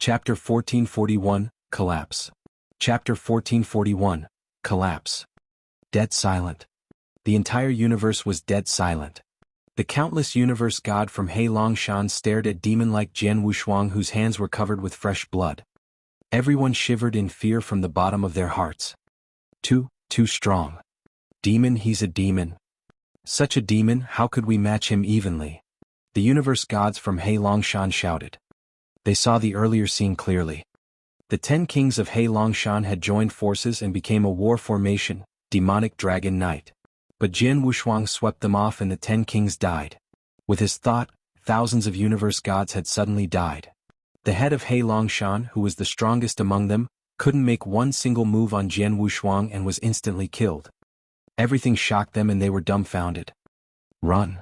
Chapter 1441, Collapse. Chapter 1441, Collapse. Dead silent. The entire universe was dead silent. The countless universe god from Heilongshan stared at demon-like Jian Wushuang whose hands were covered with fresh blood. Everyone shivered in fear from the bottom of their hearts. Too strong. Demon, he's a demon. Such a demon, how could we match him evenly? The universe gods from Heilongshan shouted. They saw the earlier scene clearly. The 10 kings of Heilongshan had joined forces and became a war formation, demonic dragon knight. But Jian Wushuang swept them off and the 10 kings died. With his thought, thousands of universe gods had suddenly died. The head of Heilongshan, who was the strongest among them, couldn't make one single move on Jian Wushuang and was instantly killed. Everything shocked them and they were dumbfounded. Run.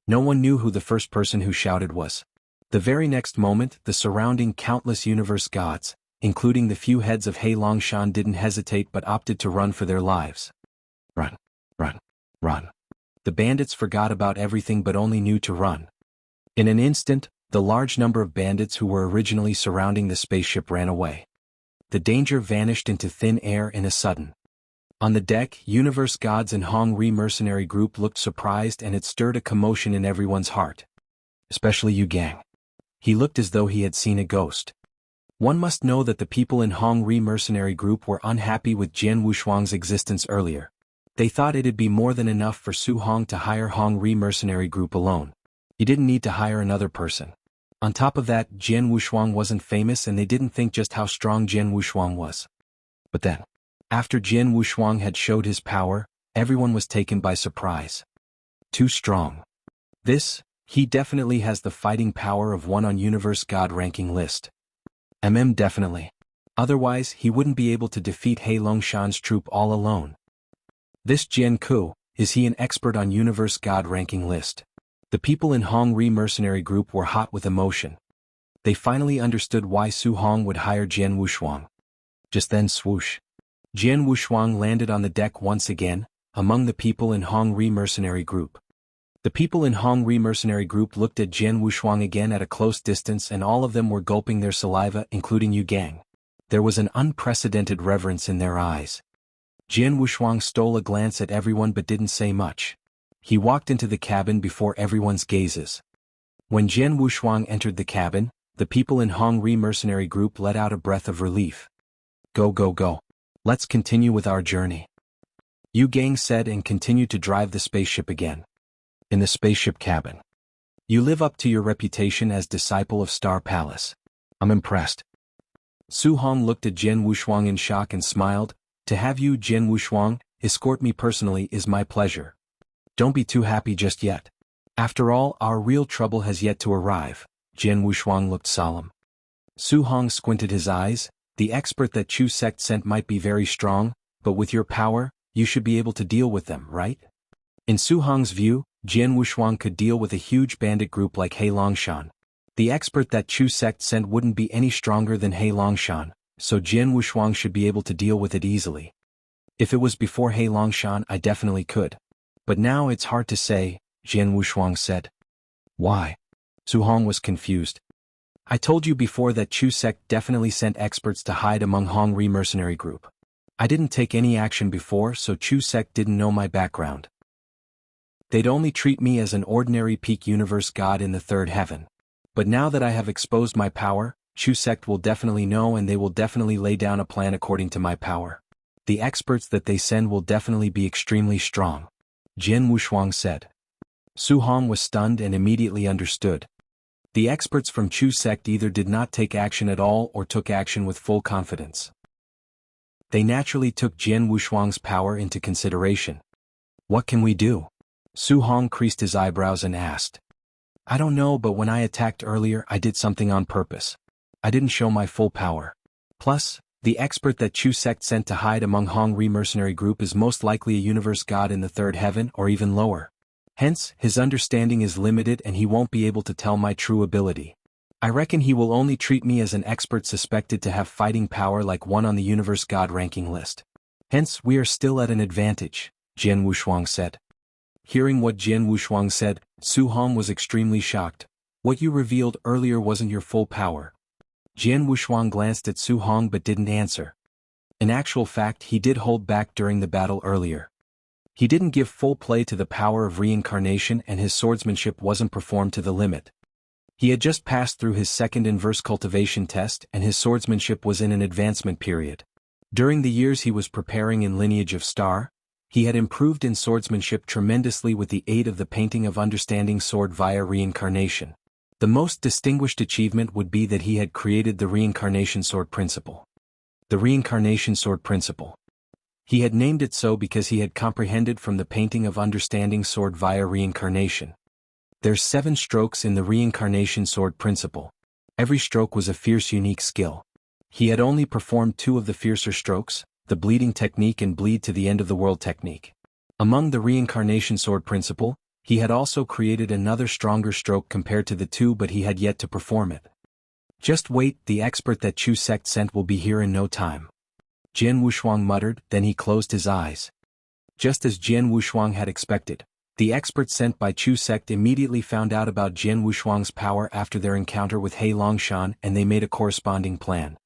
No one knew who the first person who shouted was. The very next moment, the surrounding countless universe gods, including the few heads of Heilongshan, didn't hesitate but opted to run for their lives. Run. Run. Run. The bandits forgot about everything but only knew to run. In an instant, the large number of bandits who were originally surrounding the spaceship ran away. The danger vanished into thin air in a sudden. On the deck, universe gods and Hongri mercenary group looked surprised and it stirred a commotion in everyone's heart. Especially Yu Gang. He looked as though he had seen a ghost. One must know that the people in Hongri mercenary group were unhappy with Jian Wushuang's existence earlier. They thought it'd be more than enough for Su Hong to hire Hongri mercenary group alone. He didn't need to hire another person. On top of that, Jian Wushuang wasn't famous and they didn't think just how strong Jian Wushuang was. But then, after Jian Wushuang had showed his power, everyone was taken by surprise. Too strong. He definitely has the fighting power of one on universe god ranking list. Definitely. Otherwise, he wouldn't be able to defeat Heilongshan's troop all alone. This Jianghu, is he an expert on universe god ranking list? The people in Hongri mercenary group were hot with emotion. They finally understood why Su Hong would hire Jian Wushuang. Just then swoosh. Jian Wushuang landed on the deck once again, among the people in Hongri mercenary group. The people in Hongri mercenary group looked at Jian Wushuang again at a close distance and all of them were gulping their saliva, including Yu Gang. There was an unprecedented reverence in their eyes. Jian Wushuang stole a glance at everyone but didn't say much. He walked into the cabin before everyone's gazes. When Jian Wushuang entered the cabin, the people in Hongri mercenary group let out a breath of relief. Go. Let's continue with our journey. Yu Gang said and continued to drive the spaceship again. In the spaceship cabin. You live up to your reputation as disciple of Star Palace. I'm impressed. Su Hong looked at Jian Wushuang in shock and smiled. To have you, Jian Wushuang, escort me personally is my pleasure. Don't be too happy just yet. After all, our real trouble has yet to arrive. Jian Wushuang looked solemn. Su Hong squinted his eyes. The expert that Chu sect sent might be very strong, but with your power, you should be able to deal with them, right? In Su Hong's view, Jian Wushuang could deal with a huge bandit group like Heilongshan. The expert that Chu sect sent wouldn't be any stronger than Heilongshan, so Jian Wushuang should be able to deal with it easily. If it was before Heilongshan, I definitely could. But now it's hard to say, Jian Wushuang said. Why? Su Hong was confused. I told you before that Chu sect definitely sent experts to hide among Hongri mercenary group. I didn't take any action before, so Chu sect didn't know my background. They'd only treat me as an ordinary peak universe god in the third heaven. But now that I have exposed my power, Chu sect will definitely know and they will definitely lay down a plan according to my power. The experts that they send will definitely be extremely strong. Jian Wushuang said. Su Hong was stunned and immediately understood. The experts from Chu sect either did not take action at all or took action with full confidence. They naturally took Jian Wushuang's power into consideration. What can we do? Su Hong creased his eyebrows and asked. I don't know, but when I attacked earlier I did something on purpose. I didn't show my full power. Plus, the expert that Chu sect sent to hide among Hongri mercenary group is most likely a universe god in the third heaven or even lower. Hence, his understanding is limited and he won't be able to tell my true ability. I reckon he will only treat me as an expert suspected to have fighting power like one on the universe god ranking list. Hence, we are still at an advantage, Jian Wushuang said. Hearing what Jian Wushuang said, Su Hong was extremely shocked. What you revealed earlier wasn't your full power. Jian Wushuang glanced at Su Hong but didn't answer. In actual fact, he did hold back during the battle earlier. He didn't give full play to the power of reincarnation and his swordsmanship wasn't performed to the limit. He had just passed through his second inverse cultivation test and his swordsmanship was in an advancement period. During the years he was preparing in Lineage of Star, he had improved in swordsmanship tremendously with the aid of the painting of understanding sword via reincarnation. The most distinguished achievement would be that he had created the reincarnation sword principle. The reincarnation sword principle. He had named it so because he had comprehended from the painting of understanding sword via reincarnation. There's 7 strokes in the reincarnation sword principle. Every stroke was a fierce unique skill. He had only performed 2 of the fiercer strokes, the bleeding technique and bleed to the end of the world technique. Among the reincarnation sword principle, he had also created another stronger stroke compared to the 2 but he had yet to perform it. Just wait, the expert that Chu sect sent will be here in no time. Jian Wushuang muttered, then he closed his eyes. Just as Jian Wushuang had expected, the expert sent by Chu sect immediately found out about Jian Wushuang's power after their encounter with He Longshan and they made a corresponding plan.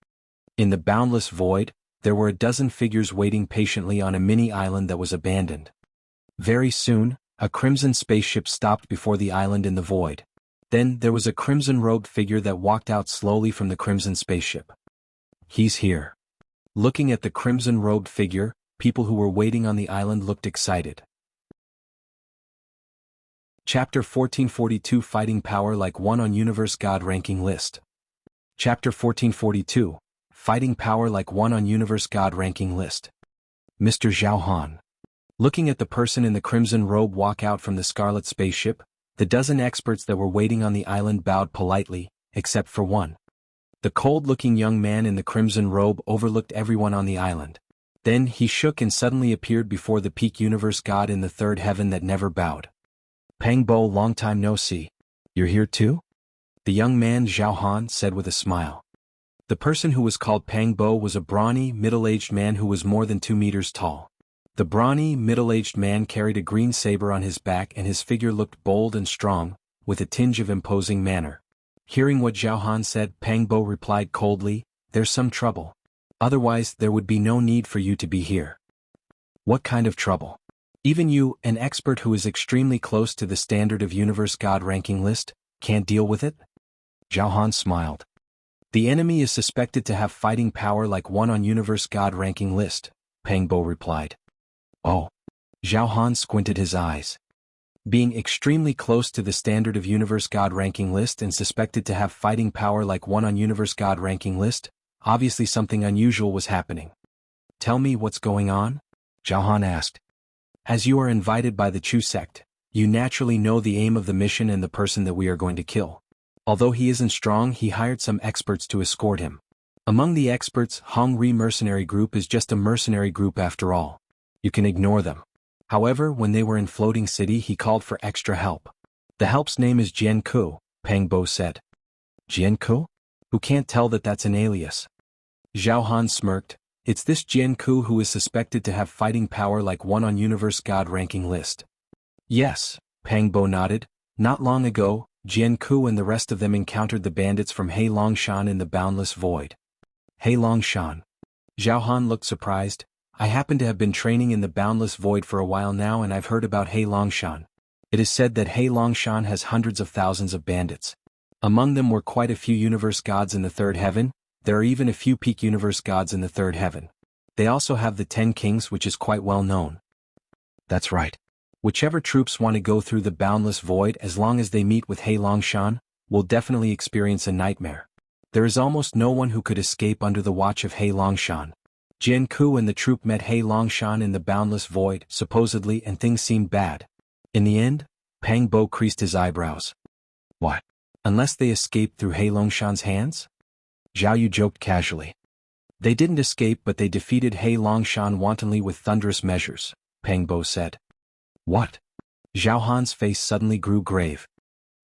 In the boundless void, there were a dozen figures waiting patiently on a mini-island that was abandoned. Very soon, a crimson spaceship stopped before the island in the void. Then there was a crimson-robed figure that walked out slowly from the crimson spaceship. He's here. Looking at the crimson-robed figure, people who were waiting on the island looked excited. Chapter 1442 Fighting Power Like One on Universe God Ranking List. Chapter 1442 Fighting Power Like One on Universe God Ranking List. Mr. Zhao Han. Looking at the person in the crimson robe walk out from the scarlet spaceship, the dozen experts that were waiting on the island bowed politely, except for one. The cold-looking young man in the crimson robe overlooked everyone on the island. Then he shook and suddenly appeared before the peak universe god in the third heaven that never bowed. Peng Bo, long time no see. You're here too? The young man Zhao Han said with a smile. The person who was called Peng Bo was a brawny, middle-aged man who was more than 2 meters tall. The brawny, middle-aged man carried a green saber on his back and his figure looked bold and strong, with a tinge of imposing manner. Hearing what Zhao Han said, Peng Bo replied coldly, "There's some trouble. Otherwise there would be no need for you to be here." "What kind of trouble? Even you, an expert who is extremely close to the standard of Universe God ranking list, can't deal with it?" Zhao Han smiled. "The enemy is suspected to have fighting power like one on Universe God ranking list," Peng Bo replied. "Oh." Zhao Han squinted his eyes. Being extremely close to the standard of Universe God ranking list and suspected to have fighting power like one on Universe God ranking list, obviously something unusual was happening. "Tell me what's going on?" Zhao Han asked. "As you are invited by the Chu sect, you naturally know the aim of the mission and the person that we are going to kill. Although he isn't strong, he hired some experts to escort him. Among the experts, Hong Ri mercenary group is just a mercenary group after all. You can ignore them. However, when they were in Floating City he called for extra help. The help's name is Jianghu," Peng Bo said. "Jianghu? Who can't tell that that's an alias?" Zhao Han smirked. "It's this Jianghu who is suspected to have fighting power like one on Universe God ranking list." "Yes," Peng Bo nodded. "Not long ago, Jianghu and the rest of them encountered the bandits from He Longshan in the boundless void." He Longshan. Zhao Han looked surprised. "I happen to have been training in the boundless void for a while now and I've heard about He Longshan. It is said that He Longshan has hundreds of thousands of bandits. Among them were quite a few universe gods in the third heaven. There are even a few peak universe gods in the third heaven. They also have the 10 kings, which is quite well known." "That's right. Whichever troops want to go through the boundless void, as long as they meet with He Longshan, will definitely experience a nightmare. There is almost no one who could escape under the watch of He Longshan. Jianghu and the troop met He Longshan in the boundless void, supposedly, and things seemed bad. In the end," Peng Bo creased his eyebrows. "What? Unless they escaped through He Longshan's hands?" Zhao Yu joked casually. "They didn't escape but they defeated He Longshan wantonly with thunderous measures," Peng Bo said. "What?" Zhao Han's face suddenly grew grave.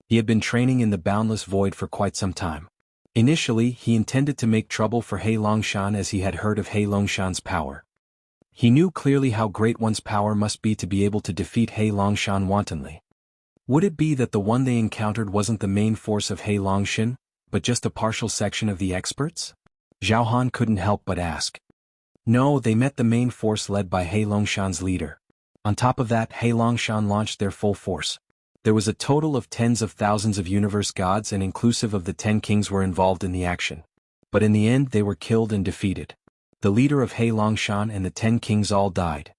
He had been training in the boundless void for quite some time. Initially, he intended to make trouble for He Longshan as he had heard of He Longshan's power. He knew clearly how great one's power must be to be able to defeat He Longshan wantonly. Would it be that the one they encountered wasn't the main force of He Longshan, but just a partial section of the experts? Zhao Han couldn't help but ask. No, they met the main force led by He Longshan's leader. On top of that, He Longshan launched their full force. There was a total of tens of thousands of universe gods and inclusive of the 10 kings were involved in the action. But in the end they were killed and defeated. The leader of He Longshan and the 10 kings all died.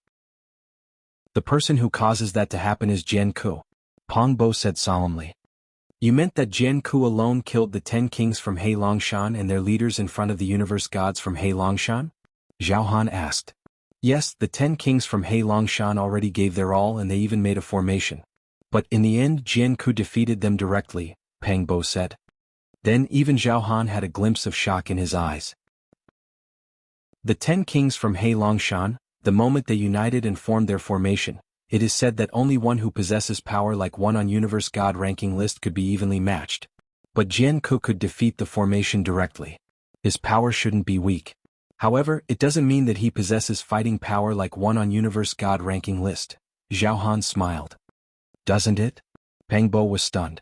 The person who causes that to happen is Jianghu, Peng Bo said solemnly. You meant that Jianghu alone killed the 10 kings from He Longshan and their leaders in front of the universe gods from He Longshan? Zhao Han asked. Yes, the 10 kings from He Longshan already gave their all and they even made a formation. But in the end Jianghu defeated them directly, Peng Bo said. Then even Zhao Han had a glimpse of shock in his eyes. The 10 kings from He Longshan, the moment they united and formed their formation, it is said that only one who possesses power like one on Universe God ranking list could be evenly matched. But Jianghu could defeat the formation directly. His power shouldn't be weak. However, it doesn't mean that he possesses fighting power like one on Universe God ranking list. Zhao Han smiled. Doesn't it? Peng Bo was stunned.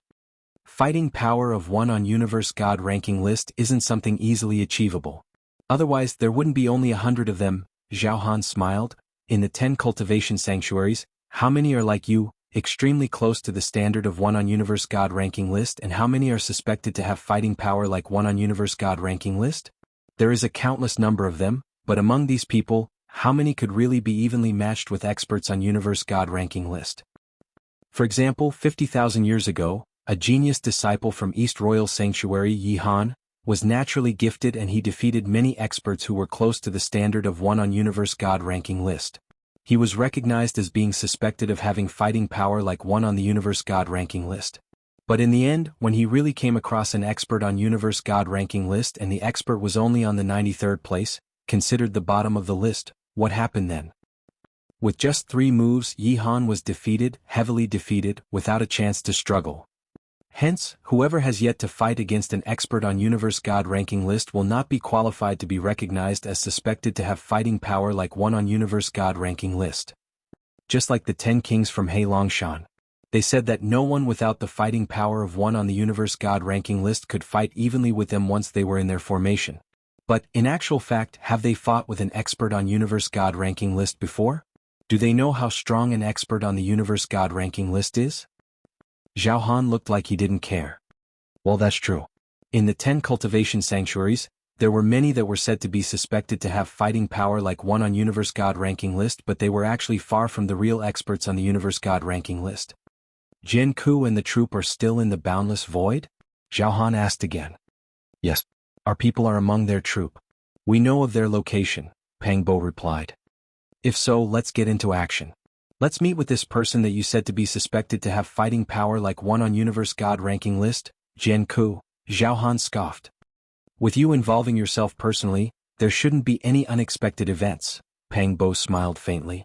Fighting power of one on Universe God ranking list isn't something easily achievable. Otherwise there wouldn't be only 100 of them, Zhao Han smiled. In the 10 cultivation sanctuaries, how many are like you, extremely close to the standard of one on Universe God ranking list and how many are suspected to have fighting power like one on Universe God ranking list? There is a countless number of them, but among these people, how many could really be evenly matched with experts on Universe God ranking list? For example, 50,000 years ago, a genius disciple from East Royal Sanctuary Yi Han was naturally gifted and he defeated many experts who were close to the standard of one on Universe God ranking list. He was recognized as being suspected of having fighting power like one on the Universe God ranking list. But in the end, when he really came across an expert on Universe God ranking list and the expert was only on the 93rd place, considered the bottom of the list, what happened then? With just 3 moves, Yi Han was defeated, heavily defeated, without a chance to struggle. Hence, whoever has yet to fight against an expert on Universe God ranking list will not be qualified to be recognized as suspected to have fighting power like one on Universe God ranking list. Just like the 10 kings from He Longshan. They said that no one without the fighting power of one on the Universe God ranking list could fight evenly with them once they were in their formation. But, in actual fact, have they fought with an expert on Universe God ranking list before? Do they know how strong an expert on the Universe God ranking list is? Zhao Han looked like he didn't care. Well, that's true. In the 10 cultivation sanctuaries, there were many that were said to be suspected to have fighting power like one on Universe God ranking list, but they were actually far from the real experts on the Universe God ranking list. Jianghu and the troop are still in the boundless void? Zhao Han asked again. Yes. Our people are among their troop. We know of their location, Peng Bo replied. If so, let's get into action. Let's meet with this person that you said to be suspected to have fighting power like one on Universe God ranking list, Jianghu, Zhao Han scoffed. With you involving yourself personally, there shouldn't be any unexpected events, Peng Bo smiled faintly.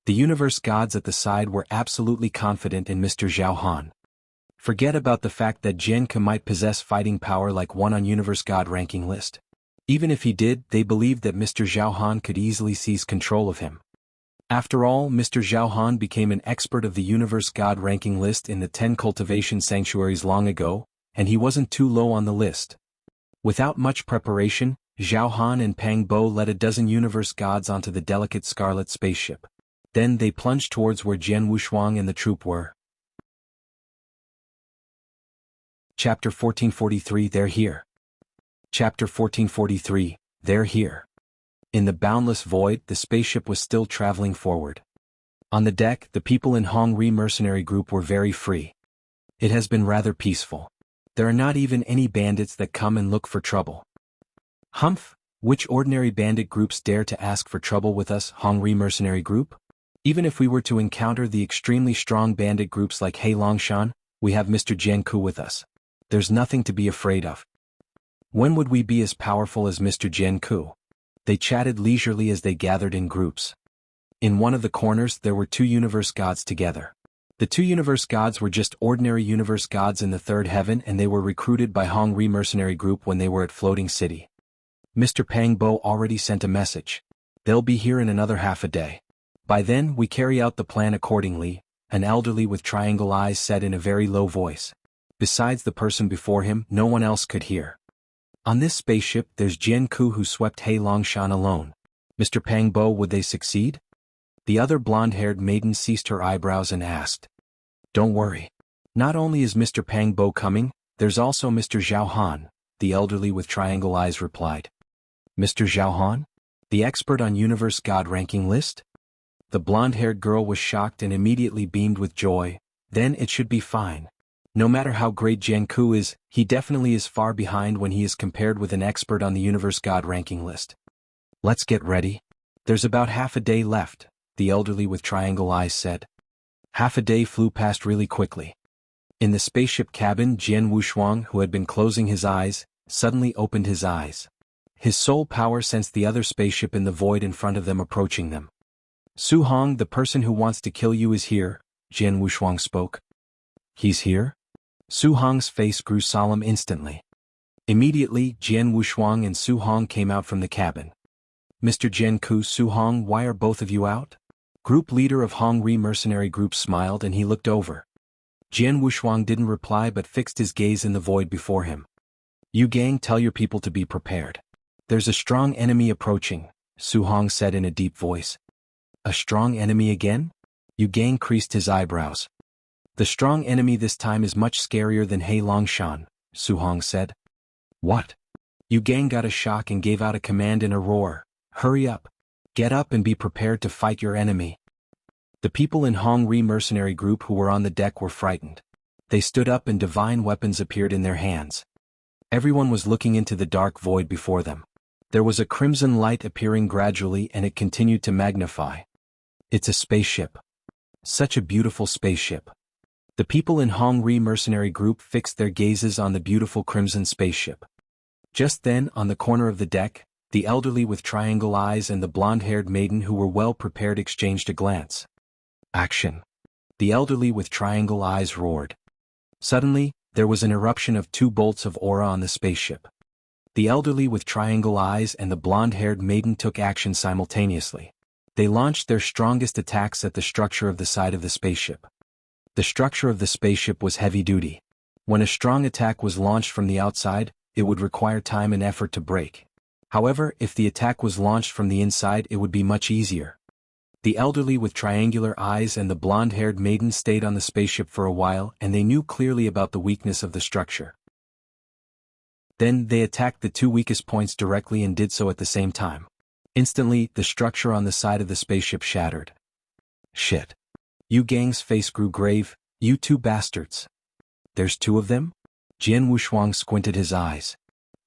The universe gods at the side were absolutely confident in Mr. Zhao Han. Forget about the fact that Jianghu might possess fighting power like one on Universe God ranking list. Even if he did, they believed that Mr. Zhao Han could easily seize control of him. After all, Mr. Zhao Han became an expert of the Universe God ranking list in the 10 cultivation sanctuaries long ago, and he wasn't too low on the list. Without much preparation, Zhao Han and Peng Bo led a dozen universe gods onto the delicate scarlet spaceship. Then they plunged towards where Jian Wushuang and the troop were. Chapter 1443 They're here. Chapter 1443, They're here. In the boundless void, the spaceship was still traveling forward. On the deck, the people in Hongri mercenary group were very free. It has been rather peaceful. There are not even any bandits that come and look for trouble. Humph, which ordinary bandit groups dare to ask for trouble with us, Hongri mercenary group? Even if we were to encounter the extremely strong bandit groups like He Longshan, we have Mr. Jianghu with us. There's nothing to be afraid of. When would we be as powerful as Mr. Jianghu? They chatted leisurely as they gathered in groups. In one of the corners there were 2 universe gods together. The 2 universe gods were just ordinary universe gods in the 3rd heaven and they were recruited by Hongri mercenary group when they were at Floating City. Mr. Peng Bo already sent a message. They'll be here in another half a day. By then we carry out the plan accordingly, an elderly with triangle eyes said in a very low voice. Besides the person before him, no one else could hear. On this spaceship, there's Jianghu who swept He Longshan alone. Mr. Pang Bo, would they succeed? The other blonde-haired maiden ceased her eyebrows and asked. Don't worry. Not only is Mr. Pang Bo coming, there's also Mr. Zhao Han, the elderly with triangle eyes replied. Mr. Zhao Han? The expert on Universe God ranking list? The blonde-haired girl was shocked and immediately beamed with joy. Then it should be fine. No matter how great Jianghu is, he definitely is far behind when he is compared with an expert on the Universe God ranking list. Let's get ready. There's about half a day left, the elderly with triangle eyes said. Half a day flew past really quickly. In the spaceship cabin, Jian Wushuang, who had been closing his eyes, suddenly opened his eyes. His soul power sensed the other spaceship in the void in front of them approaching them. Su Hong, the person who wants to kill you is here, Jian Wushuang spoke. He's here? Su Hong's face grew solemn instantly. Immediately, Jian Wushuang and Su Hong came out from the cabin. Mr. Jianghu, Su Hong, why are both of you out? Group leader of Hong Ri mercenary group smiled and he looked over. Jian Wushuang didn't reply but fixed his gaze in the void before him. You gang, tell your people to be prepared. There's a strong enemy approaching, Su Hong said in a deep voice. A strong enemy again? Yu Gang creased his eyebrows. The strong enemy this time is much scarier than He Longshan, Su Hong said. What? Yu Gang got a shock and gave out a command in a roar. Hurry up. Get up and be prepared to fight your enemy. The people in Hong Ri mercenary group who were on the deck were frightened. They stood up and divine weapons appeared in their hands. Everyone was looking into the dark void before them. There was a crimson light appearing gradually and it continued to magnify. It's a spaceship. Such a beautiful spaceship. The people in Hong Ri mercenary group fixed their gazes on the beautiful crimson spaceship. Just then, on the corner of the deck, the elderly with triangle eyes and the blonde-haired maiden who were well prepared exchanged a glance. Action! The elderly with triangle eyes roared. Suddenly, there was an eruption of 2 bolts of aura on the spaceship. The elderly with triangle eyes and the blonde-haired maiden took action simultaneously. They launched their strongest attacks at the structure of the side of the spaceship. The structure of the spaceship was heavy-duty. When a strong attack was launched from the outside, it would require time and effort to break. However, if the attack was launched from the inside, it would be much easier. The elderly with triangular eyes and the blonde-haired maiden stayed on the spaceship for a while and they knew clearly about the weakness of the structure. Then they attacked the 2 weakest points directly and did so at the same time. Instantly, the structure on the side of the spaceship shattered. Shit. Yu Gang's face grew grave. You 2 bastards. There's 2 of them? Jian Wushuang squinted his eyes.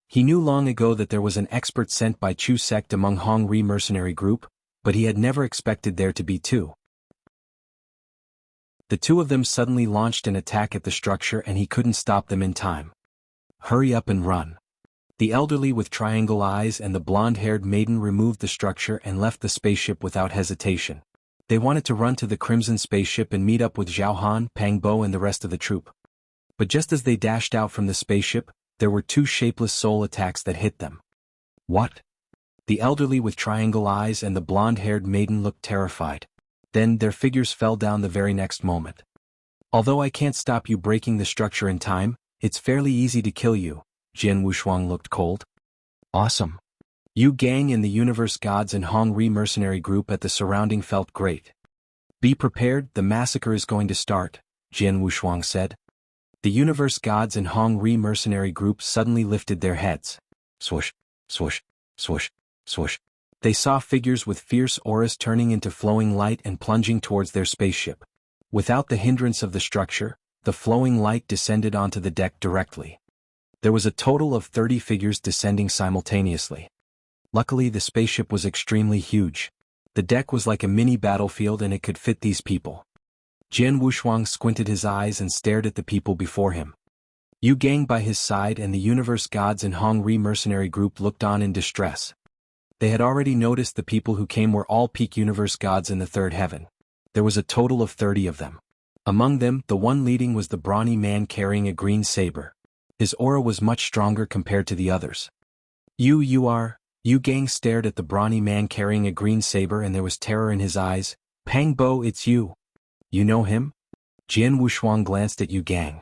He knew long ago that there was an expert sent by Chu sect among Hong Ri mercenary group, but he had never expected there to be 2. The 2 of them suddenly launched an attack at the structure and he couldn't stop them in time. Hurry up and run. The elderly with triangle eyes and the blonde-haired maiden removed the structure and left the spaceship without hesitation. They wanted to run to the crimson spaceship and meet up with Zhao Han, Pang Bo and the rest of the troop. But just as they dashed out from the spaceship, there were 2 shapeless soul attacks that hit them. What? The elderly with triangle eyes and the blonde-haired maiden looked terrified. Then their figures fell down the very next moment. Although I can't stop you breaking the structure in time, it's fairly easy to kill you, Jian Wushuang looked cold. Awesome. Yu Gang and the Universe Gods and Hong Ri mercenary group at the surrounding felt great. Be prepared, the massacre is going to start, Jian Wushuang said. The Universe Gods and Hong Ri mercenary group suddenly lifted their heads. Swoosh, swoosh, swoosh, swoosh. They saw figures with fierce auras turning into flowing light and plunging towards their spaceship. Without the hindrance of the structure, the flowing light descended onto the deck directly. There was a total of 30 figures descending simultaneously. Luckily, the spaceship was extremely huge. The deck was like a mini battlefield and it could fit these people. Jian Wushuang squinted his eyes and stared at the people before him. Yu Gang by his side and the Universe Gods and Hong Ri mercenary group looked on in distress. They had already noticed the people who came were all peak Universe Gods in the 3rd heaven. There was a total of 30 of them. Among them, the one leading was the brawny man carrying a green saber. His aura was much stronger compared to the others. Yu Gang stared at the brawny man carrying a green saber and there was terror in his eyes. Pang Bo, it's you. You know him? Jian Wushuang glanced at Yu Gang.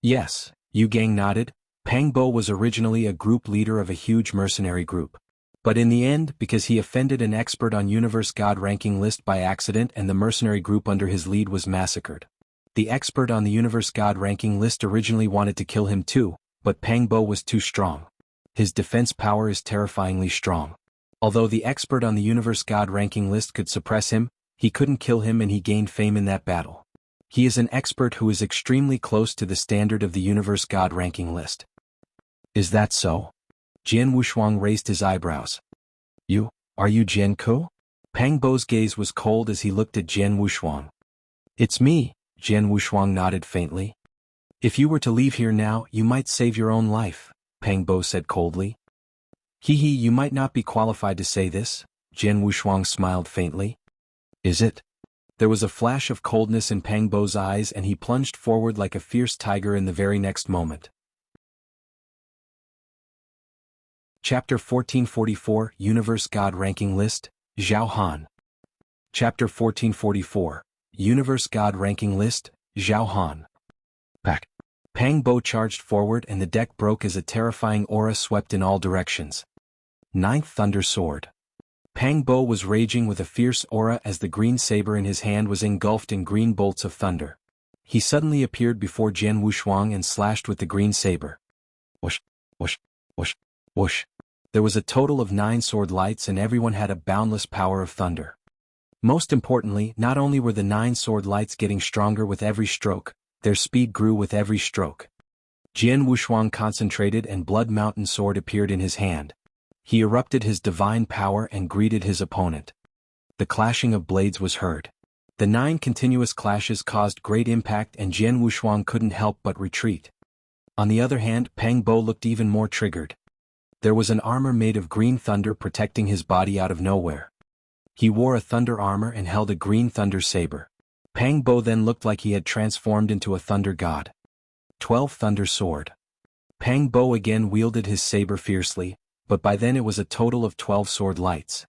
Yes, Yu Gang nodded. Pang Bo was originally a group leader of a huge mercenary group. But in the end, because he offended an expert on Universe God ranking list by accident and the mercenary group under his lead was massacred. The expert on the Universe God ranking list originally wanted to kill him too, but Pang Bo was too strong. His defense power is terrifyingly strong. Although the expert on the Universe God ranking list could suppress him, he couldn't kill him and he gained fame in that battle. He is an expert who is extremely close to the standard of the Universe God ranking list. Is that so? Jian Wushuang raised his eyebrows. Are you Jianghu? Pang Bo's gaze was cold as he looked at Jian Wushuang. It's me, Jian Wushuang nodded faintly. If you were to leave here now, you might save your own life, Pang Bo said coldly. You might not be qualified to say this, Jian Wushuang smiled faintly. Is it? There was a flash of coldness in Pang Bo's eyes and he plunged forward like a fierce tiger in the very next moment. Chapter 1444 Universe God Ranking List, Zhao Han. Chapter 1444 Universe God Ranking List, Zhao Han. Pack. Pang Bo charged forward and the deck broke as a terrifying aura swept in all directions. Ninth Thunder Sword. Pang Bo was raging with a fierce aura as the green saber in his hand was engulfed in green bolts of thunder. He suddenly appeared before Jian Wushuang and slashed with the green saber. Whoosh, whoosh, whoosh, whoosh. There was a total of 9 sword lights and everyone had a boundless power of thunder. Most importantly, not only were the 9 sword lights getting stronger with every stroke, their speed grew with every stroke. Jian Wushuang concentrated and Blood Mountain Sword appeared in his hand. He erupted his divine power and greeted his opponent. The clashing of blades was heard. The 9 continuous clashes caused great impact and Jian Wushuang couldn't help but retreat. On the other hand, Pang Bo looked even more triggered. There was an armor made of green thunder protecting his body out of nowhere. He wore a thunder armor and held a green thunder saber. Pang Bo then looked like he had transformed into a thunder god. 12 Thunder Sword. Pang Bo again wielded his saber fiercely, but by then it was a total of 12 sword lights.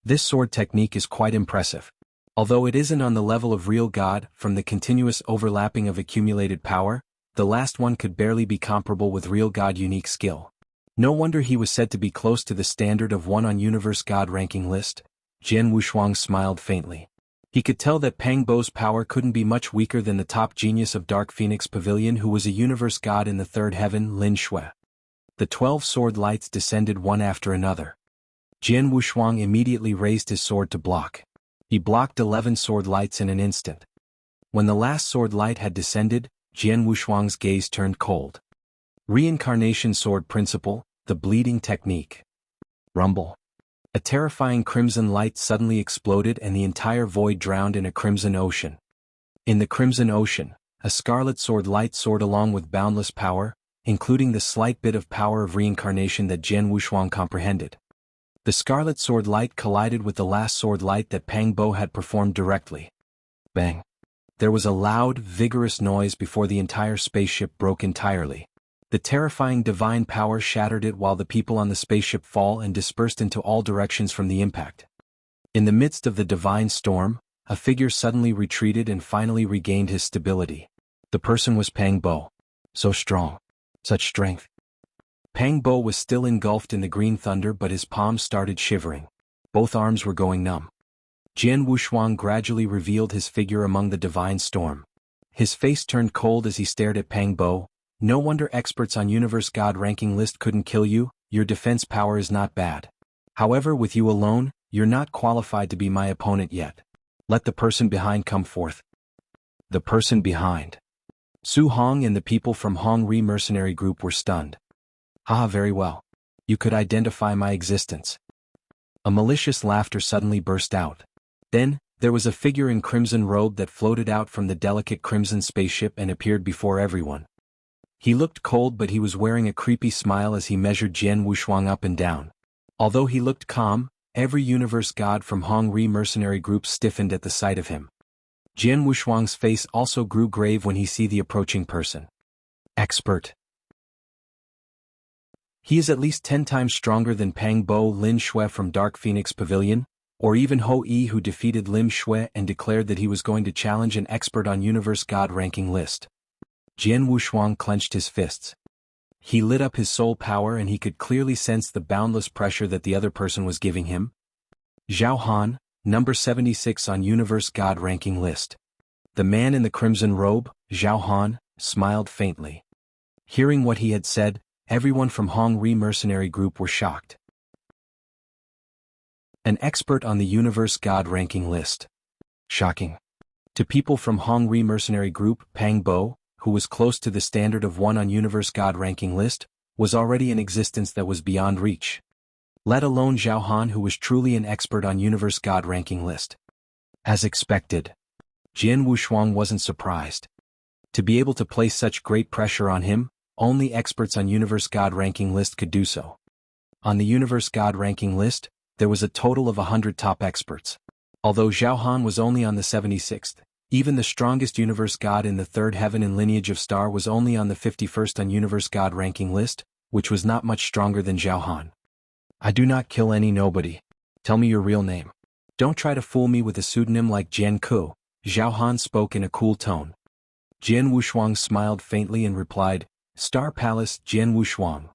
This sword technique is quite impressive. Although it isn't on the level of real god, from the continuous overlapping of accumulated power, the last one could barely be comparable with real god unique skill. No wonder he was said to be close to the standard of one on Universe God ranking list. Jian Wushuang smiled faintly. He could tell that Pang Bo's power couldn't be much weaker than the top genius of Dark Phoenix Pavilion who was a Universe God in the third heaven, Lin Shui. The 12 sword lights descended one after another. Jian Wushuang immediately raised his sword to block. He blocked 11 sword lights in an instant. When the last sword light had descended, Jian Wushuang's gaze turned cold. Reincarnation Sword Principle, the Bleeding Technique. Rumble. A terrifying crimson light suddenly exploded and the entire void drowned in a crimson ocean. In the crimson ocean, a scarlet sword light soared along with boundless power, including the slight bit of power of reincarnation that Jian Wushuang comprehended. The scarlet sword light collided with the last sword light that Pang Bo had performed directly. Bang! There was a loud, vigorous noise before the entire spaceship broke entirely. The terrifying divine power shattered it while the people on the spaceship fell and dispersed into all directions from the impact. In the midst of the divine storm, a figure suddenly retreated and finally regained his stability. The person was Pang Bo. So strong. Such strength. Pang Bo was still engulfed in the green thunder but his palms started shivering. Both arms were going numb. Jian Wushuang gradually revealed his figure among the divine storm. His face turned cold as he stared at Pang Bo. No wonder experts on Universe God ranking list couldn't kill you, your defense power is not bad. However, with you alone, you're not qualified to be my opponent yet. Let the person behind come forth. The person behind. Su Hong and the people from Hong Ri mercenary group were stunned. Haha, very well. You could identify my existence. A malicious laughter suddenly burst out. Then, there was a figure in crimson robe that floated out from the delicate crimson spaceship and appeared before everyone. He looked cold but he was wearing a creepy smile as he measured Jian Wushuang up and down. Although he looked calm, every universe god from Hong Ri mercenary group stiffened at the sight of him. Jian Wushuang's face also grew grave when he saw the approaching person. Expert. He is at least 10 times stronger than Pang Bo Lin Shui from Dark Phoenix Pavilion, or even Ho Yi who defeated Lim Shui and declared that he was going to challenge an expert on Universe God ranking list. Jian Wushuang clenched his fists. He lit up his soul power and he could clearly sense the boundless pressure that the other person was giving him. Zhao Han, number 76 on Universe God ranking list. The man in the crimson robe, Zhao Han, smiled faintly. Hearing what he had said, everyone from Hong Ri mercenary group were shocked. An expert on the Universe God ranking list. Shocking. To people from Hong Ri mercenary group, Pang Bo, who was close to the standard of one on Universe God ranking list, was already in existence that was beyond reach. Let alone Zhao Han, who was truly an expert on Universe God ranking list. As expected, Jian Wushuang wasn't surprised. To be able to place such great pressure on him, only experts on Universe God ranking list could do so. On the Universe God ranking list, there was a total of 100 top experts. Although Zhao Han was only on the 76th, even the strongest Universe God in the third heaven and lineage of star was only on the 51st on Universe God ranking list, which was not much stronger than Zhao Han. I do not kill any nobody. Tell me your real name. Don't try to fool me with a pseudonym like Jianghu. Zhao Han spoke in a cool tone. Jian Wushuang smiled faintly and replied, Star Palace, Jian Wushuang.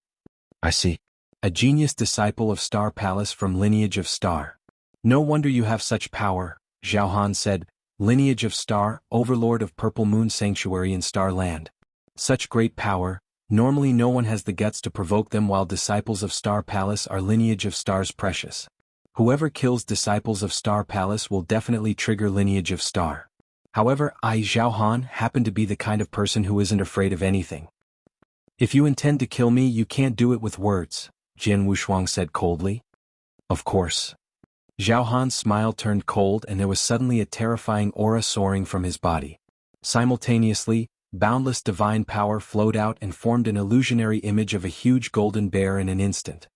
I see. A genius disciple of Star Palace from lineage of star. No wonder you have such power, Zhao Han said. Lineage of star, overlord of Purple Moon Sanctuary in Star Land. Such great power, normally no one has the guts to provoke them, while disciples of Star Palace are lineage of stars precious. Whoever kills disciples of Star Palace will definitely trigger lineage of star. However, I, Zhao Han, happen to be the kind of person who isn't afraid of anything. If you intend to kill me, you can't do it with words, Jian Wushuang said coldly. Of course. Zhao Han's smile turned cold and there was suddenly a terrifying aura soaring from his body. Simultaneously, boundless divine power flowed out and formed an illusionary image of a huge golden bear in an instant.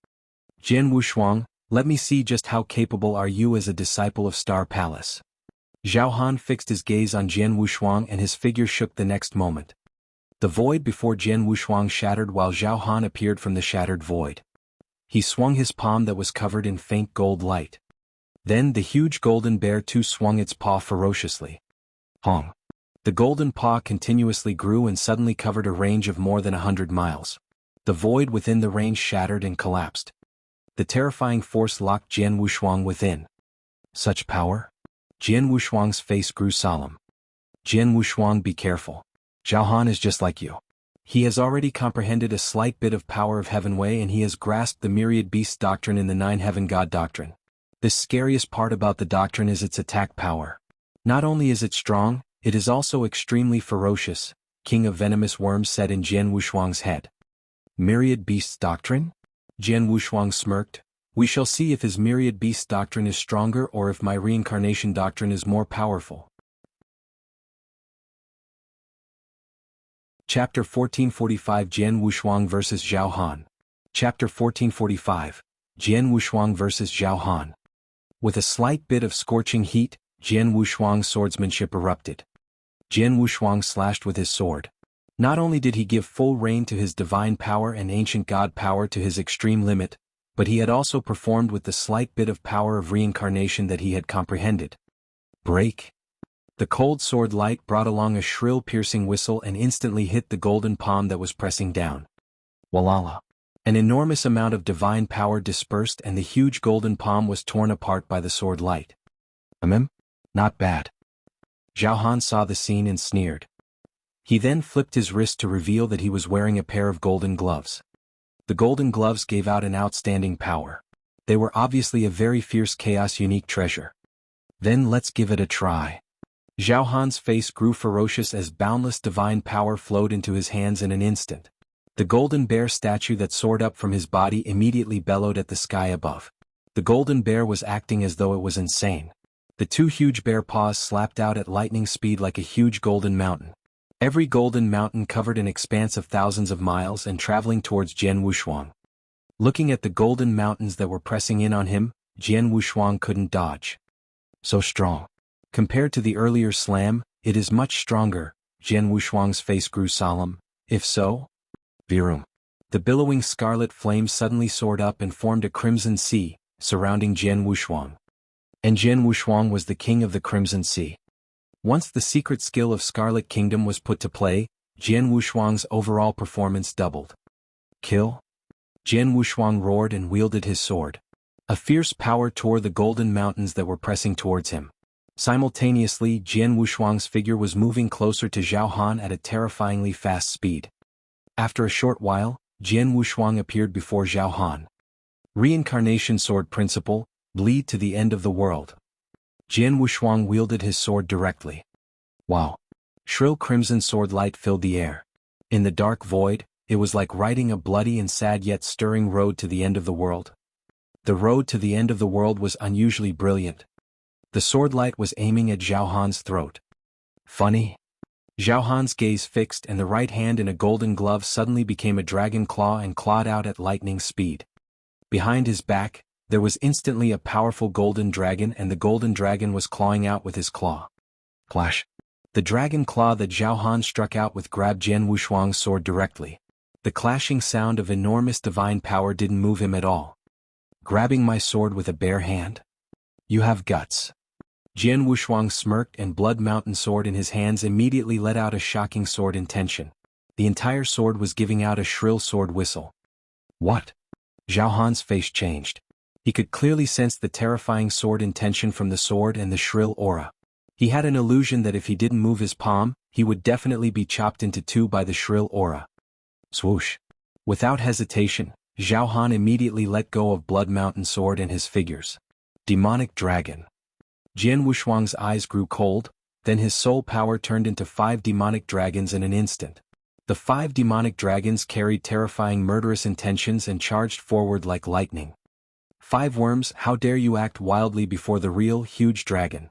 Jian Wushuang, let me see just how capable are you as a disciple of Star Palace. Zhao Han fixed his gaze on Jian Wushuang and his figure shook the next moment. The void before Jian Wushuang shattered while Zhao Han appeared from the shattered void. He swung his palm that was covered in faint gold light. Then the huge golden bear too swung its paw ferociously. Hong. The golden paw continuously grew and suddenly covered a range of more than 100 miles. The void within the range shattered and collapsed. The terrifying force locked Jian Wushuang within. Such power? Jian Wushuang's face grew solemn. Jian Wushuang, be careful. Zhao Han is just like you. He has already comprehended a slight bit of power of Heaven Way and he has grasped the Myriad Beast doctrine in the Nine Heaven God doctrine. The scariest part about the doctrine is its attack power. Not only is it strong, it is also extremely ferocious, King of Venomous Worms said in Jian Wushuang's head. Myriad Beasts doctrine? Jian Wushuang smirked. We shall see if his Myriad Beasts doctrine is stronger or if my reincarnation doctrine is more powerful. Chapter 1445 Jian Wushuang vs. Zhao Han. Chapter 1445 Jian Wushuang vs. Zhao Han. With a slight bit of scorching heat, Jian Wushuang's swordsmanship erupted. Jian Wushuang slashed with his sword. Not only did he give full rein to his divine power and ancient god power to his extreme limit, but he had also performed with the slight bit of power of reincarnation that he had comprehended. Break! The cold sword light brought along a shrill piercing whistle and instantly hit the golden palm that was pressing down. Walala! An enormous amount of divine power dispersed and the huge golden palm was torn apart by the sword light. Not bad. Zhao Han saw the scene and sneered. He then flipped his wrist to reveal that he was wearing a pair of golden gloves. The golden gloves gave out an outstanding power. They were obviously a very fierce chaos unique treasure. Then let's give it a try. Zhao Han's face grew ferocious as boundless divine power flowed into his hands in an instant. The golden bear statue that soared up from his body immediately bellowed at the sky above. The golden bear was acting as though it was insane. The two huge bear paws slapped out at lightning speed like a huge golden mountain. Every golden mountain covered an expanse of thousands of miles and traveling towards Jian Wushuang. Looking at the golden mountains that were pressing in on him, Jian Wushuang couldn't dodge. So strong. Compared to the earlier slam, it is much stronger. Jian Wushuang's face grew solemn. If so? Virum. The billowing scarlet flame suddenly soared up and formed a crimson sea, surrounding Jian Wushuang. And Jian Wushuang was the king of the Crimson Sea. Once the secret skill of Scarlet Kingdom was put to play, Jian Wushuang's overall performance doubled. Kill? Jian Wushuang roared and wielded his sword. A fierce power tore the golden mountains that were pressing towards him. Simultaneously, Jian Wushuang's figure was moving closer to Zhao Han at a terrifyingly fast speed. After a short while, Jian Wushuang appeared before Zhao Han. Reincarnation Sword Principle, bleed to the end of the world. Jian Wushuang wielded his sword directly. Wow! Shrill crimson sword light filled the air. In the dark void, it was like riding a bloody and sad yet stirring road to the end of the world. The road to the end of the world was unusually brilliant. The sword light was aiming at Zhao Han's throat. Funny? Zhao Han's gaze fixed and the right hand in a golden glove suddenly became a dragon claw and clawed out at lightning speed. Behind his back, there was instantly a powerful golden dragon and the golden dragon was clawing out with his claw. Clash! The dragon claw that Zhao Han struck out with grabbed Jian Wushuang's sword directly. The clashing sound of enormous divine power didn't move him at all. Grabbing my sword with a bare hand? You have guts. Jian Wushuang smirked and Blood Mountain sword in his hands immediately let out a shocking sword intention. The entire sword was giving out a shrill sword whistle. What? Zhao Han's face changed. He could clearly sense the terrifying sword intention from the sword and the shrill aura. He had an illusion that if he didn't move his palm, he would definitely be chopped into two by the shrill aura. Swoosh! Without hesitation, Zhao Han immediately let go of Blood Mountain sword and his figures. Demonic Dragon. Jian Wushuang's eyes grew cold, then his soul power turned into 5 demonic dragons in an instant. The 5 demonic dragons carried terrifying murderous intentions and charged forward like lightning. 5 worms, how dare you act wildly before the real, huge dragon?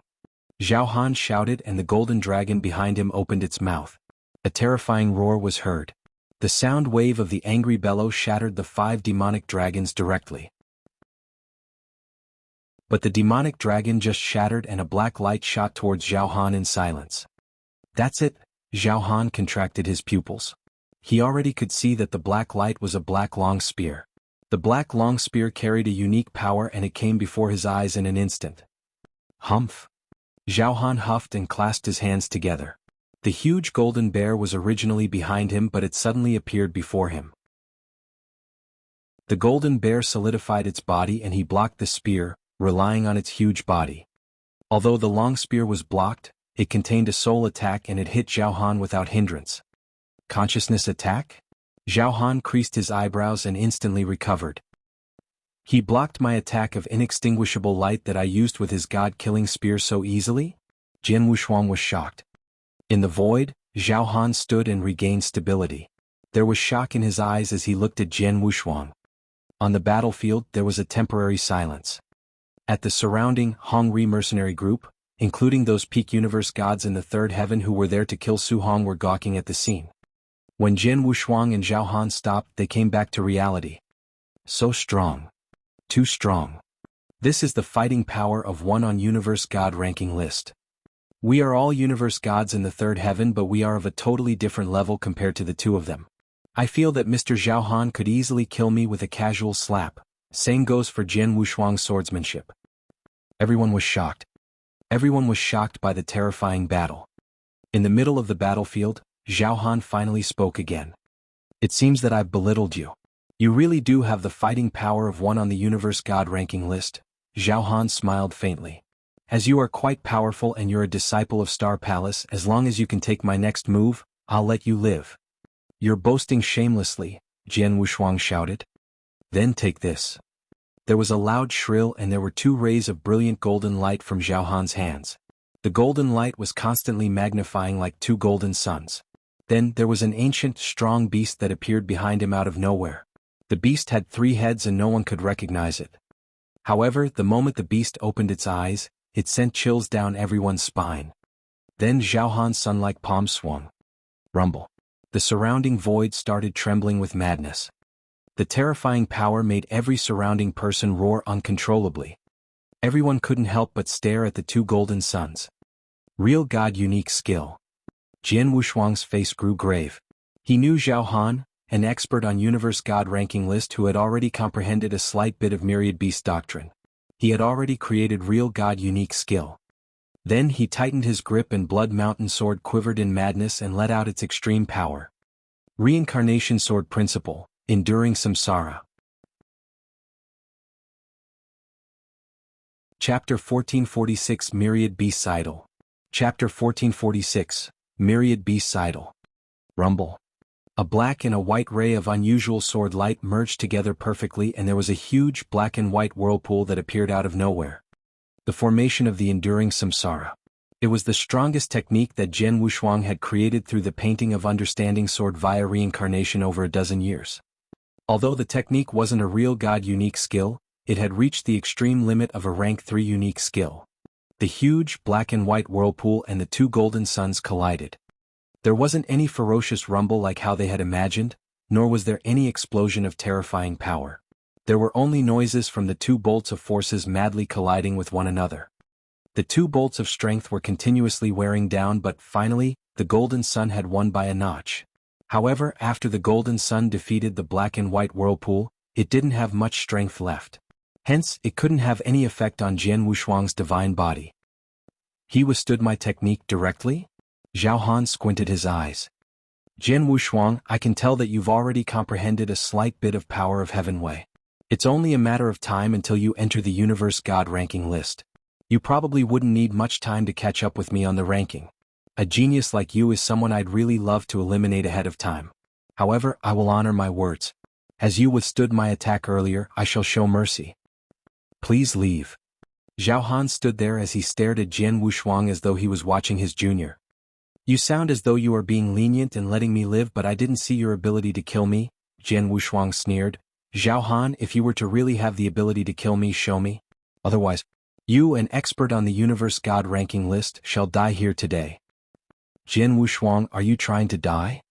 Zhao Han shouted and the golden dragon behind him opened its mouth. A terrifying roar was heard. The sound wave of the angry bellow shattered the 5 demonic dragons directly. But the demonic dragon just shattered and a black light shot towards Zhao Han in silence. That's it, Zhao Han contracted his pupils. He already could see that the black light was a black long spear. The black long spear carried a unique power and it came before his eyes in an instant. Humph! Zhao Han huffed and clasped his hands together. The huge golden bear was originally behind him but it suddenly appeared before him. The golden bear solidified its body and he blocked the spear, relying on its huge body. Although the long spear was blocked, it contained a soul attack and it hit Zhao Han without hindrance. Consciousness attack? Zhao Han creased his eyebrows and instantly recovered. He blocked my attack of inextinguishable light that I used with his god-killing spear so easily? Jian Wushuang was shocked. In the void, Zhao Han stood and regained stability. There was shock in his eyes as he looked at Jian Wushuang. On the battlefield there was a temporary silence. At the surrounding Hongri mercenary group, including those peak universe gods in the third heaven who were there to kill Su Hong, were gawking at the scene. When Jian Wushuang and Zhao Han stopped, they came back to reality. So strong. Too strong. This is the fighting power of one on universe god ranking list. We are all universe gods in the third heaven but we are of a totally different level compared to the two of them. I feel that Mr. Zhao Han could easily kill me with a casual slap. Same goes for Jian Wushuang's swordsmanship. Everyone was shocked. Everyone was shocked by the terrifying battle. In the middle of the battlefield, Zhao Han finally spoke again. It seems that I've belittled you. You really do have the fighting power of one on the universe god ranking list. Zhao Han smiled faintly. As you are quite powerful and you're a disciple of Star Palace, as long as you can take my next move, I'll let you live. You're boasting shamelessly, Jian Wushuang shouted. Then take this. There was a loud shrill and there were 2 rays of brilliant golden light from Zhao Han's hands. The golden light was constantly magnifying like 2 golden suns. Then there was an ancient, strong beast that appeared behind him out of nowhere. The beast had 3 heads and no one could recognize it. However, the moment the beast opened its eyes, it sent chills down everyone's spine. Then Zhao Han's sun-like palm swung. Rumble. The surrounding void started trembling with madness. The terrifying power made every surrounding person roar uncontrollably. Everyone couldn't help but stare at the 2 golden suns. Real god unique skill. Jian Wushuang's face grew grave. He knew Zhao Han, an expert on universe god ranking list who had already comprehended a slight bit of Myriad beast doctrine. He had already created real god unique skill. Then he tightened his grip and Blood Mountain Sword quivered in madness and let out its extreme power. Reincarnation Sword Principle, Enduring Samsara. Chapter 1446 Myriad Beasts Idol. Chapter 1446, Myriad Beasts Idol. Rumble. A black and a white ray of unusual sword light merged together perfectly and there was a huge black and white whirlpool that appeared out of nowhere. The formation of the Enduring Samsara. It was the strongest technique that Jian Wushuang had created through the painting of understanding sword via reincarnation over a dozen years. Although the technique wasn't a real god-unique skill, it had reached the extreme limit of a rank 3 unique skill. The huge black and white whirlpool and the two golden suns collided. There wasn't any ferocious rumble like how they had imagined, nor was there any explosion of terrifying power. There were only noises from the two bolts of forces madly colliding with one another. The two bolts of strength were continuously wearing down but finally, the golden sun had won by a notch. However, after the golden sun defeated the black and white whirlpool, it didn't have much strength left. Hence, it couldn't have any effect on Jian Wushuang's divine body. He withstood my technique directly? Zhao Han squinted his eyes. Jian Wushuang, I can tell that you've already comprehended a slight bit of power of Heaven Way. It's only a matter of time until you enter the Universe God ranking list. You probably wouldn't need much time to catch up with me on the ranking. A genius like you is someone I'd really love to eliminate ahead of time. However, I will honor my words. As you withstood my attack earlier, I shall show mercy. Please leave. Zhao Han stood there as he stared at Jian Wushuang as though he was watching his junior. You sound as though you are being lenient and letting me live, but I didn't see your ability to kill me, Jian Wushuang sneered. Zhao Han, if you were to really have the ability to kill me, show me. Otherwise, you, an expert on the Universe God ranking list, shall die here today. Jian Wushuang, are you trying to die?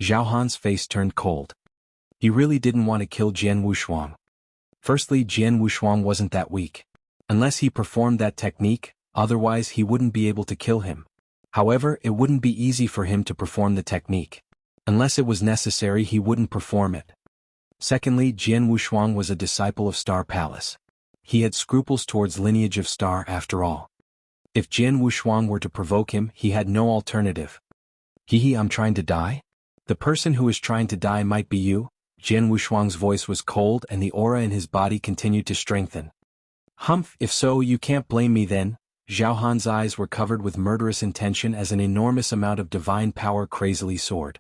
Zhao Han's face turned cold. He really didn't want to kill Jian Wushuang. Firstly, Jian Wushuang wasn't that weak. Unless he performed that technique, otherwise he wouldn't be able to kill him. However, it wouldn't be easy for him to perform the technique. Unless it was necessary, he wouldn't perform it. Secondly, Jian Wushuang was a disciple of Star Palace. He had scruples towards lineage of Star after all. If Jian Wushuang were to provoke him, he had no alternative. I'm trying to die? The person who is trying to die might be you? Jian Wushuang's voice was cold and the aura in his body continued to strengthen. Humph, if so, you can't blame me then. Zhao Han's eyes were covered with murderous intention as an enormous amount of divine power crazily soared.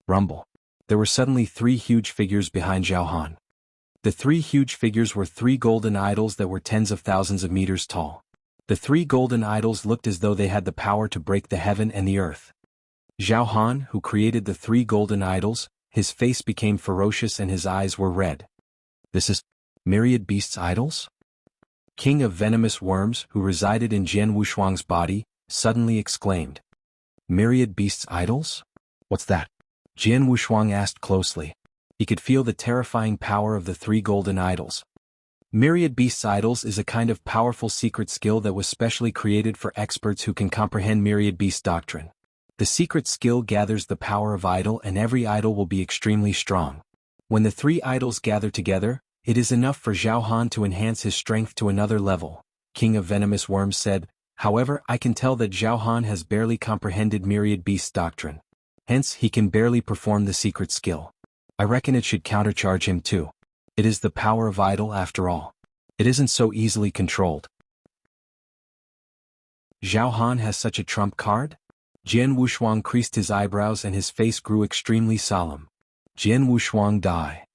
Rumble. There were suddenly 3 huge figures behind Zhao Han. The 3 huge figures were 3 golden idols that were tens of thousands of meters tall. The 3 golden idols looked as though they had the power to break the heaven and the earth. Zhao Han, who created the 3 golden idols, his face became ferocious and his eyes were red. This is Myriad Beasts Idols? King of Venomous Worms, who resided in Jian Wushuang's body, suddenly exclaimed. Myriad Beasts Idols? What's that? Jian Wushuang asked closely. He could feel the terrifying power of the 3 golden idols. Myriad Beasts Idols is a kind of powerful secret skill that was specially created for experts who can comprehend Myriad Beast doctrine. The secret skill gathers the power of idol and every idol will be extremely strong. When the 3 idols gather together, it is enough for Zhao Han to enhance his strength to another level, King of Venomous Worms said. However, I can tell that Zhao Han has barely comprehended Myriad Beasts doctrine. Hence, he can barely perform the secret skill. I reckon it should countercharge him too. It is the power of idol after all. It isn't so easily controlled. Zhao Han has such a trump card? Jian Wushuang creased his eyebrows and his face grew extremely solemn. Jian Wushuang die.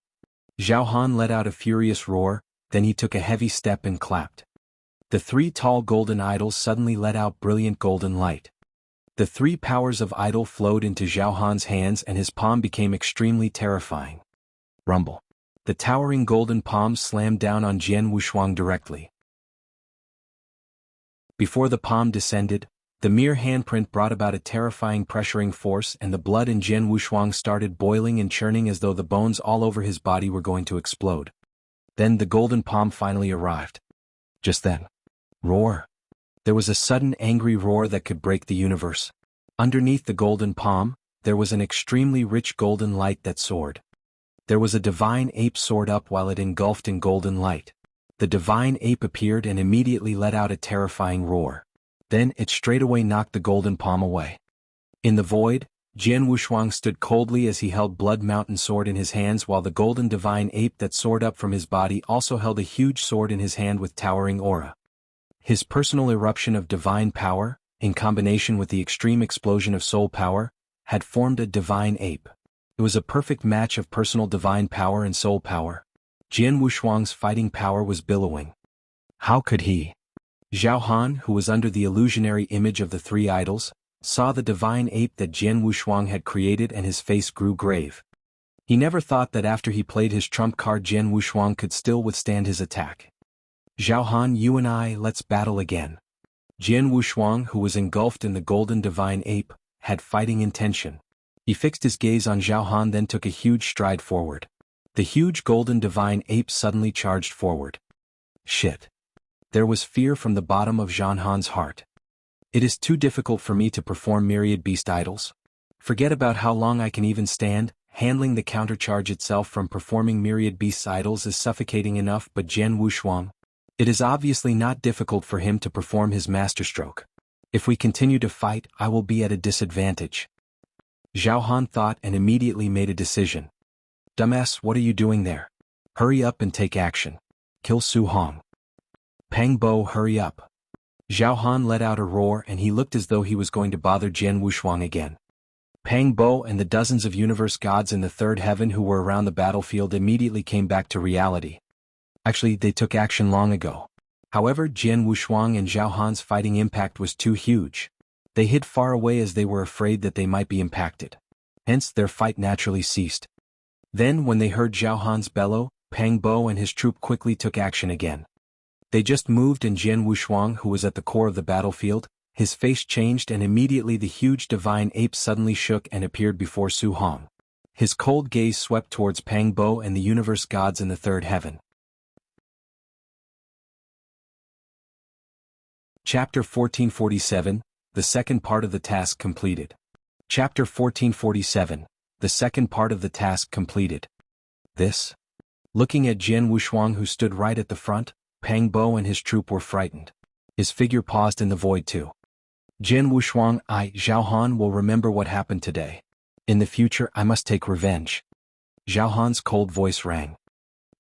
Zhao Han let out a furious roar, then he took a heavy step and clapped. The 3 tall golden idols suddenly let out brilliant golden light. The 3 powers of idol flowed into Zhao Han's hands and his palm became extremely terrifying. Rumble. The towering golden palm slammed down on Jian Wushuang directly. Before the palm descended, the mere handprint brought about a terrifying pressuring force and the blood in Jian Wushuang started boiling and churning as though the bones all over his body were going to explode. Then the golden palm finally arrived. Just then. Roar. There was a sudden angry roar that could break the universe. Underneath the golden palm, there was an extremely rich golden light that soared. There was a divine ape soared up while it engulfed in golden light. The divine ape appeared and immediately let out a terrifying roar. Then it straightaway knocked the golden palm away. In the void, Jian Wushuang stood coldly as he held Blood Mountain sword in his hands while the golden divine ape that soared up from his body also held a huge sword in his hand with towering aura. His personal eruption of divine power, in combination with the extreme explosion of soul power, had formed a divine ape. It was a perfect match of personal divine power and soul power. Jian Wushuang's fighting power was billowing. How could he? Zhao Han, who was under the illusionary image of the three idols, saw the divine ape that Jian Wushuang had created and his face grew grave. He never thought that after he played his trump card Jian Wushuang could still withstand his attack. Zhao Han, you and I, let's battle again. Jian Wushuang, who was engulfed in the golden divine ape, had fighting intention. He fixed his gaze on Zhao Han then took a huge stride forward. The huge golden divine ape suddenly charged forward. Shit. There was fear from the bottom of Zhao Han's heart. It is too difficult for me to perform myriad beast idols. Forget about how long I can even stand, handling the countercharge itself from performing myriad beast idols is suffocating enough but Jian Wushuang. It is obviously not difficult for him to perform his masterstroke. If we continue to fight, I will be at a disadvantage. Zhao Han thought and immediately made a decision. Dumbass, what are you doing there? Hurry up and take action. Kill Su Hong. Pang Bo, hurry up. Zhao Han let out a roar and he looked as though he was going to bother Jian Wushuang again. Pang Bo and the dozens of universe gods in the third heaven who were around the battlefield immediately came back to reality. Actually, they took action long ago. However, Jian Wushuang and Zhao Han's fighting impact was too huge. They hid far away as they were afraid that they might be impacted. Hence, their fight naturally ceased. Then, when they heard Zhao Han's bellow, Pang Bo and his troop quickly took action again. They just moved and Jian Wushuang, who was at the core of the battlefield, his face changed and immediately the huge divine ape suddenly shook and appeared before Su Hong. His cold gaze swept towards Pang Bo and the universe gods in the third heaven. Chapter 1447, the second part of the task completed. Chapter 1447, the second part of the task completed. This? Looking at Jian Wushuang who stood right at the front, Pang Bo and his troop were frightened. His figure paused in the void too. Jian Wushuang, Zhao Han will remember what happened today. In the future I must take revenge. Zhao Han's cold voice rang.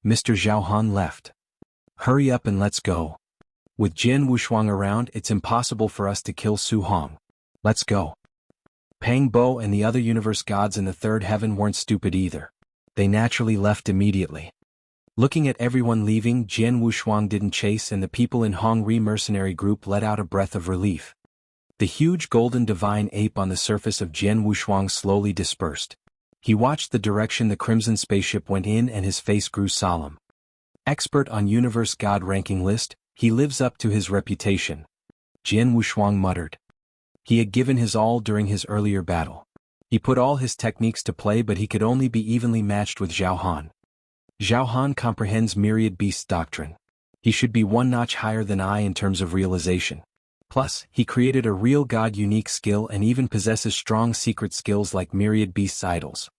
Mr. Zhao Han left. Hurry up and let's go. With Jian Wushuang around, it's impossible for us to kill Su Hong. Let's go. Pang Bo and the other universe gods in the third heaven weren't stupid either. They naturally left immediately. Looking at everyone leaving, Jian Wushuang didn't chase and the people in Hong Ri mercenary group let out a breath of relief. The huge golden divine ape on the surface of Jian Wushuang slowly dispersed. He watched the direction the crimson spaceship went in and his face grew solemn. Expert on universe god ranking list, he lives up to his reputation. Jian Wushuang muttered. He had given his all during his earlier battle. He put all his techniques to play but he could only be evenly matched with Zhao Han. Zhao Han comprehends myriad beasts doctrine. He should be one notch higher than I in terms of realization. Plus, he created a real god-unique skill and even possesses strong secret skills like myriad beasts idols.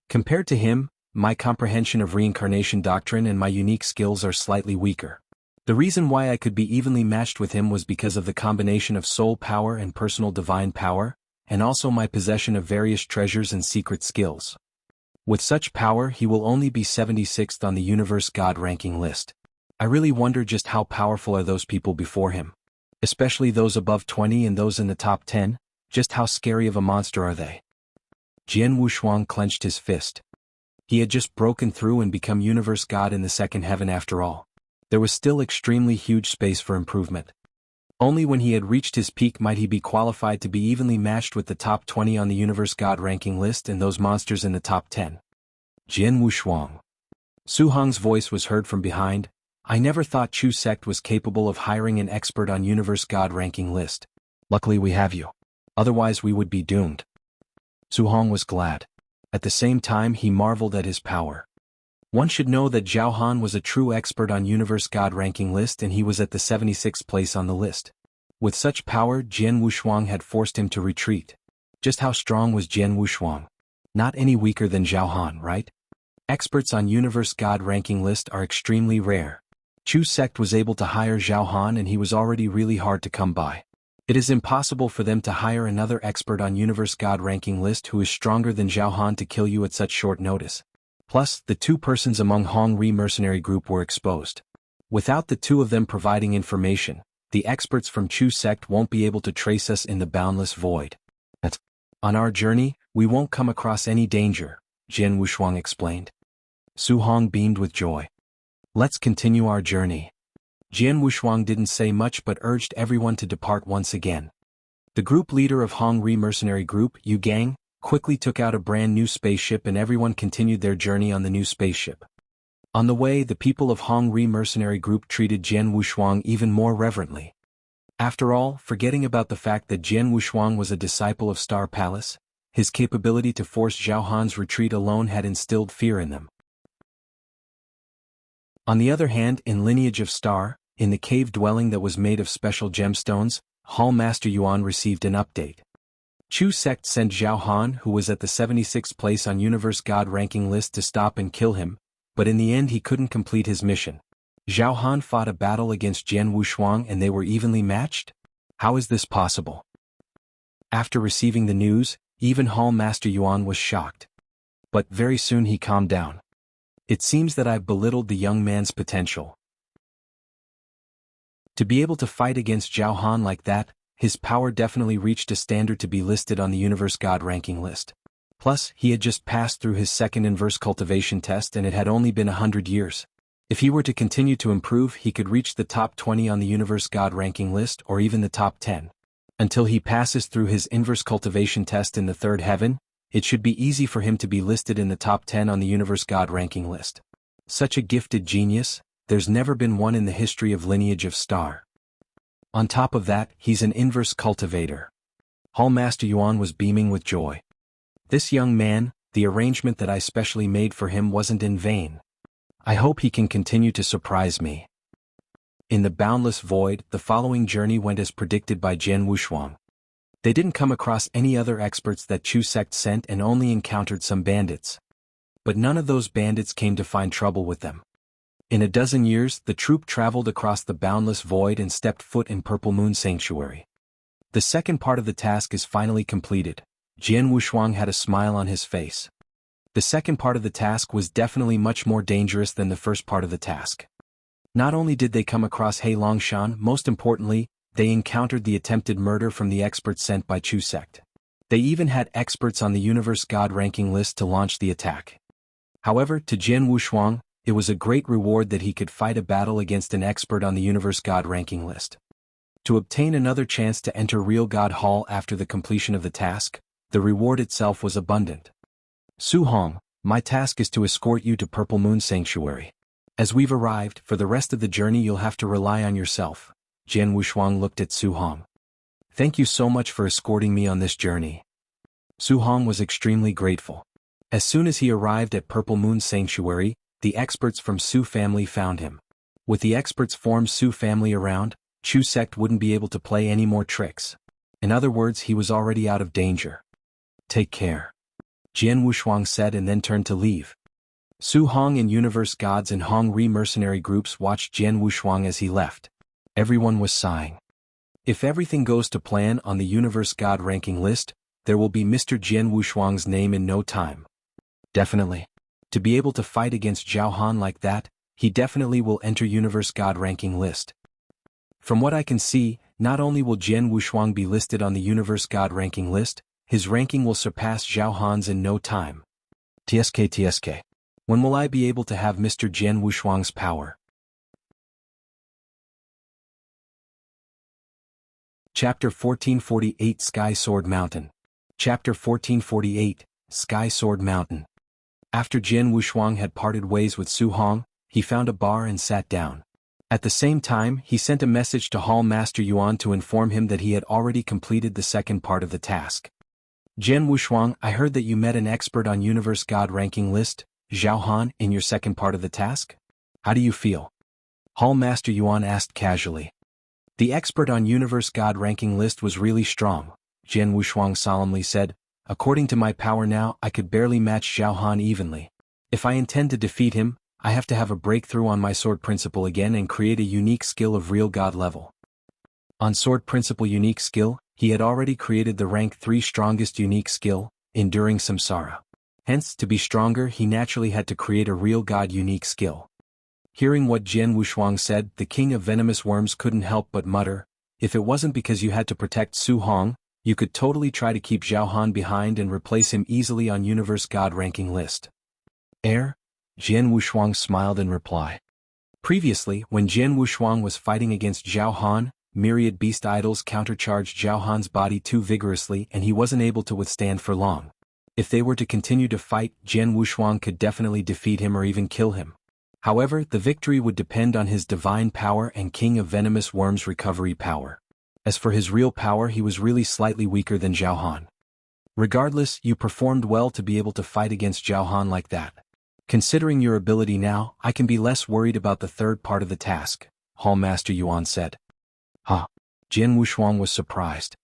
Compared to him, my comprehension of reincarnation doctrine and my unique skills are slightly weaker. The reason why I could be evenly matched with him was because of the combination of soul power and personal divine power, and also my possession of various treasures and secret skills. With such power he will only be 76th on the universe god ranking list. I really wonder just how powerful are those people before him. Especially those above 20 and those in the top 10, just how scary of a monster are they? Jian Wushuang clenched his fist. He had just broken through and become universe god in the second heaven after all. There was still extremely huge space for improvement. Only when he had reached his peak might he be qualified to be evenly matched with the top 20 on the universe god ranking list and those monsters in the top 10. Jian Wushuang. Su Hong's voice was heard from behind. I never thought Chu sect was capable of hiring an expert on universe god ranking list. Luckily we have you. Otherwise we would be doomed. Su Hong was glad. At the same time he marveled at his power. One should know that Zhao Han was a true expert on universe god ranking list and he was at the 76th place on the list. With such power Jian Wushuang had forced him to retreat. Just how strong was Jian Wushuang? Not any weaker than Zhao Han, right? Experts on universe god ranking list are extremely rare. Chu sect was able to hire Zhao Han and he was already really hard to come by. It is impossible for them to hire another expert on Universe God ranking list who is stronger than Zhao Han to kill you at such short notice. Plus, the two persons among Hong Ri mercenary group were exposed. Without the two of them providing information, the experts from Chu sect won't be able to trace us in the boundless void. On our journey, we won't come across any danger, Jian Wushuang explained. Su Hong beamed with joy. Let's continue our journey. Jian Wushuang didn't say much but urged everyone to depart once again. The group leader of Hong Ri mercenary group, Yu Gang, quickly took out a brand new spaceship and everyone continued their journey on the new spaceship. On the way, the people of Hong Ri mercenary group treated Jian Wushuang even more reverently. After all, forgetting about the fact that Jian Wushuang was a disciple of Star Palace, his capability to force Zhao Han's retreat alone had instilled fear in them. On the other hand, in Lineage of Star, in the cave dwelling that was made of special gemstones, Hall Master Yuan received an update. Chu sect sent Zhao Han, who was at the 76th place on Universe God ranking list, to stop and kill him, but in the end he couldn't complete his mission. Zhao Han fought a battle against Jian Wushuang and they were evenly matched? How is this possible? After receiving the news, even Hall Master Yuan was shocked. But very soon he calmed down. It seems that I've belittled the young man's potential. To be able to fight against Zhao Han like that, his power definitely reached a standard to be listed on the Universe God ranking list. Plus, he had just passed through his second inverse cultivation test and it had only been 100 years. If he were to continue to improve, he could reach the top 20 on the Universe God ranking list or even the top 10. Until he passes through his inverse cultivation test in the third heaven, it should be easy for him to be listed in the top 10 on the Universe God ranking list. Such a gifted genius, there's never been one in the history of Lineage of Star. On top of that, he's an inverse cultivator. Hall Master Yuan was beaming with joy. This young man, the arrangement that I specially made for him wasn't in vain. I hope he can continue to surprise me. In the boundless void, the following journey went as predicted by Jian Wushuang. They didn't come across any other experts that Chu sect sent and only encountered some bandits. But none of those bandits came to find trouble with them. In a dozen years, the troop traveled across the boundless void and stepped foot in Purple Moon Sanctuary. The second part of the task is finally completed. Jian Wushuang had a smile on his face. The second part of the task was definitely much more dangerous than the first part of the task. Not only did they come across He Longshan, most importantly, they encountered the attempted murder from the experts sent by Chu sect. They even had experts on the Universe God ranking list to launch the attack. However, to Jian Wushuang, it was a great reward that he could fight a battle against an expert on the Universe God ranking list. To obtain another chance to enter Real God Hall after the completion of the task, the reward itself was abundant. Su Hong, my task is to escort you to Purple Moon Sanctuary. As we've arrived, for the rest of the journey you'll have to rely on yourself. Jian Wushuang looked at Su Hong. Thank you so much for escorting me on this journey. Su Hong was extremely grateful. As soon as he arrived at Purple Moon Sanctuary, the experts from Su family found him. With the experts formed Su family around, Chu sect wouldn't be able to play any more tricks. In other words, he was already out of danger. Take care. Jian Wushuang said and then turned to leave. Su Hong and Universe Gods and Hong Ri mercenary groups watched Jian Wushuang as he left. Everyone was sighing. If everything goes to plan on the Universe God ranking list, there will be Mr. Jian Wushuang's name in no time. Definitely. To be able to fight against Zhao Han like that, he definitely will enter Universe God ranking list. From what I can see, not only will Jian Wushuang be listed on the Universe God ranking list, his ranking will surpass Zhao Han's in no time. TSK. When will I be able to have Mr. Jian Wushuang's power? Chapter 1448 Sky Sword Mountain. Chapter 1448 Sky Sword Mountain. After Jian Wushuang had parted ways with Su Hong, he found a bar and sat down. At the same time, he sent a message to Hall Master Yuan to inform him that he had already completed the second part of the task. Jian Wushuang, I heard that you met an expert on Universe God ranking list, Zhao Han, in your second part of the task? How do you feel? Hall Master Yuan asked casually. The expert on Universe God ranking list was really strong, Jian Wushuang solemnly said. According to my power now, I could barely match Zhao Han evenly. If I intend to defeat him, I have to have a breakthrough on my sword principle again and create a unique skill of real God level. On Sword Principle Unique Skill, he had already created the rank 3 strongest unique skill, Enduring Samsara. Hence, to be stronger he naturally had to create a real god unique skill. Hearing what Jian Wushuang said, the king of venomous worms couldn't help but mutter, if it wasn't because you had to protect Su Hong, you could totally try to keep Zhao Han behind and replace him easily on Universe God ranking list. Jian Wushuang smiled in reply. Previously, when Jian Wushuang was fighting against Zhao Han, Myriad beast idols countercharged Zhao Han's body too vigorously and he wasn't able to withstand for long. If they were to continue to fight, Jian Wushuang could definitely defeat him or even kill him. However, the victory would depend on his divine power and King of Venomous Worms' recovery power. As for his real power, he was really slightly weaker than Zhao Han. Regardless, you performed well to be able to fight against Zhao Han like that. Considering your ability now, I can be less worried about the third part of the task, Hall Master Yuan said. Huh? Jian Wushuang was surprised.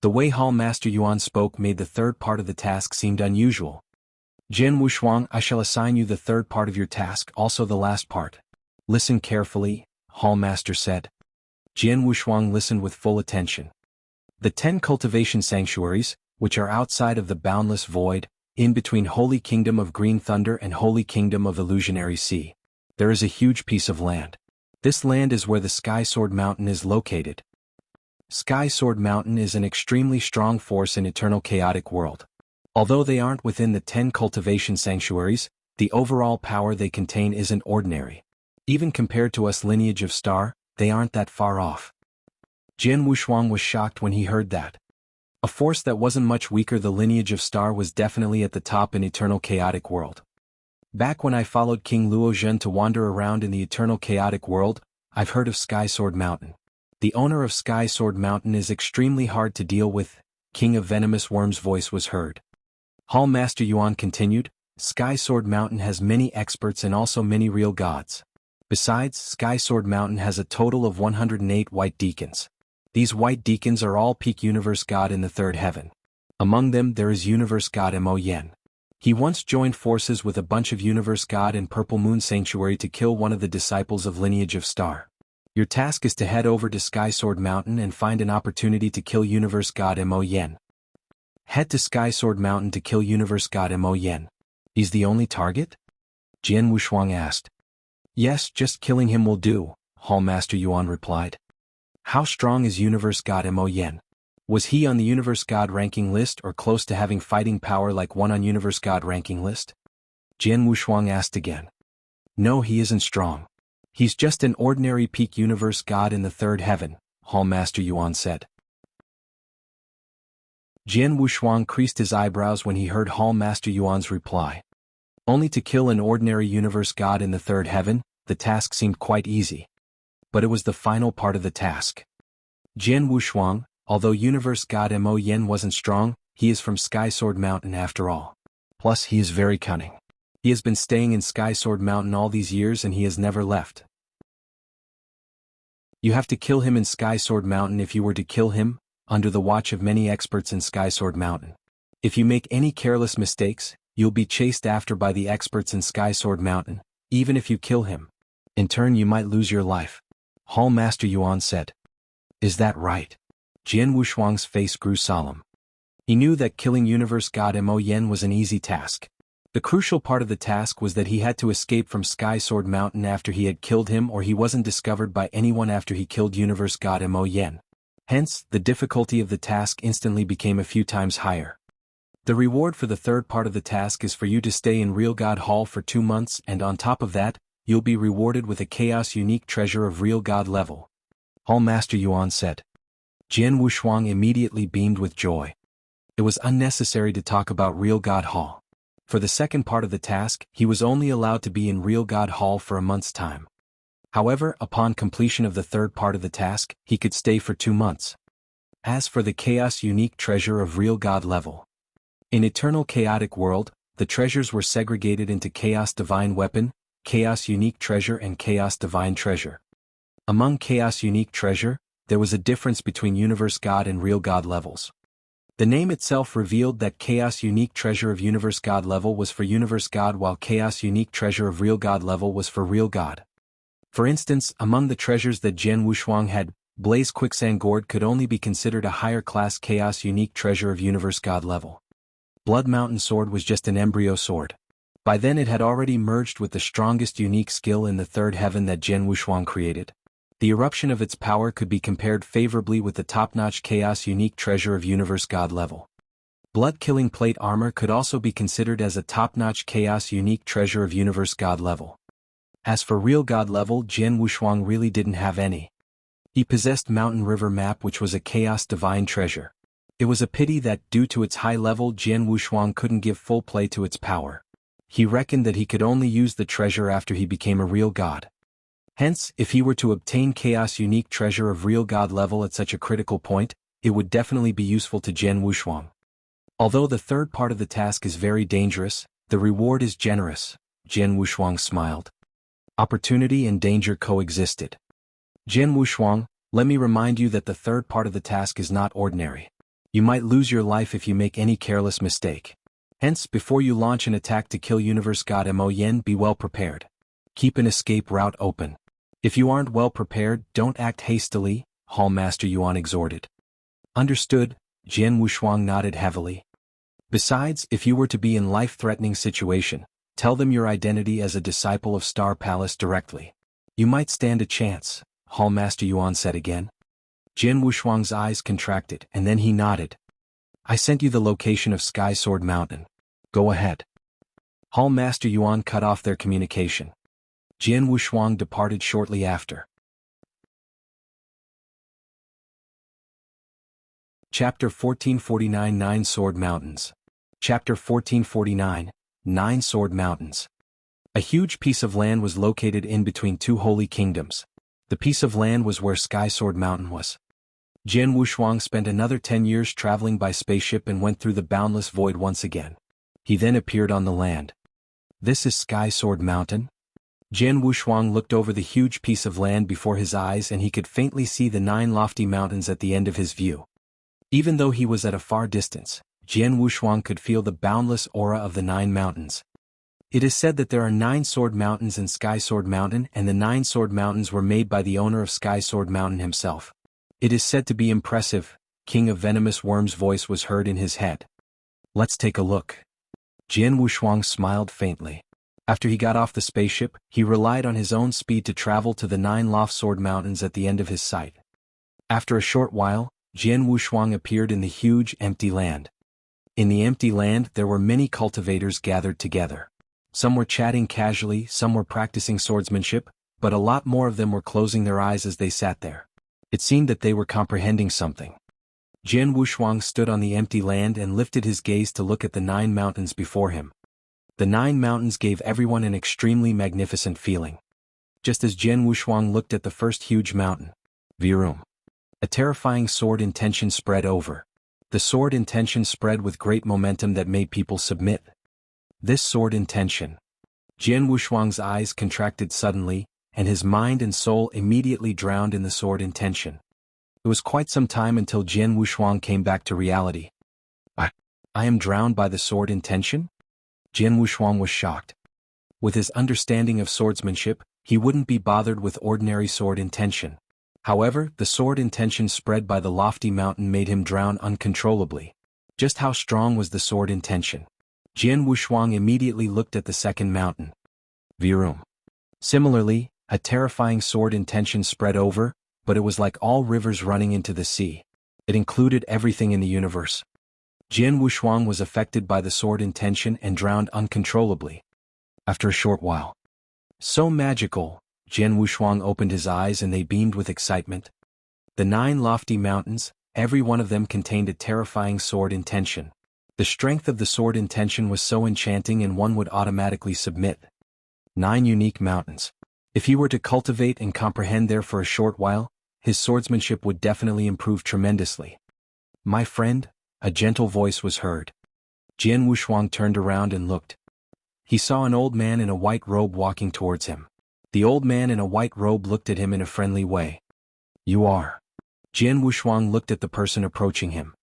The way Hall Master Yuan spoke made the third part of the task seemed unusual. Jian Wushuang, I shall assign you the third part of your task, also the last part. Listen carefully, Hall Master said. Jian Wushuang listened with full attention. The 10 cultivation sanctuaries, which are outside of the boundless void, in between Holy Kingdom of Green Thunder and Holy Kingdom of Illusionary Sea. There is a huge piece of land. This land is where the Sky Sword Mountain is located. Sky Sword Mountain is an extremely strong force in Eternal Chaotic World. Although they aren't within the 10 cultivation sanctuaries, the overall power they contain isn't ordinary. Even compared to us Lineage of Star, they aren't that far off. Jian Wushuang was shocked when he heard that. A force that wasn't much weaker, the Lineage of Star was definitely at the top in Eternal Chaotic World. Back when I followed King Luozhen to wander around in the Eternal Chaotic World, I've heard of Sky Sword Mountain. The owner of Sky Sword Mountain is extremely hard to deal with, King of Venomous Worms' voice was heard. Hall Master Yuan continued, Sky Sword Mountain has many experts and also many real gods. Besides, Sky Sword Mountain has a total of 108 white deacons. These white deacons are all peak universe god in the third heaven. Among them there is universe god Mo Yen. He once joined forces with a bunch of universe god in Purple Moon Sanctuary to kill one of the disciples of Lineage of Star. Your task is to head over to Sky Sword Mountain and find an opportunity to kill universe god Mo Yen. Head to Sky Sword Mountain to kill universe god Mo Yen. He's the only target? Jian Wushuang asked. Yes, just killing him will do, Hall Master Yuan replied. How strong is universe god Mo Yen? Was he on the universe god ranking list or close to having fighting power like one on universe god ranking list? Jian Wushuang asked again. No, he isn't strong. He's just an ordinary peak universe god in the third heaven, Hall Master Yuan said. Jian Wushuang creased his eyebrows when he heard Hall Master Yuan's reply. Only to kill an ordinary universe god in the third heaven, the task seemed quite easy. But it was the final part of the task. Jian Wushuang, although universe god Mo Yen wasn't strong, he is from Sky Sword Mountain after all. Plus he is very cunning. He has been staying in Sky Sword Mountain all these years and he has never left. You have to kill him in Sky Sword Mountain. If you were to kill him, under the watch of many experts in Sky Sword Mountain. If you make any careless mistakes, you'll be chased after by the experts in Sky Sword Mountain, even if you kill him. In turn you might lose your life. Hall Master Yuan said. Is that right? Jian Wushuang's face grew solemn. He knew that killing universe god Mo Yen was an easy task. The crucial part of the task was that he had to escape from Sky Sword Mountain after he had killed him, or he wasn't discovered by anyone after he killed universe god Mo Yen. Hence, the difficulty of the task instantly became a few times higher. The reward for the third part of the task is for you to stay in Real God Hall for 2 months, and on top of that, you'll be rewarded with a Chaos Unique Treasure of Real God level. Hall Master Yuan said. Jian Wushuang immediately beamed with joy. It was unnecessary to talk about Real God Hall. For the second part of the task, he was only allowed to be in Real God Hall for a month's time. However, upon completion of the third part of the task, he could stay for 2 months. As for the Chaos Unique Treasure of Real God level. In Eternal Chaotic World, the treasures were segregated into Chaos Divine Weapon, Chaos Unique Treasure and Chaos Divine Treasure. Among Chaos Unique Treasure, there was a difference between Universe God and Real God levels. The name itself revealed that Chaos Unique Treasure of Universe God level was for Universe God while Chaos Unique Treasure of Real God level was for Real God. For instance, among the treasures that Jian Wushuang had Blaze Quicksand Gourd could only be considered a higher-class Chaos unique treasure of Universe God level. Blood Mountain Sword was just an embryo sword. By then it had already merged with the strongest unique skill in the third heaven that Jian Wushuang created. The eruption of its power could be compared favorably with the top-notch Chaos unique treasure of Universe God level. Blood-killing plate armor could also be considered as a top-notch Chaos unique treasure of Universe God level. As for real God level, Jian Wushuang really didn't have any. He possessed Mountain River Map, which was a Chaos divine treasure. It was a pity that, due to its high level, Jian Wushuang couldn't give full play to its power. He reckoned that he could only use the treasure after he became a real god. Hence, if he were to obtain Chaos unique treasure of real god level at such a critical point, it would definitely be useful to Jian Wushuang. Although the third part of the task is very dangerous, the reward is generous, Jian Wushuang smiled. Opportunity and danger coexisted. Jian Wushuang, let me remind you that the third part of the task is not ordinary. You might lose your life if you make any careless mistake. Hence, before you launch an attack to kill Universe God Mo Yen, be well prepared. Keep an escape route open. If you aren't well prepared, don't act hastily, Hall Master Yuan exhorted. Understood, Jian Wushuang nodded heavily. Besides, if you were to be in life-threatening situation, tell them your identity as a disciple of Star Palace directly. You might stand a chance, Hall Master Yuan said again. Jian Wushuang's eyes contracted, and then he nodded. I sent you the location of Sky Sword Mountain. Go ahead. Hall Master Yuan cut off their communication. Jian Wushuang departed shortly after. Chapter 1449 Nine Sword Mountains. Chapter 1449, 9 Sword Mountains. A huge piece of land was located in between two holy kingdoms. The piece of land was where Sky Sword Mountain was. Jian Wushuang spent another 10 years traveling by spaceship and went through the boundless void once again. He then appeared on the land. This is Sky Sword Mountain? Jian Wushuang looked over the huge piece of land before his eyes and he could faintly see the 9 lofty mountains at the end of his view. Even though he was at a far distance, Jian Wushuang could feel the boundless aura of the 9 mountains. It is said that there are 9 Sword Mountains in Sky Sword Mountain, and the 9 Sword Mountains were made by the owner of Sky Sword Mountain himself. It is said to be impressive. King of Venomous Worm's voice was heard in his head. Let's take a look. Jian Wushuang smiled faintly. After he got off the spaceship, he relied on his own speed to travel to the 9 Loft Sword Mountains at the end of his sight. After a short while, Jian Wushuang appeared in the huge, empty land. In the empty land there were many cultivators gathered together. Some were chatting casually, some were practicing swordsmanship, but a lot more of them were closing their eyes as they sat there. It seemed that they were comprehending something. Jian Wushuang stood on the empty land and lifted his gaze to look at the 9 mountains before him. The 9 mountains gave everyone an extremely magnificent feeling. Just as Jian Wushuang looked at the first huge mountain, Virum, a terrifying sword intention spread over. The sword intention spread with great momentum that made people submit. This sword intention. Jian Wushuang's eyes contracted suddenly, and his mind and soul immediately drowned in the sword intention. It was quite some time until Jian Wushuang came back to reality. I am drowned by the sword intention? Jian Wushuang was shocked. With his understanding of swordsmanship, he wouldn't be bothered with ordinary sword intention. However, the sword intention spread by the lofty mountain made him drown uncontrollably. Just how strong was the sword intention? Jian Wushuang immediately looked at the second mountain, Virum. Similarly, a terrifying sword intention spread over, but it was like all rivers running into the sea. It included everything in the universe. Jian Wushuang was affected by the sword intention and drowned uncontrollably. After a short while. So magical, Jian Wushuang opened his eyes and they beamed with excitement. The 9 lofty mountains, every one of them contained a terrifying sword intention. The strength of the sword intention was so enchanting and one would automatically submit. 9 unique mountains. If he were to cultivate and comprehend there for a short while, his swordsmanship would definitely improve tremendously. My friend, a gentle voice was heard. Jian Wushuang turned around and looked. He saw an old man in a white robe walking towards him. The old man in a white robe looked at him in a friendly way. You are. Jian Wushuang looked at the person approaching him.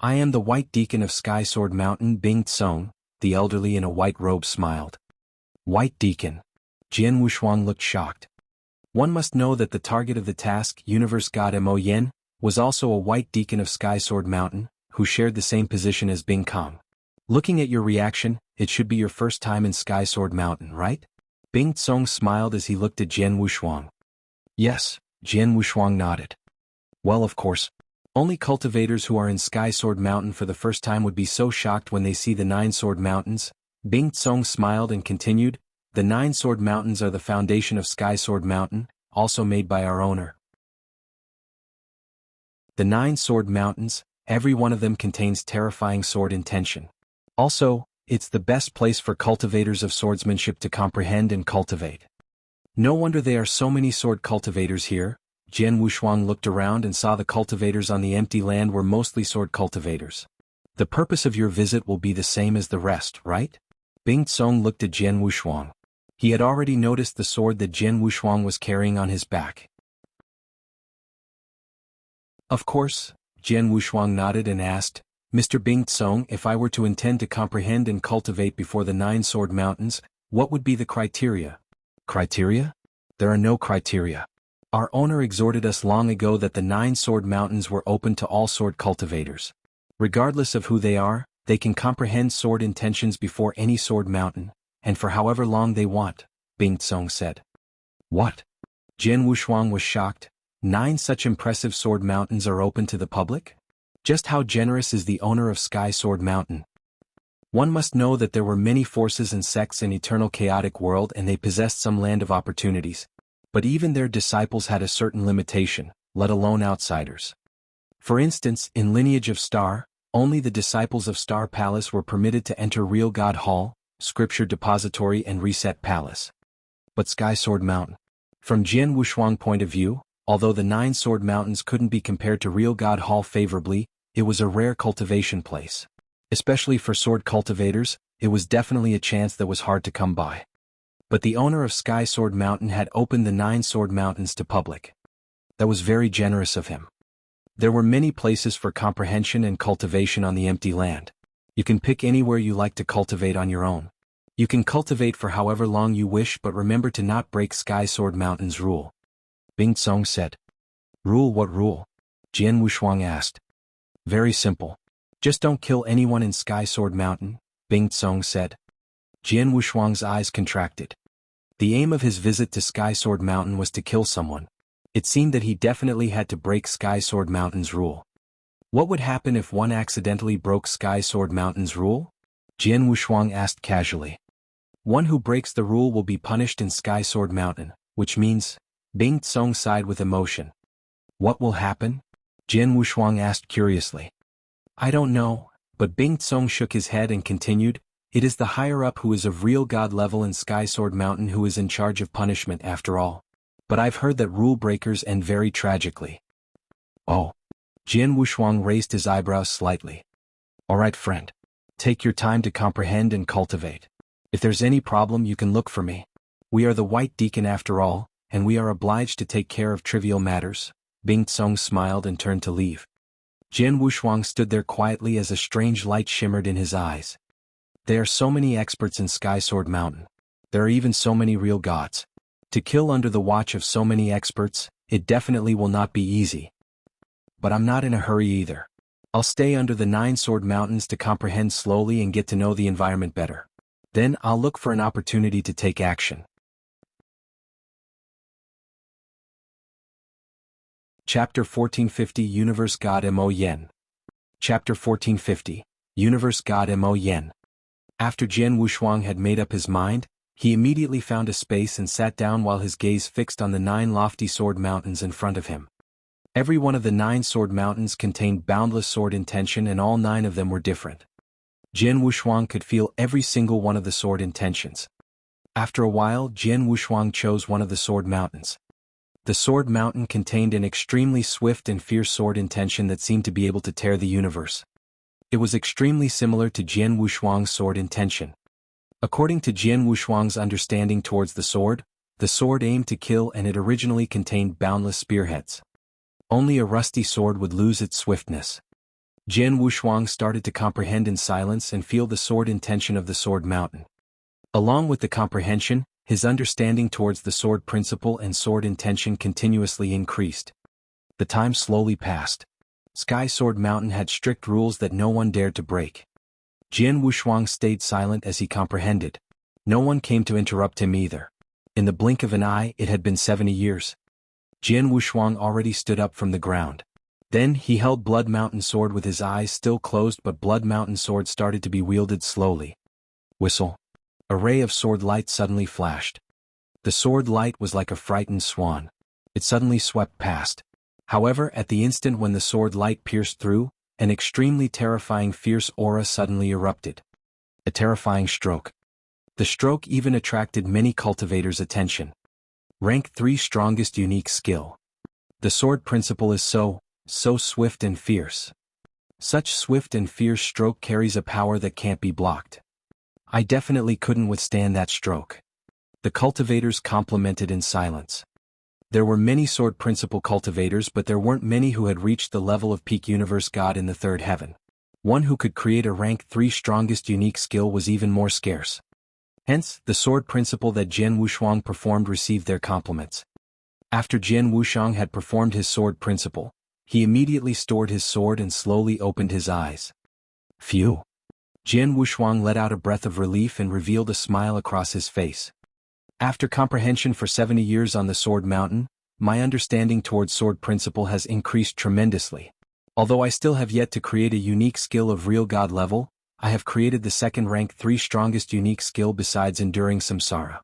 I am the White Deacon of Sky Sword Mountain, Bing Tsong, the elderly in a white robe smiled. White Deacon. Jian Wushuang looked shocked. One must know that the target of the task, Universe God Mo Yen, was also a white deacon of Sky Sword Mountain, who shared the same position as Bing Kong. Looking at your reaction, it should be your first time in Sky Sword Mountain, right? Bing Tsong smiled as he looked at Jian Wushuang. Yes, Jian Wushuang nodded. Well, of course. Only cultivators who are in Sky Sword Mountain for the first time would be so shocked when they see the 9 Sword Mountains. Bing Tsong smiled and continued, the 9 Sword Mountains are the foundation of Sky Sword Mountain, also made by our owner. The 9 Sword Mountains, every one of them contains terrifying sword intention. Also, it's the best place for cultivators of swordsmanship to comprehend and cultivate. No wonder there are so many sword cultivators here. Jian Wushuang looked around and saw the cultivators on the empty land were mostly sword cultivators. The purpose of your visit will be the same as the rest, right? Bing Tsong looked at Jian Wushuang. He had already noticed the sword that Jian Wushuang was carrying on his back. Of course, Jian Wushuang nodded and asked, Mr. Bing Tsong, if I were to intend to comprehend and cultivate before the 9 Sword Mountains, what would be the criteria? Criteria? There are no criteria. Our owner exhorted us long ago that the 9 Sword Mountains were open to all sword cultivators. Regardless of who they are, they can comprehend sword intentions before any sword mountain, and for however long they want, Bing Tsong said. What? Jian Wushuang was shocked. 9 such impressive sword mountains are open to the public? Just how generous is the owner of Sky Sword Mountain? One must know that there were many forces and sects in eternal chaotic world and they possessed some land of opportunities. But even their disciples had a certain limitation, let alone outsiders. For instance, in Lineage of Star, only the disciples of Star Palace were permitted to enter Real God Hall, Scripture Depository and Reset Palace. But Sky Sword Mountain. From Jian Wushuang point of view, although the 9 Sword Mountains couldn't be compared to Real God Hall favorably, it was a rare cultivation place. Especially for sword cultivators, it was definitely a chance that was hard to come by. But the owner of Sky Sword Mountain had opened the 9 Sword Mountains to public. That was very generous of him. There were many places for comprehension and cultivation on the empty land. You can pick anywhere you like to cultivate on your own. You can cultivate for however long you wish, but remember to not break Sky Sword Mountain's rule. Bing Tsong said. Rule? What rule? Jian Wushuang asked. Very simple. Just don't kill anyone in Sky Sword Mountain, Bing Tsong said. Jian Wushuang's eyes contracted. The aim of his visit to Sky Sword Mountain was to kill someone. It seemed that he definitely had to break Sky Sword Mountain's rule. What would happen if one accidentally broke Sky Sword Mountain's rule? Jian Wushuang asked casually. One who breaks the rule will be punished in Sky Sword Mountain, which means, Bing Tsong sighed with emotion. What will happen? Jian Wushuang asked curiously. I don't know, but Bing Tsong shook his head and continued, it is the higher-up who is of real god level in Sky Sword Mountain who is in charge of punishment after all. But I've heard that rule breakers end very tragically. Oh. Jian Wushuang raised his eyebrows slightly. All right, friend. Take your time to comprehend and cultivate. If there's any problem you can look for me. We are the White Deacon after all, and we are obliged to take care of trivial matters. Bing Tsong smiled and turned to leave. Jian Wushuang stood there quietly as a strange light shimmered in his eyes. There are so many experts in Sky Sword Mountain. There are even so many real gods. To kill under the watch of so many experts, it definitely will not be easy. But I'm not in a hurry either. I'll stay under the 9 Sword Mountains to comprehend slowly and get to know the environment better. Then I'll look for an opportunity to take action. Chapter 1450 Universe God Mo Yen. Chapter 1450 Universe God Mo Yen. After Jian Wushuang had made up his mind, he immediately found a space and sat down while his gaze fixed on the 9 lofty sword mountains in front of him. Every one of the 9 sword mountains contained boundless sword intention and all 9 of them were different. Jian Wushuang could feel every single one of the sword intentions. After a while, Jian Wushuang chose one of the sword mountains. The sword mountain contained an extremely swift and fierce sword intention that seemed to be able to tear the universe. It was extremely similar to Jian Wushuang's sword intention. According to Jian Wushuang's understanding towards the sword aimed to kill and it originally contained boundless spearheads. Only a rusty sword would lose its swiftness. Jian Wushuang started to comprehend in silence and feel the sword intention of the sword mountain. Along with the comprehension, his understanding towards the sword principle and sword intention continuously increased. The time slowly passed. Sky Sword Mountain had strict rules that no one dared to break. Jian Wushuang stayed silent as he comprehended. No one came to interrupt him either. In the blink of an eye, it had been 70 years. Jian Wushuang already stood up from the ground. Then he held Blood Mountain Sword with his eyes still closed, but Blood Mountain Sword started to be wielded slowly. Whistle. A ray of sword light suddenly flashed. The sword light was like a frightened swan. It suddenly swept past. However, at the instant when the sword light pierced through, an extremely terrifying fierce aura suddenly erupted. A terrifying stroke. The stroke even attracted many cultivators' attention. Rank 3 strongest unique skill. The sword principle is so swift and fierce. Such swift and fierce stroke carries a power that can't be blocked. I definitely couldn't withstand that stroke. The cultivators complimented in silence. There were many sword principle cultivators, but there weren't many who had reached the level of peak universe god in the third heaven. One who could create a rank 3 strongest unique skill was even more scarce. Hence, the sword principle that Jian Wushuang performed received their compliments. After Jian Wushuang had performed his sword principle, he immediately stored his sword and slowly opened his eyes. Phew! Jian Wushuang let out a breath of relief and revealed a smile across his face. After comprehension for 70 years on the Sword Mountain, my understanding towards sword principle has increased tremendously. Although I still have yet to create a unique skill of real god level, I have created the second rank 3 strongest unique skill besides enduring samsara.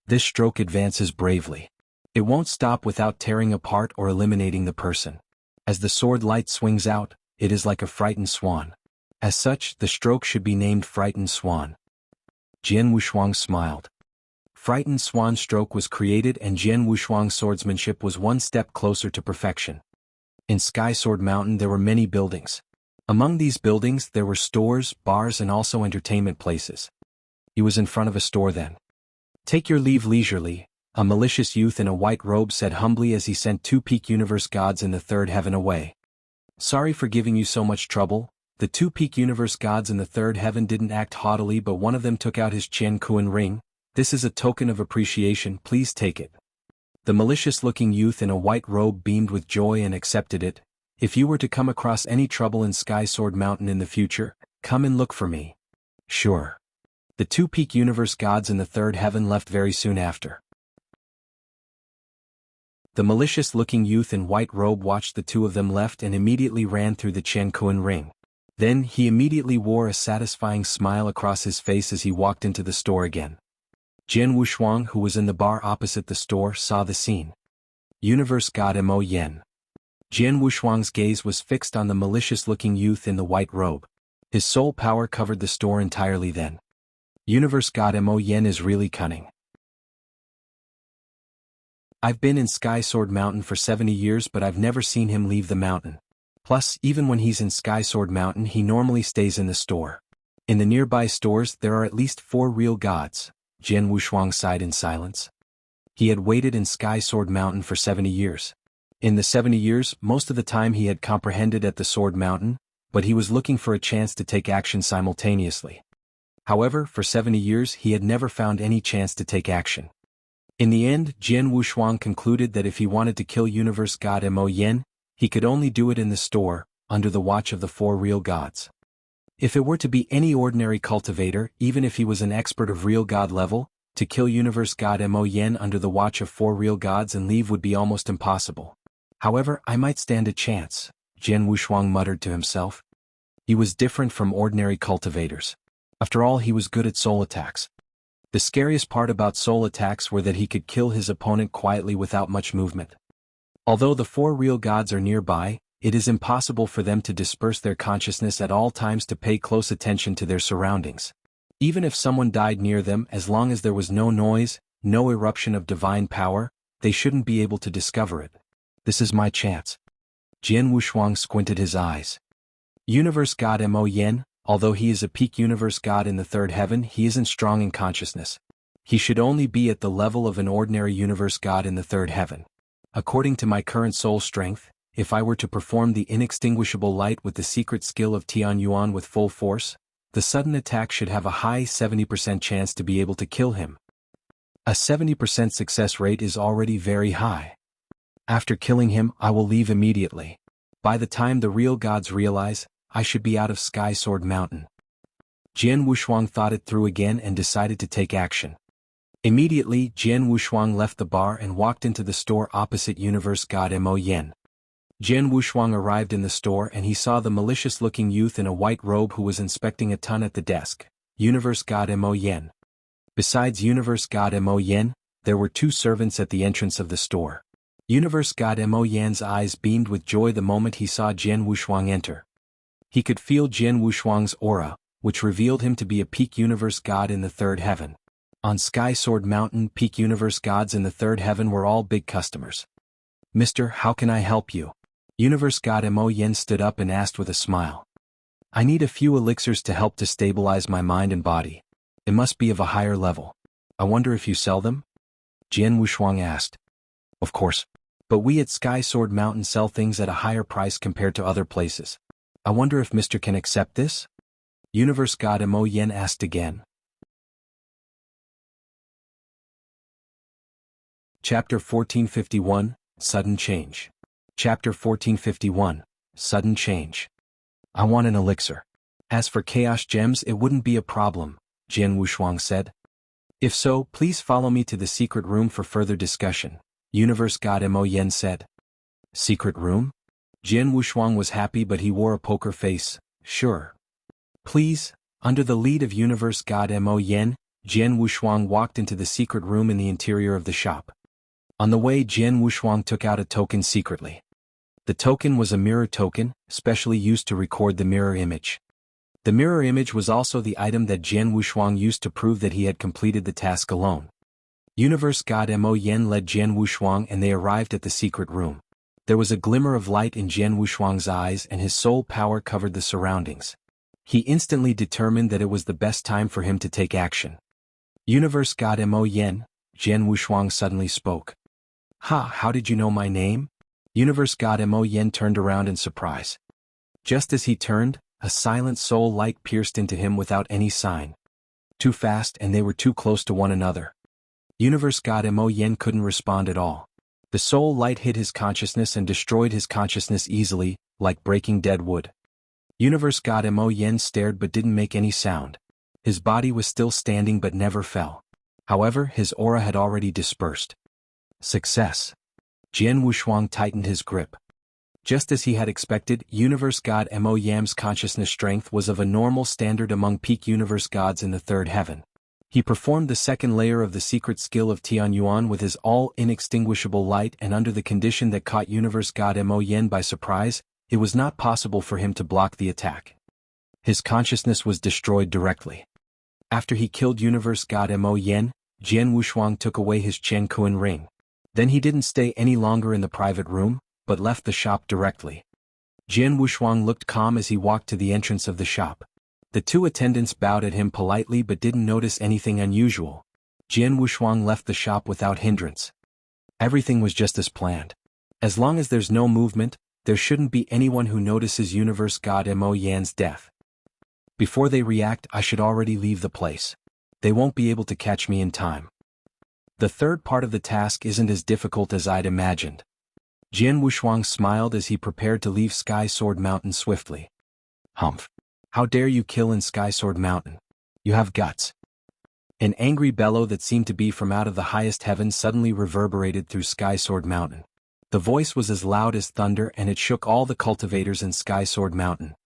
This stroke advances bravely. It won't stop without tearing apart or eliminating the person. As the sword light swings out, it is like a frightened swan. As such, the stroke should be named Frightened Swan. Jian Wushuang smiled. Frightened Swan stroke was created and Jian Wushuang's swordsmanship was one step closer to perfection. In Sky Sword Mountain there were many buildings. Among these buildings there were stores, bars and also entertainment places. He was in front of a store then. Take your leave leisurely, a malicious youth in a white robe said humbly as he sent 2 peak universe gods in the third heaven away. Sorry for giving you so much trouble. The 2 peak universe gods in the third heaven didn't act haughtily, but one of them took out his Qian ring. This is a token of appreciation, please take it. The malicious-looking youth in a white robe beamed with joy and accepted it. If you were to come across any trouble in Sky Sword Mountain in the future, come and look for me. Sure. The 2 peak universe gods in the third heaven left very soon after. The malicious-looking youth in white robe watched the 2 of them left and immediately ran through the Qian ring. Then he immediately wore a satisfying smile across his face as he walked into the store again. Jian Wushuang, who was in the bar opposite the store, saw the scene. Universe God Mo Yen. Jian Wushuang's gaze was fixed on the malicious-looking youth in the white robe. His soul power covered the store entirely then. Universe God Mo Yen is really cunning. I've been in Sky Sword Mountain for 70 years, but I've never seen him leave the mountain. Plus, even when he's in Sky Sword Mountain he normally stays in the store. In the nearby stores there are at least 4 real gods. Jian Wushuang sighed in silence. He had waited in Sky Sword Mountain for 70 years. In the 70 years, most of the time he had comprehended at the Sword Mountain, but he was looking for a chance to take action simultaneously. However, for 70 years he had never found any chance to take action. In the end, Jian Wushuang concluded that if he wanted to kill Universe God Mo Yen, he could only do it in the store, under the watch of the 4 real gods. If it were to be any ordinary cultivator, even if he was an expert of real god level, to kill Universe God Mo Yen under the watch of 4 real gods and leave would be almost impossible. However, I might stand a chance, Jian Wushuang muttered to himself. He was different from ordinary cultivators. After all, he was good at soul attacks. The scariest part about soul attacks were that he could kill his opponent quietly without much movement. Although the 4 real gods are nearby, it is impossible for them to disperse their consciousness at all times to pay close attention to their surroundings. Even if someone died near them, as long as there was no noise, no eruption of divine power, they shouldn't be able to discover it. This is my chance. Jian Wushuang squinted his eyes. Universe God Mo Yen, although he is a peak universe god in the third heaven, he isn't strong in consciousness. He should only be at the level of an ordinary universe god in the third heaven. According to my current soul strength, if I were to perform the inextinguishable light with the secret skill of Tian Yuan with full force, the sudden attack should have a high 70% chance to be able to kill him. A 70% success rate is already very high. After killing him, I will leave immediately. By the time the real gods realize, I should be out of Sky Sword Mountain. Jian Wushuang thought it through again and decided to take action. Immediately, Jian Wushuang left the bar and walked into the store opposite Universe God Mo Yen. Jian Wushuang arrived in the store and he saw the malicious-looking youth in a white robe who was inspecting a ton at the desk, Universe God Mo Yen. Besides Universe God Mo Yen, there were 2 servants at the entrance of the store. Universe God Mo Yen's eyes beamed with joy the moment he saw Jian Wushuang enter. He could feel Jian Wushuang's aura, which revealed him to be a peak universe god in the 3rd heaven. On Sky Sword Mountain, peak universe gods in the 3rd heaven were all big customers. "Mister, how can I help you?" Universe God Mo Yen stood up and asked with a smile. "I need a few elixirs to help to stabilize my mind and body. It must be of a higher level. I wonder if you sell them?" Jian Wushuang asked. "Of course. But we at Sky Sword Mountain sell things at a higher price compared to other places. I wonder if Mr. can accept this?" Universe God Mo Yen asked again. Chapter 1451, Sudden Change. Chapter 1451, Sudden Change. "I want an elixir. As for chaos gems, it wouldn't be a problem," Jian Wushuang said. "If so, please follow me to the secret room for further discussion," Universe God Mo Yen said. "Secret room?" Jian Wushuang was happy but he wore a poker face. "Sure. Please." Under the lead of Universe God Mo Yen, Jian Wushuang walked into the secret room in the interior of the shop. On the way, Jian Wushuang took out a token secretly. The token was a mirror token, specially used to record the mirror image. The mirror image was also the item that Jian Wushuang used to prove that he had completed the task alone. Universe God Mo Yen led Jian Wushuang and they arrived at the secret room. There was a glimmer of light in Jian Wushuang's eyes and his soul power covered the surroundings. He instantly determined that it was the best time for him to take action. "Universe God Mo Yen," Jian Wushuang suddenly spoke. How did you know my name?" Universe God Mo Yen turned around in surprise. Just as he turned, a silent soul light pierced into him without any sign. Too fast and they were too close to one another. Universe God Mo Yen couldn't respond at all. The soul light hit his consciousness and destroyed his consciousness easily, like breaking dead wood. Universe God Mo Yen stared but didn't make any sound. His body was still standing but never fell. However, his aura had already dispersed. Success. Jian Wushuang tightened his grip. Just as he had expected, Universe God Mo Yen's consciousness strength was of a normal standard among peak universe gods in the 3rd heaven. He performed the 2nd layer of the secret skill of Tianyuan with his all-inextinguishable light and under the condition that caught Universe God Mo Yen by surprise, it was not possible for him to block the attack. His consciousness was destroyed directly. After he killed Universe God Mo Yen, Jian Wushuang took away his Chen Kuan ring. Then he didn't stay any longer in the private room, but left the shop directly. Jian Wushuang looked calm as he walked to the entrance of the shop. The 2 attendants bowed at him politely but didn't notice anything unusual. Jian Wushuang left the shop without hindrance. Everything was just as planned. As long as there's no movement, there shouldn't be anyone who notices Universe God Mo Yen's death. Before they react, I should already leave the place. They won't be able to catch me in time. The 3rd part of the task isn't as difficult as I'd imagined. Jian Wushuang smiled as he prepared to leave Sky Sword Mountain swiftly. "Humph. How dare you kill in Sky Sword Mountain? You have guts." An angry bellow that seemed to be from out of the highest heaven suddenly reverberated through Sky Sword Mountain. The voice was as loud as thunder and it shook all the cultivators in Sky Sword Mountain.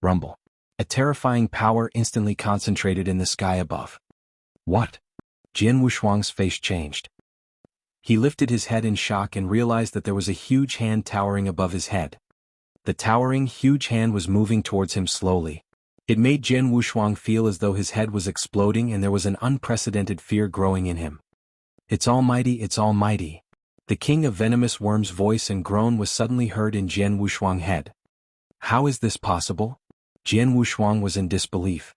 Rumble. A terrifying power instantly concentrated in the sky above. "What?" Jian Wushuang's face changed. He lifted his head in shock and realized that there was a huge hand towering above his head. The towering, huge hand was moving towards him slowly. It made Jian Wushuang feel as though his head was exploding and there was an unprecedented fear growing in him. "It's almighty, it's almighty." The king of venomous worms' voice and groan was suddenly heard in Jian Wushuang's head. How is this possible? Jian Wushuang was in disbelief.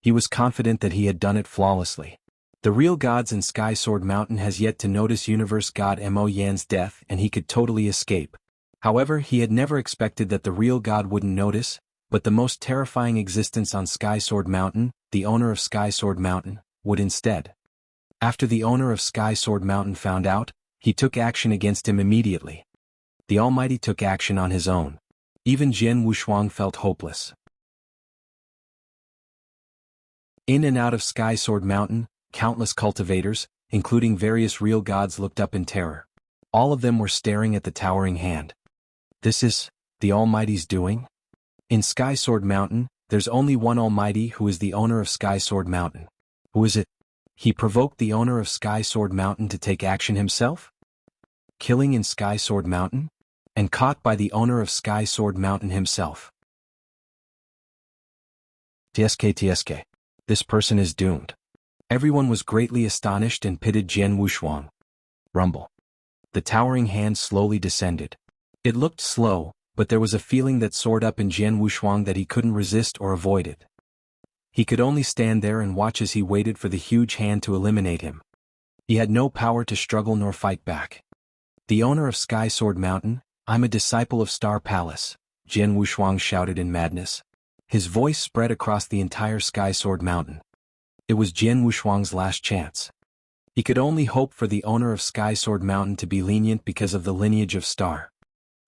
He was confident that he had done it flawlessly. The real gods in Sky Sword Mountain has yet to notice Universe God Mo Yan's death and he could totally escape. However, he had never expected that the real god wouldn't notice, but the most terrifying existence on Sky Sword Mountain, the owner of Sky Sword Mountain, would instead. After the owner of Sky Sword Mountain found out, he took action against him immediately. The Almighty took action on his own. Even Jian Wushuang felt hopeless. In and out of Sky Sword Mountain, countless cultivators, including various real gods, looked up in terror. All of them were staring at the towering hand. This is the Almighty's doing? In Sky Sword Mountain, there's only one Almighty who is the owner of Sky Sword Mountain. Who is it? He provoked the owner of Sky Sword Mountain to take action himself? Killing in Sky Sword Mountain? And caught by the owner of Sky Sword Mountain himself. TSK. This person is doomed. Everyone was greatly astonished and pitied Jian Wushuang. Rumble. The towering hand slowly descended. It looked slow, but there was a feeling that soared up in Jian Wushuang that he couldn't resist or avoid it. He could only stand there and watch as he waited for the huge hand to eliminate him. He had no power to struggle nor fight back. The owner of Sky Sword Mountain, I'm a disciple of Star Palace, Jian Wushuang shouted in madness. His voice spread across the entire Sky Sword Mountain. It was Jian Wushuang's last chance. He could only hope for the owner of Sky Sword Mountain to be lenient because of the lineage of Star.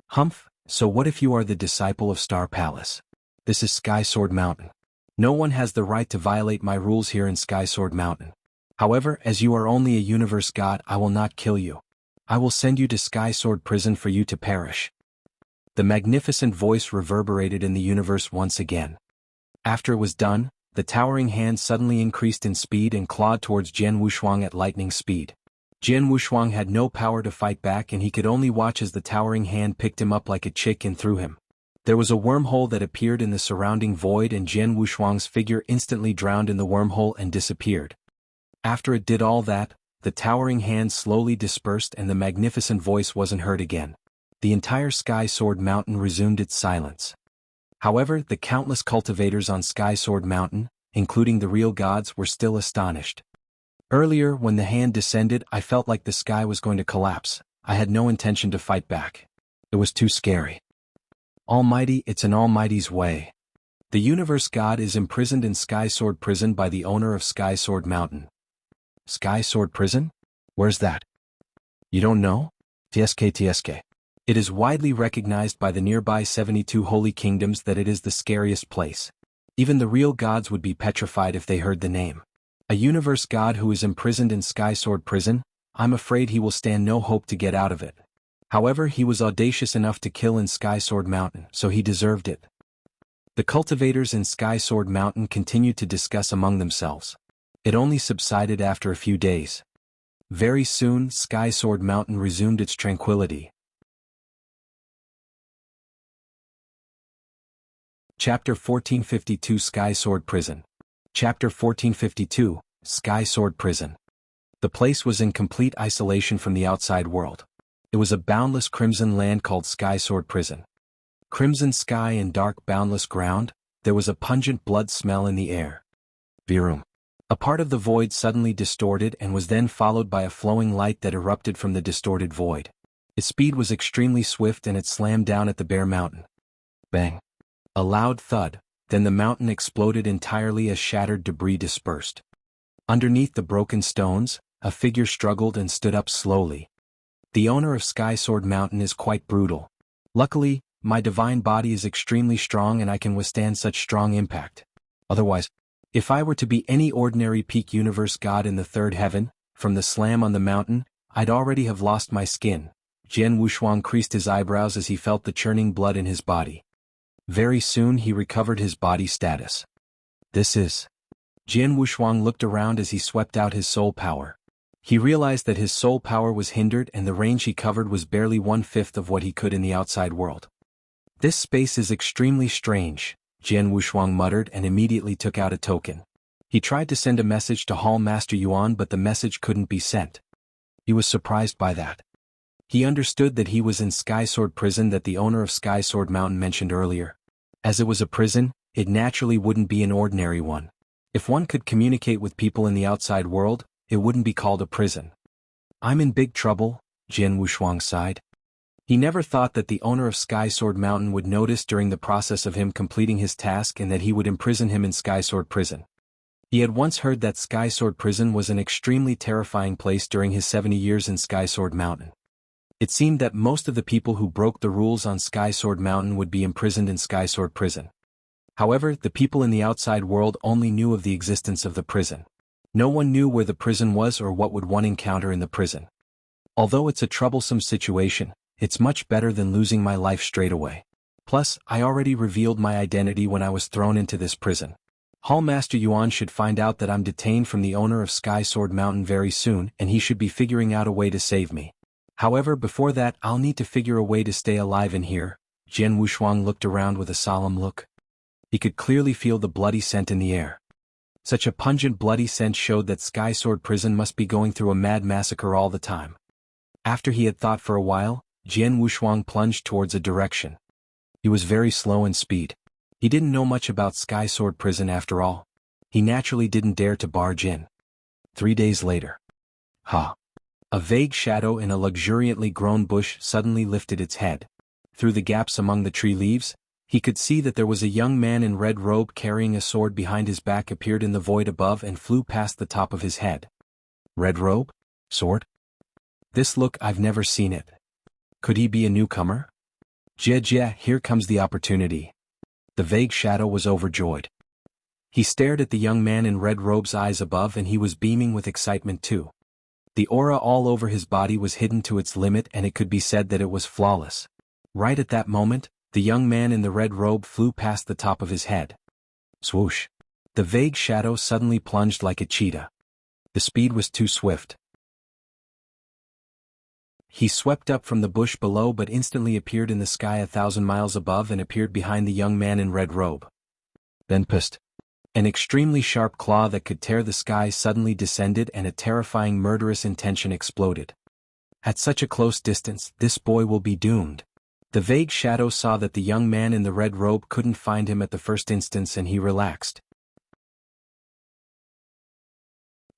Humph, so what if you are the disciple of Star Palace? This is Sky Sword Mountain. No one has the right to violate my rules here in Sky Sword Mountain. However, as you are only a universe god, I will not kill you. I will send you to Sky Sword Prison for you to perish. The magnificent voice reverberated in the universe once again. After it was done, the towering hand suddenly increased in speed and clawed towards Jian Wushuang at lightning speed. Jian Wushuang had no power to fight back and he could only watch as the towering hand picked him up like a chick and threw him. There was a wormhole that appeared in the surrounding void and Jian Wushuang's figure instantly drowned in the wormhole and disappeared. After it did all that, the towering hand slowly dispersed and the magnificent voice wasn't heard again. The entire Sky Sword Mountain resumed its silence. However, the countless cultivators on Sky Sword Mountain, including the real gods, were still astonished. Earlier, when the hand descended, I felt like the sky was going to collapse. I had no intention to fight back. It was too scary. Almighty, it's an Almighty's way. The universe god is imprisoned in Sky Sword Prison by the owner of Sky Sword Mountain. Sky Sword Prison? Where's that? You don't know? TSK. It is widely recognized by the nearby 72 holy kingdoms that it is the scariest place. Even the real gods would be petrified if they heard the name. A universe god who is imprisoned in Sky Sword Prison, I'm afraid he will stand no hope to get out of it. However, he was audacious enough to kill in Sky Sword Mountain, so he deserved it. The cultivators in Sky Sword Mountain continued to discuss among themselves. It only subsided after a few days. Very soon, Sky Sword Mountain resumed its tranquility. Chapter 1452 Sky Sword Prison. Chapter 1452, Sky Sword Prison. The place was in complete isolation from the outside world. It was a boundless crimson land called Sky Sword Prison. Crimson sky and dark boundless ground, there was a pungent blood smell in the air. Virum. A part of the void suddenly distorted and was then followed by a flowing light that erupted from the distorted void. Its speed was extremely swift and it slammed down at the bare mountain. Bang. A loud thud, then the mountain exploded entirely as shattered debris dispersed. Underneath the broken stones, a figure struggled and stood up slowly. The owner of Sky Sword Mountain is quite brutal. Luckily, my divine body is extremely strong and I can withstand such strong impact. Otherwise, if I were to be any ordinary peak universe god in the third heaven, from the slam on the mountain, I'd already have lost my skin. Jian Wushuang creased his eyebrows as he felt the churning blood in his body. Very soon he recovered his body status. This is... Jian Wushuang looked around as he swept out his soul power. He realized that his soul power was hindered and the range he covered was barely 1/5 of what he could in the outside world. This space is extremely strange, Jian Wushuang muttered and immediately took out a token. He tried to send a message to Hall Master Yuan but the message couldn't be sent. He was surprised by that. He understood that he was in Sky Sword Prison that the owner of Sky Sword Mountain mentioned earlier. As it was a prison, it naturally wouldn't be an ordinary one. If one could communicate with people in the outside world, it wouldn't be called a prison. I'm in big trouble, Jian Wushuang sighed. He never thought that the owner of Sky Sword Mountain would notice during the process of him completing his task and that he would imprison him in Sky Sword Prison. He had once heard that Sky Sword Prison was an extremely terrifying place during his 70 years in Sky Sword Mountain. It seemed that most of the people who broke the rules on Sky Sword Mountain would be imprisoned in Sky Sword Prison. However, the people in the outside world only knew of the existence of the prison. No one knew where the prison was or what would one encounter in the prison. Although it's a troublesome situation, it's much better than losing my life straight away. Plus, I already revealed my identity when I was thrown into this prison. Hall Master Yuan should find out that I'm detained from the owner of Sky Sword Mountain very soon, and he should be figuring out a way to save me. However, before that, I'll need to figure a way to stay alive in here. Jian Wushuang looked around with a solemn look. He could clearly feel the bloody scent in the air. Such a pungent bloody scent showed that Sky Sword Prison must be going through a mad massacre all the time. After he had thought for a while, Jian Wushuang plunged towards a direction. He was very slow in speed. He didn't know much about Sky Sword Prison after all. He naturally didn't dare to barge in. 3 days later. Ha! A vague shadow in a luxuriantly grown bush suddenly lifted its head. Through the gaps among the tree leaves, he could see that there was a young man in red robe carrying a sword behind his back appeared in the void above and flew past the top of his head. Red robe? Sword? This look, I've never seen it. Could he be a newcomer? Jia, here comes the opportunity. The vague shadow was overjoyed. He stared at the young man in red robe's eyes above and he was beaming with excitement too. The aura all over his body was hidden to its limit and it could be said that it was flawless. Right at that moment, the young man in the red robe flew past the top of his head. Swoosh! The vague shadow suddenly plunged like a cheetah. The speed was too swift. He swept up from the bush below but instantly appeared in the sky 1,000 miles above and appeared behind the young man in red robe. Then pissed. An extremely sharp claw that could tear the sky suddenly descended and a terrifying murderous intention exploded. At such a close distance, this boy will be doomed. The vague shadow saw that the young man in the red robe couldn't find him at the first instance and he relaxed.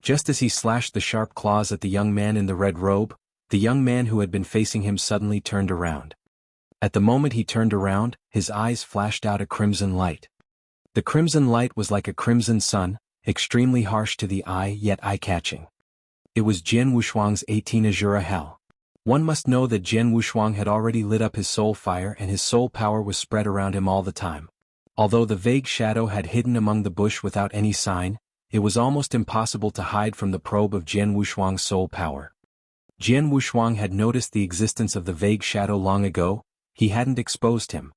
Just as he slashed the sharp claws at the young man in the red robe, the young man who had been facing him suddenly turned around. At the moment he turned around, his eyes flashed out a crimson light. The crimson light was like a crimson sun, extremely harsh to the eye yet eye-catching. It was Jian Wushuang's 18 Azura Hell. One must know that Jian Wushuang had already lit up his soul fire and his soul power was spread around him all the time. Although the vague shadow had hidden among the bush without any sign, it was almost impossible to hide from the probe of Jian Wushuang's soul power. Jian Wushuang had noticed the existence of the vague shadow long ago, he hadn't exposed him.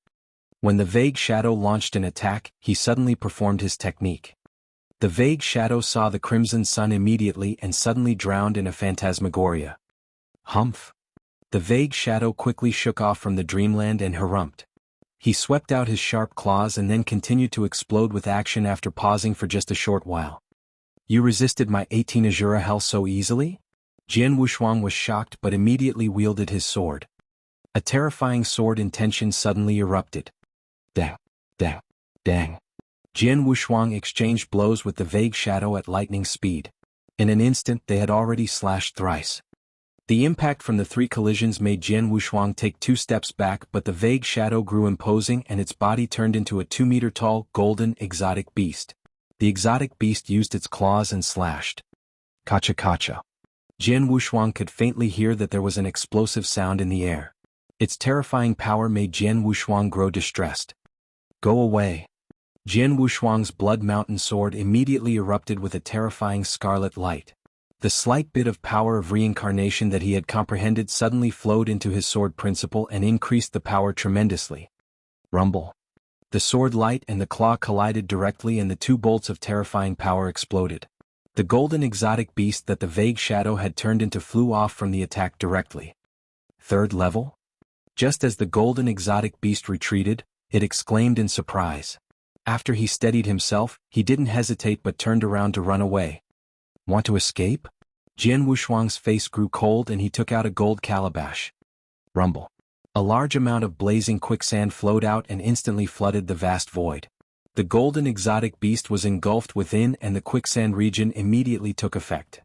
When the vague shadow launched an attack, he suddenly performed his technique. The vague shadow saw the crimson sun immediately and suddenly drowned in a phantasmagoria. Humph! The vague shadow quickly shook off from the dreamland and harumphed. He swept out his sharp claws and then continued to explode with action after pausing for just a short while. You resisted my 18 Azura Hell so easily? Jian Wushuang was shocked but immediately wielded his sword. A terrifying sword intention suddenly erupted. Dang, dang, dang. Jian Wushuang exchanged blows with the vague shadow at lightning speed. In an instant they had already slashed thrice. The impact from the 3 collisions made Jian Wushuang take 2 steps back but the vague shadow grew imposing and its body turned into a 2-meter-tall, golden, exotic beast. The exotic beast used its claws and slashed. Kacha-kacha. Jian Wushuang could faintly hear that there was an explosive sound in the air. Its terrifying power made Jian Wushuang grow distressed. Go away. Jian Wushuang's Blood Mountain sword immediately erupted with a terrifying scarlet light. The slight bit of power of reincarnation that he had comprehended suddenly flowed into his sword principle and increased the power tremendously. Rumble. The sword light and the claw collided directly and the 2 bolts of terrifying power exploded. The golden exotic beast that the vague shadow had turned into flew off from the attack directly. 3rd level? Just as the golden exotic beast retreated, it exclaimed in surprise. After he steadied himself, he didn't hesitate but turned around to run away. Want to escape? Jian Wushuang's face grew cold and he took out a gold calabash. Rumble. A large amount of blazing quicksand flowed out and instantly flooded the vast void. The golden exotic beast was engulfed within and the quicksand region immediately took effect.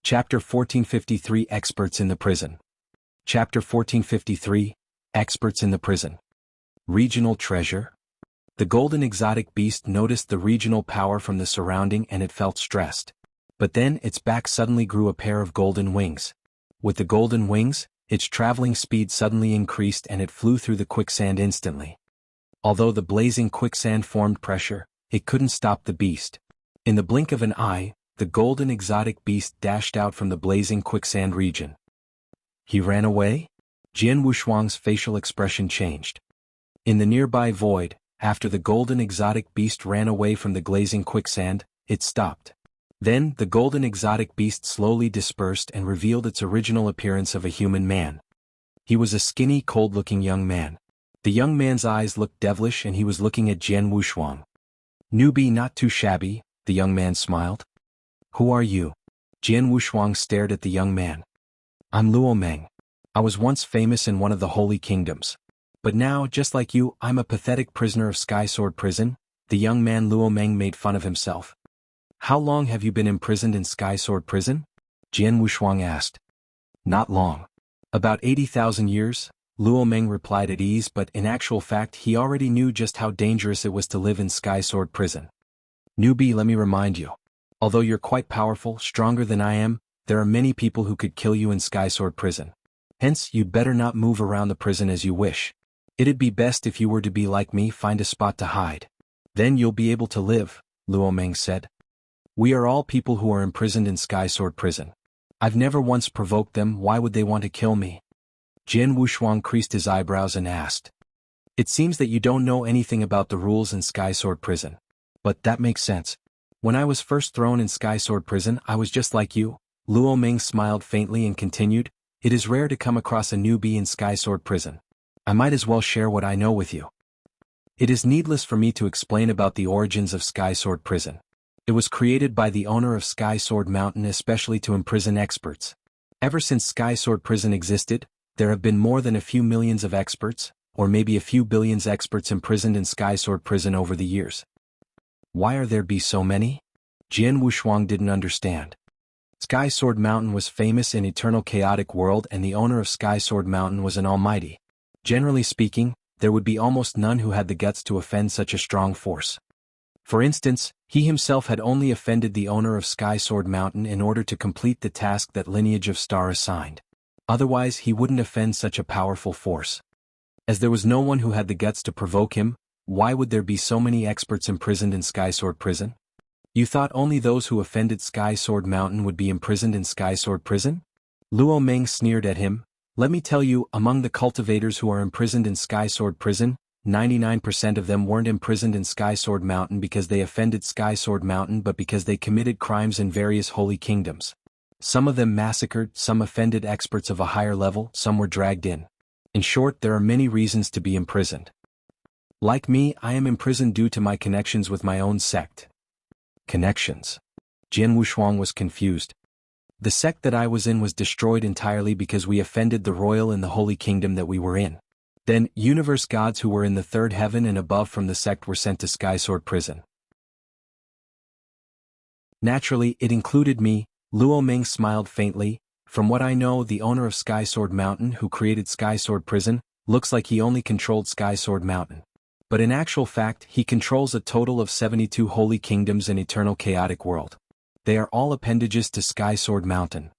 Chapter 1453 Experts in the Prison. Chapter 1453 Experts in the Prison. Regional Treasure? The golden exotic beast noticed the regional power from the surrounding and it felt stressed. But then its back suddenly grew a pair of golden wings. With the golden wings, its traveling speed suddenly increased and it flew through the quicksand instantly. Although the blazing quicksand formed pressure, it couldn't stop the beast. In the blink of an eye, the golden exotic beast dashed out from the blazing quicksand region. He ran away? Jian Wushuang's facial expression changed. In the nearby void, after the golden exotic beast ran away from the glazing quicksand, it stopped. Then the golden exotic beast slowly dispersed and revealed its original appearance of a human man. He was a skinny, cold-looking young man. The young man's eyes looked devilish and he was looking at Jian Wushuang. "Newbie, not too shabby," the young man smiled. "Who are you?" Jian Wushuang stared at the young man. "I'm Luo Meng. I was once famous in one of the holy kingdoms. But now, just like you, I'm a pathetic prisoner of Sky Sword Prison." The young man Luo Meng made fun of himself. "How long have you been imprisoned in Sky Sword Prison?" Jian Wushuang asked. "Not long. About 80,000 years, Luo Meng replied at ease, but in actual fact he already knew just how dangerous it was to live in Sky Sword Prison. "Newbie, let me remind you. Although you're quite powerful, stronger than I am, there are many people who could kill you in Sky Sword Prison. Hence, you'd better not move around the prison as you wish. It'd be best if you were to be like me, find a spot to hide. Then you'll be able to live," Luo Meng said. "We are all people who are imprisoned in Sky Sword Prison. I've never once provoked them, why would they want to kill me?" Jian Wushuang creased his eyebrows and asked. "It seems that you don't know anything about the rules in Sky Sword Prison. But that makes sense. When I was first thrown in Sky Sword Prison I was just like you." Luo Meng smiled faintly and continued, "It is rare to come across a newbie in Sky Sword Prison. I might as well share what I know with you. It is needless for me to explain about the origins of Sky Sword Prison. It was created by the owner of Sky Sword Mountain especially to imprison experts. Ever since Sky Sword Prison existed, there have been more than a few millions of experts, or maybe a few billions experts imprisoned in Sky Sword Prison over the years." "Why are there be so many?" Jian Wushuang didn't understand. Sky Sword Mountain was famous in Eternal Chaotic World and the owner of Sky Sword Mountain was an almighty. Generally speaking, there would be almost none who had the guts to offend such a strong force. For instance, he himself had only offended the owner of Sky Sword Mountain in order to complete the task that Lineage of Star assigned. Otherwise he wouldn't offend such a powerful force. As there was no one who had the guts to provoke him, why would there be so many experts imprisoned in Sky Sword Prison? You thought only those who offended Sky Sword Mountain would be imprisoned in Sky Sword Prison? Luo Meng sneered at him. "Let me tell you, among the cultivators who are imprisoned in Sky Sword Prison, 99% of them weren't imprisoned in Sky Sword Mountain because they offended Sky Sword Mountain but because they committed crimes in various holy kingdoms. Some of them massacred, some offended experts of a higher level, some were dragged in. In short, there are many reasons to be imprisoned. Like me, I am imprisoned due to my connections with my own sect." "Connections?" Jian Wushuang was confused. "The sect that I was in was destroyed entirely because we offended the royal and the holy kingdom that we were in. Then, universe gods who were in the third heaven and above from the sect were sent to Sky Sword Prison. Naturally, it included me." Luo Meng smiled faintly. "From what I know, the owner of Sky Sword Mountain who created Sky Sword Prison, looks like he only controlled Sky Sword Mountain. But in actual fact, he controls a total of 72 holy kingdoms in Eternal Chaotic World. They are all appendages to Sky Sword Mountain.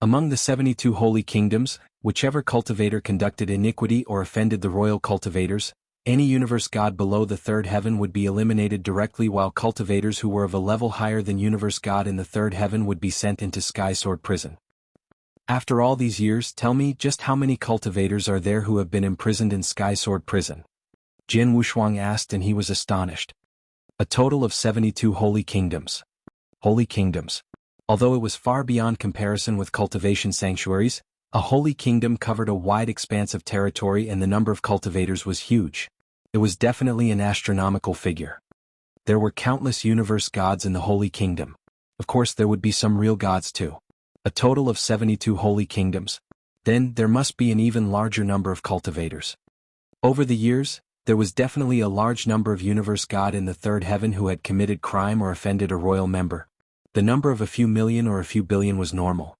Among the 72 holy kingdoms, whichever cultivator conducted iniquity or offended the royal cultivators, any universe god below the third heaven would be eliminated directly while cultivators who were of a level higher than universe god in the third heaven would be sent into Sky Sword Prison. After all these years, tell me just how many cultivators are there who have been imprisoned in Sky Sword Prison?" Jian Wushuang asked and he was astonished. "A total of 72 holy kingdoms." Holy kingdoms. Although it was far beyond comparison with cultivation sanctuaries, a holy kingdom covered a wide expanse of territory and the number of cultivators was huge. It was definitely an astronomical figure. There were countless universe gods in the holy kingdom. Of course there would be some real gods too. A total of 72 holy kingdoms. Then there must be an even larger number of cultivators. Over the years, there was definitely a large number of universe god in the third heaven who had committed crime or offended a royal member. The number of a few million or a few billion was normal.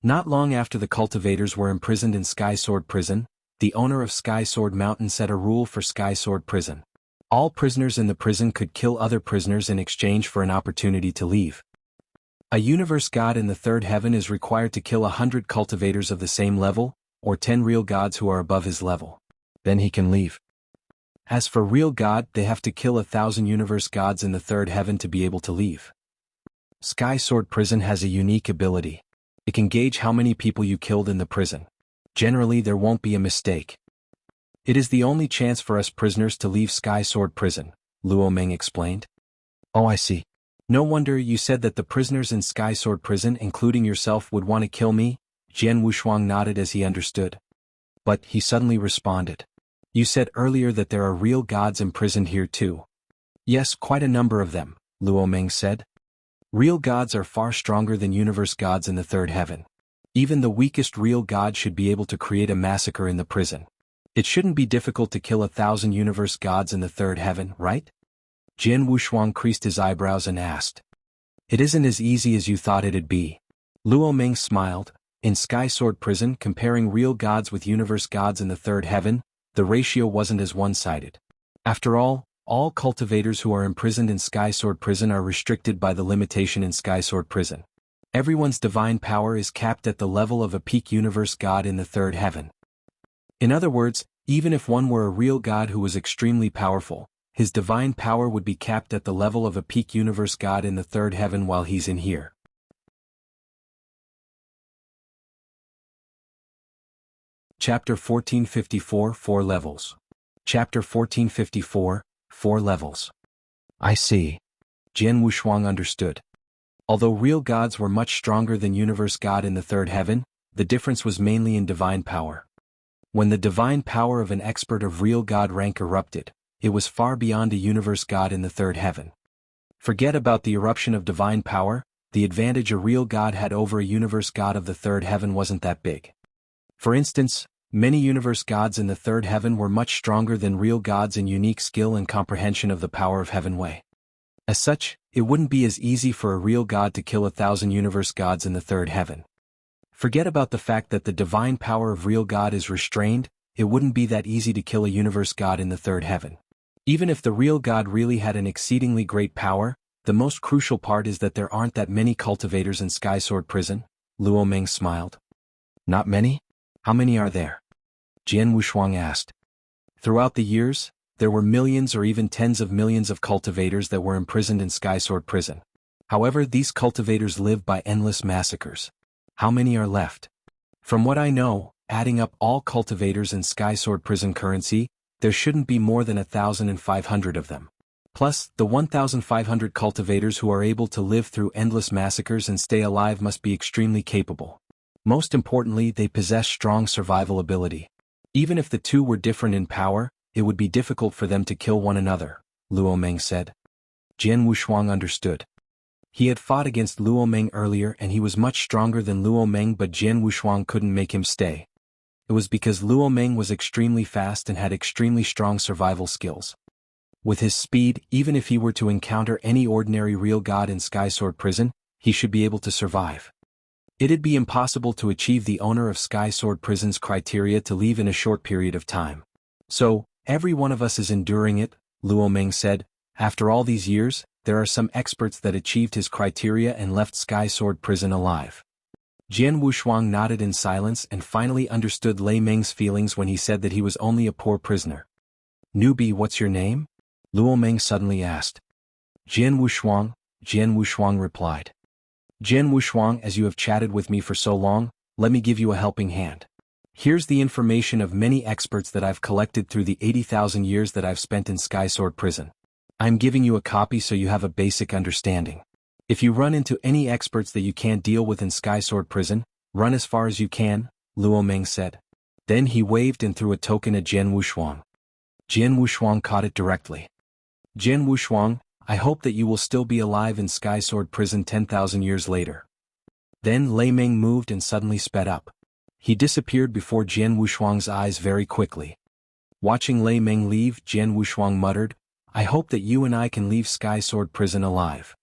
Not long after the cultivators were imprisoned in Sky Sword Prison, the owner of Sky Sword Mountain set a rule for Sky Sword Prison. All prisoners in the prison could kill other prisoners in exchange for an opportunity to leave. A universe god in the third heaven is required to kill 100 cultivators of the same level, or 10 real gods who are above his level. Then he can leave. As for real god, they have to kill 1,000 universe gods in the third heaven to be able to leave. Sky Sword Prison has a unique ability. It can gauge how many people you killed in the prison. Generally, there won't be a mistake. It is the only chance for us prisoners to leave Sky Sword Prison, Luo Meng explained. Oh, I see. No wonder you said that the prisoners in Sky Sword Prison, including yourself, would want to kill me. Jian Wushuang nodded as he understood. But he suddenly responded. You said earlier that there are real gods imprisoned here too. Yes, quite a number of them, Luo Meng said. Real gods are far stronger than universe gods in the third heaven. Even the weakest real god should be able to create a massacre in the prison. It shouldn't be difficult to kill 1,000 universe gods in the third heaven, right? Jian Wushuang creased his eyebrows and asked. It isn't as easy as you thought it'd be. Luo Meng smiled. In Sky Sword Prison, comparing real gods with universe gods in the third heaven, the ratio wasn't as one-sided. After all cultivators who are imprisoned in Sky Sword Prison are restricted by the limitation in Sky Sword Prison. Everyone's divine power is capped at the level of a peak universe god in the third heaven. In other words, even if one were a real god who was extremely powerful, his divine power would be capped at the level of a peak universe god in the third heaven while he's in here. Chapter 1454 4 Levels. Chapter 1454 4 Levels. I see. Jian Wushuang understood. Although real gods were much stronger than universe god in the third heaven, the difference was mainly in divine power. When the divine power of an expert of real god rank erupted, it was far beyond a universe god in the third heaven. Forget about the eruption of divine power, the advantage a real god had over a universe god of the third heaven wasn't that big. For instance, many universe gods in the third heaven were much stronger than real gods in unique skill and comprehension of the power of Heaven Wei. As such, it wouldn't be as easy for a real god to kill 1,000 universe gods in the third heaven. Forget about the fact that the divine power of real god is restrained, it wouldn't be that easy to kill a universe god in the third heaven. Even if the real god really had an exceedingly great power, the most crucial part is that there aren't that many cultivators in Sky Sword Prison, Luo Meng smiled. Not many? How many are there? Jian Wushuang asked. Throughout the years, there were millions or even tens of millions of cultivators that were imprisoned in Sky Sword Prison. However, these cultivators live by endless massacres. How many are left? From what I know, adding up all cultivators in Sky Sword Prison currency, there shouldn't be more than 1,500 of them. Plus, the 1,500 cultivators who are able to live through endless massacres and stay alive must be extremely capable. Most importantly, they possess strong survival ability. Even if the two were different in power, it would be difficult for them to kill one another, Luo Meng said. Jian Wushuang understood. He had fought against Luo Meng earlier and he was much stronger than Luo Meng, but Jian Wushuang couldn't make him stay. It was because Luo Meng was extremely fast and had extremely strong survival skills. With his speed, even if he were to encounter any ordinary real god in Sky Sword Prison, he should be able to survive. It'd be impossible to achieve the owner of Sky Sword Prison's criteria to leave in a short period of time. So, every one of us is enduring it, Luo Meng said. After all these years, there are some experts that achieved his criteria and left Sky Sword Prison alive. Jian Wushuang nodded in silence and finally understood Lei Meng's feelings when he said that he was only a poor prisoner. Newbie, what's your name? Luo Meng suddenly asked. Jian Wushuang replied. Jian Wushuang, as you have chatted with me for so long, let me give you a helping hand. Here's the information of many experts that I've collected through the 80,000 years that I've spent in Sky Sword Prison. I'm giving you a copy so you have a basic understanding. If you run into any experts that you can't deal with in Sky Sword Prison, run as far as you can, Luo Meng said. Then he waved and threw a token at Jian Wushuang. Jian Wushuang caught it directly. Jian Wushuang, I hope that you will still be alive in Sky Sword Prison 10,000 years later. Then Lei Meng moved and suddenly sped up. He disappeared before Jian Wushuang's eyes very quickly. Watching Lei Meng leave, Jian Wushuang muttered, I hope that you and I can leave Sky Sword Prison alive.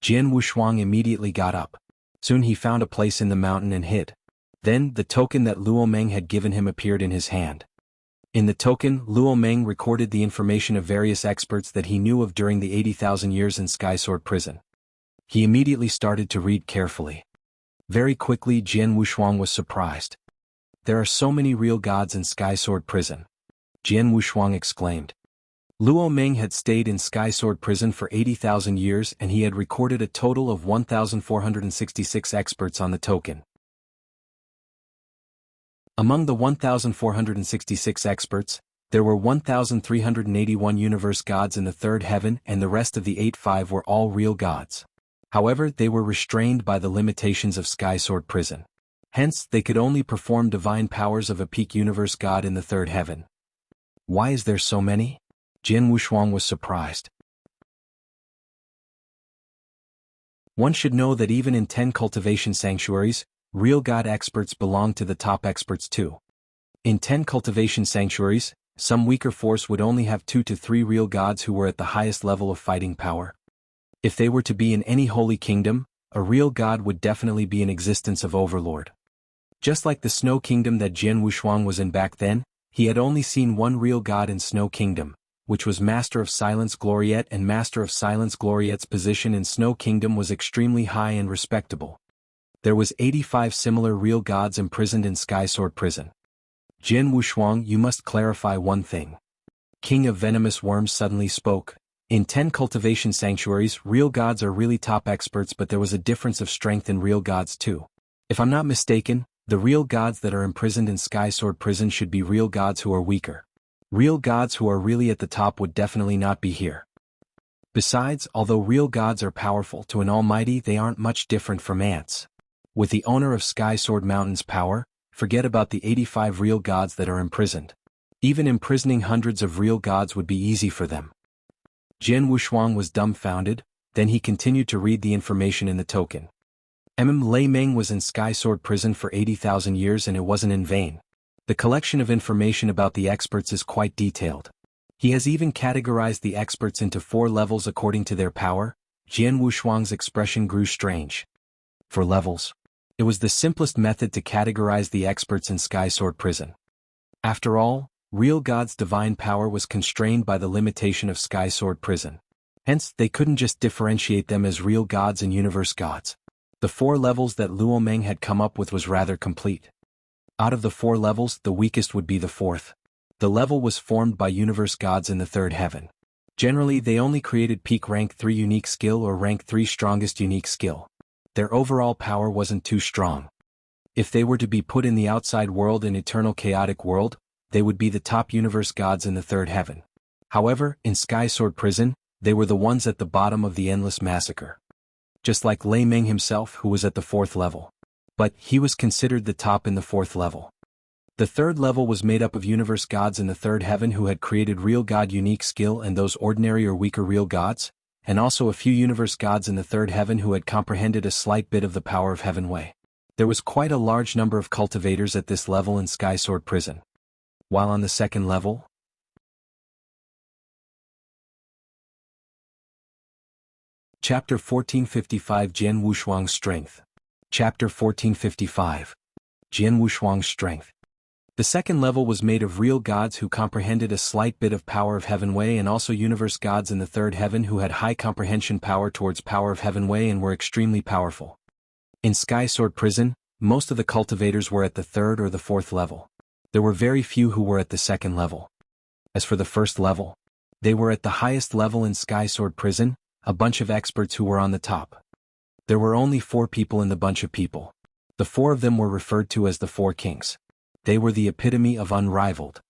Jian Wushuang immediately got up. Soon he found a place in the mountain and hid. Then, the token that Luo Meng had given him appeared in his hand. In the token, Luo Meng recorded the information of various experts that he knew of during the 80,000 years in Sky Sword Prison. He immediately started to read carefully. Very quickly Jian Wushuang was surprised. There are so many real gods in Sky Sword Prison. Jian Wushuang exclaimed. Luo Meng had stayed in Sky Sword Prison for 80,000 years and he had recorded a total of 1,466 experts on the token. Among the 1,466 experts, there were 1,381 universe gods in the third heaven and the rest of the 85 were all real gods. However, they were restrained by the limitations of Sky Sword Prison. Hence, they could only perform divine powers of a peak universe god in the third heaven. Why is there so many? Jian Wushuang was surprised. One should know that even in 10 cultivation sanctuaries, real god experts belong to the top experts too. In 10 cultivation sanctuaries, some weaker force would only have 2 to 3 real gods who were at the highest level of fighting power. If they were to be in any holy kingdom, a real god would definitely be in existence of Overlord. Just like the Snow Kingdom that Jian Wushuang was in back then, he had only seen one real god in Snow Kingdom, which was Master of Silence Gloriette, and Master of Silence Gloriette's position in Snow Kingdom was extremely high and respectable. There was 85 similar real gods imprisoned in Sky Sword Prison. Jian Wushuang, you must clarify one thing. King of Venomous Worms suddenly spoke. In 10 cultivation sanctuaries, real gods are really top experts, but there was a difference of strength in real gods too. If I'm not mistaken, the real gods that are imprisoned in Sky Sword Prison should be real gods who are weaker. Real gods who are really at the top would definitely not be here. Besides, although real gods are powerful to an almighty, they aren't much different from ants. With the owner of Sky Sword Mountain's power, forget about the 85 real gods that are imprisoned. Even imprisoning hundreds of real gods would be easy for them. Jian Wushuang was dumbfounded, then he continued to read the information in the token. Lei Meng was in Sky Sword Prison for 80,000 years and it wasn't in vain. The collection of information about the experts is quite detailed. He has even categorized the experts into 4 levels according to their power. Jian Wushuang's expression grew strange. 4 levels. It was the simplest method to categorize the experts in Sky Sword Prison. After all, real gods' divine power was constrained by the limitation of Sky Sword Prison. Hence, they couldn't just differentiate them as real gods and universe gods. The 4 levels that Luo Meng had come up with was rather complete. Out of the 4 levels, the weakest would be the 4th. The level was formed by universe gods in the third heaven. Generally, they only created peak rank 3 unique skill or rank 3 strongest unique skill. Their overall power wasn't too strong. If they were to be put in the outside world in eternal chaotic world, they would be the top universe gods in the third heaven. However, in Sky Sword Prison, they were the ones at the bottom of the endless massacre. Just like Lei Meng himself, who was at the 4th level. But he was considered the top in the 4th level. The 3rd level was made up of universe gods in the third heaven who had created real god unique skill and those ordinary or weaker real gods, and also a few universe gods in the third heaven who had comprehended a slight bit of the power of Heaven Way. There was quite a large number of cultivators at this level in Sky Sword Prison. While on the 2nd level, Chapter 1455 Jian Wushuang's Strength. Chapter 1455. Jian Wushuang's Strength. The 2nd level was made of real gods who comprehended a slight bit of power of Heaven Way and also universe gods in the third heaven who had high comprehension power towards power of Heaven Way and were extremely powerful. In Sky Sword Prison, most of the cultivators were at the 3rd or the 4th level. There were very few who were at the 2nd level. As for the 1st level, they were at the highest level in Sky Sword Prison, a bunch of experts who were on the top. There were only 4 people in the bunch of people. The 4 of them were referred to as the 4 kings. They were the epitome of unrivaled.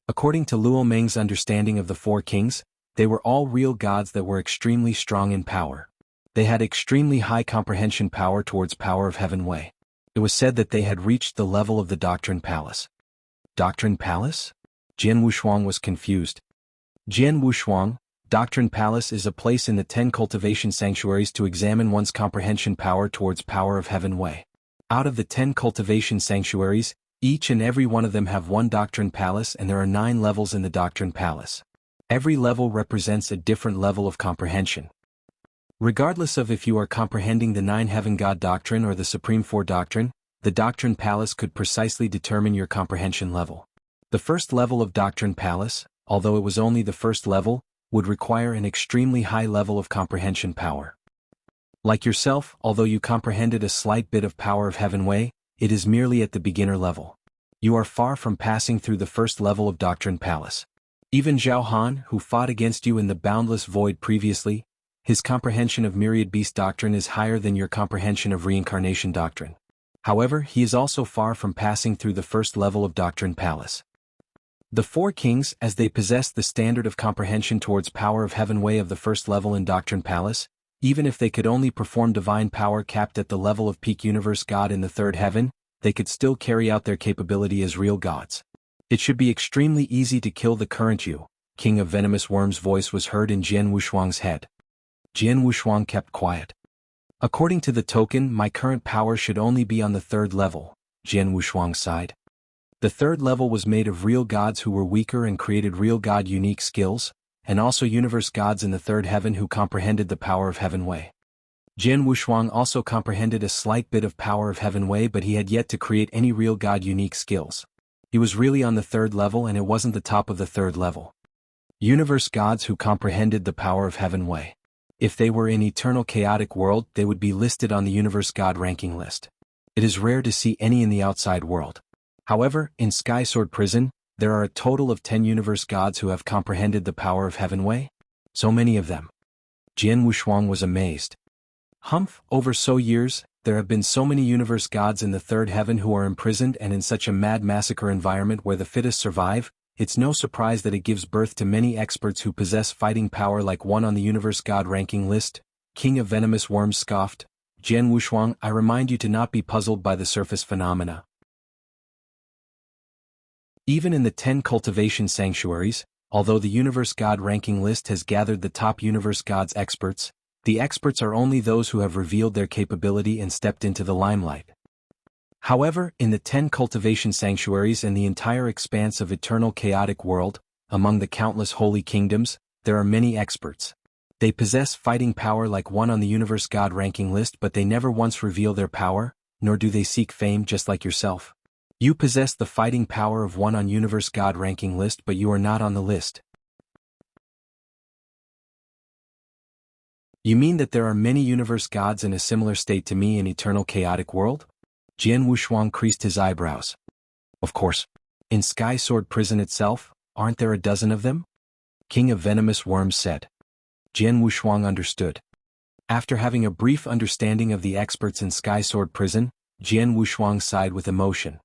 According to Luo Meng's understanding of the 4 kings, they were all real gods that were extremely strong in power. They had extremely high comprehension power towards power of Heaven Way. It was said that they had reached the level of the Doctrine Palace. Doctrine Palace? Jian Wushuang was confused. Jian Wushuang, Doctrine Palace is a place in the 10 cultivation sanctuaries to examine one's comprehension power towards power of Heaven Way. Out of the 10 cultivation sanctuaries, each and every one of them have one Doctrine Palace and there are 9 levels in the Doctrine Palace. Every level represents a different level of comprehension. Regardless of if you are comprehending the 9 Heaven God Doctrine or the Supreme 4 Doctrine, the Doctrine Palace could precisely determine your comprehension level. The first level of Doctrine Palace, although it was only the first level, would require an extremely high level of comprehension power. Like yourself, although you comprehended a slight bit of Power of Heaven Way, it is merely at the beginner level. You are far from passing through the first level of Doctrine Palace. Even Zhao Han, who fought against you in the Boundless Void previously, his comprehension of Myriad Beast Doctrine is higher than your comprehension of Reincarnation Doctrine. However, he is also far from passing through the first level of Doctrine Palace. The four kings, as they possessed the standard of comprehension towards Power of Heaven Way of the first level in Doctrine Palace, even if they could only perform divine power capped at the level of peak universe God in the third heaven, they could still carry out their capability as real gods. It should be extremely easy to kill the current you, King of Venomous Worm's voice was heard in Jian Wushuang's head. Jian Wushuang kept quiet. According to the token, my current power should only be on the third level, Jian Wushuang sighed. The third level was made of real gods who were weaker and created real god unique skills, and also universe gods in the third heaven who comprehended the Power of Heaven Way. Jian Wushuang also comprehended a slight bit of Power of Heaven Way, but he had yet to create any real god unique skills. He was really on the third level, and it wasn't the top of the third level. Universe gods who comprehended the Power of Heaven Way. If they were in eternal chaotic world, they would be listed on the universe god ranking list. It is rare to see any in the outside world. However, in Sky Sword Prison, there are a total of 10 universe gods who have comprehended the Power of Heaven Way. So many of them. Jian Wushuang was amazed. Humph, over so years, there have been so many universe gods in the third heaven who are imprisoned, and in such a mad massacre environment where the fittest survive, it's no surprise that it gives birth to many experts who possess fighting power like one on the universe god ranking list. King of Venomous Worms scoffed. Jian Wushuang, I remind you to not be puzzled by the surface phenomena. Even in the 10 cultivation sanctuaries, although the universe god ranking list has gathered the top universe gods experts, the experts are only those who have revealed their capability and stepped into the limelight. However, in the 10 cultivation sanctuaries and the entire expanse of eternal chaotic world, among the countless holy kingdoms, there are many experts. They possess fighting power like one on the universe god ranking list, but they never once reveal their power, nor do they seek fame just like yourself. You possess the fighting power of one on universe god ranking list, but you are not on the list. You mean that there are many universe gods in a similar state to me in eternal chaotic world? Jian Wushuang creased his eyebrows. Of course. In Sky Sword Prison itself, aren't there a dozen of them? King of Venomous Worms said. Jian Wushuang understood. After having a brief understanding of the experts in Sky Sword Prison, Jian Wushuang sighed with emotion.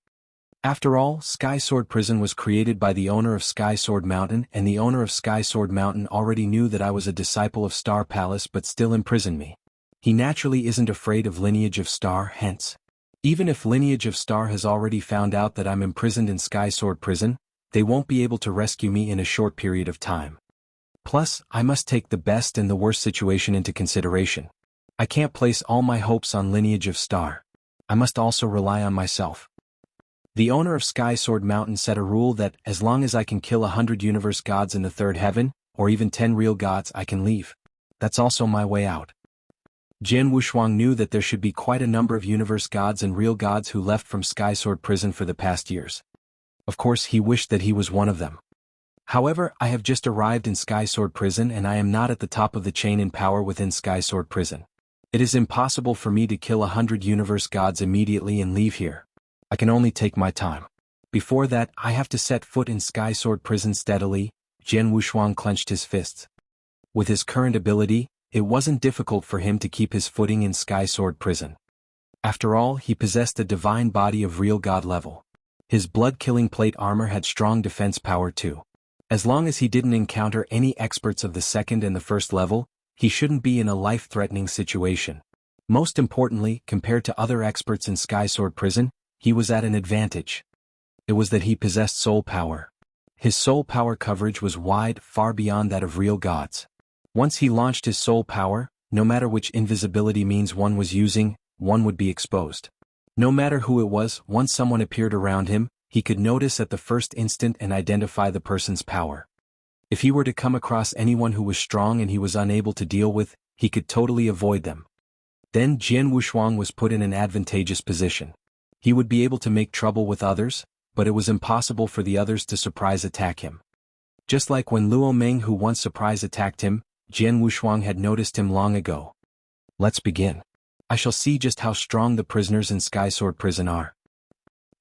After all, Sky Sword Prison was created by the owner of Sky Sword Mountain, and the owner of Sky Sword Mountain already knew that I was a disciple of Star Palace but still imprisoned me. He naturally isn't afraid of Lineage of Star, hence. Even if Lineage of Star has already found out that I'm imprisoned in Sky Sword Prison, they won't be able to rescue me in a short period of time. Plus, I must take the best and the worst situation into consideration. I can't place all my hopes on Lineage of Star. I must also rely on myself. The owner of Sky Sword Mountain set a rule that, as long as I can kill 100 universe gods in the third heaven, or even 10 real gods, I can leave. That's also my way out. Jian Wushuang knew that there should be quite a number of universe gods and real gods who left from Sky Sword Prison for the past years. Of course, he wished that he was one of them. However, I have just arrived in Sky Sword Prison and I am not at the top of the chain in power within Sky Sword Prison. It is impossible for me to kill 100 universe gods immediately and leave here. I can only take my time. Before that, I have to set foot in Sky Sword Prison steadily. Jian Wushuang clenched his fists. With his current ability, it wasn't difficult for him to keep his footing in Sky Sword Prison. After all, he possessed a divine body of real god level. His blood-killing plate armor had strong defense power too. As long as he didn't encounter any experts of the second and the first level, he shouldn't be in a life-threatening situation. Most importantly, compared to other experts in Sky Sword Prison, he was at an advantage. It was that he possessed soul power. His soul power coverage was wide, far beyond that of real gods. Once he launched his soul power, no matter which invisibility means one was using, one would be exposed. No matter who it was, once someone appeared around him, he could notice at the first instant and identify the person's power. If he were to come across anyone who was strong and he was unable to deal with, he could totally avoid them. Then Jian Wushuang was put in an advantageous position. He would be able to make trouble with others, but it was impossible for the others to surprise attack him. Just like when Luo Meng, who once surprise attacked him, Jian Wushuang had noticed him long ago. Let's begin. I shall see just how strong the prisoners in Sky Sword Prison are.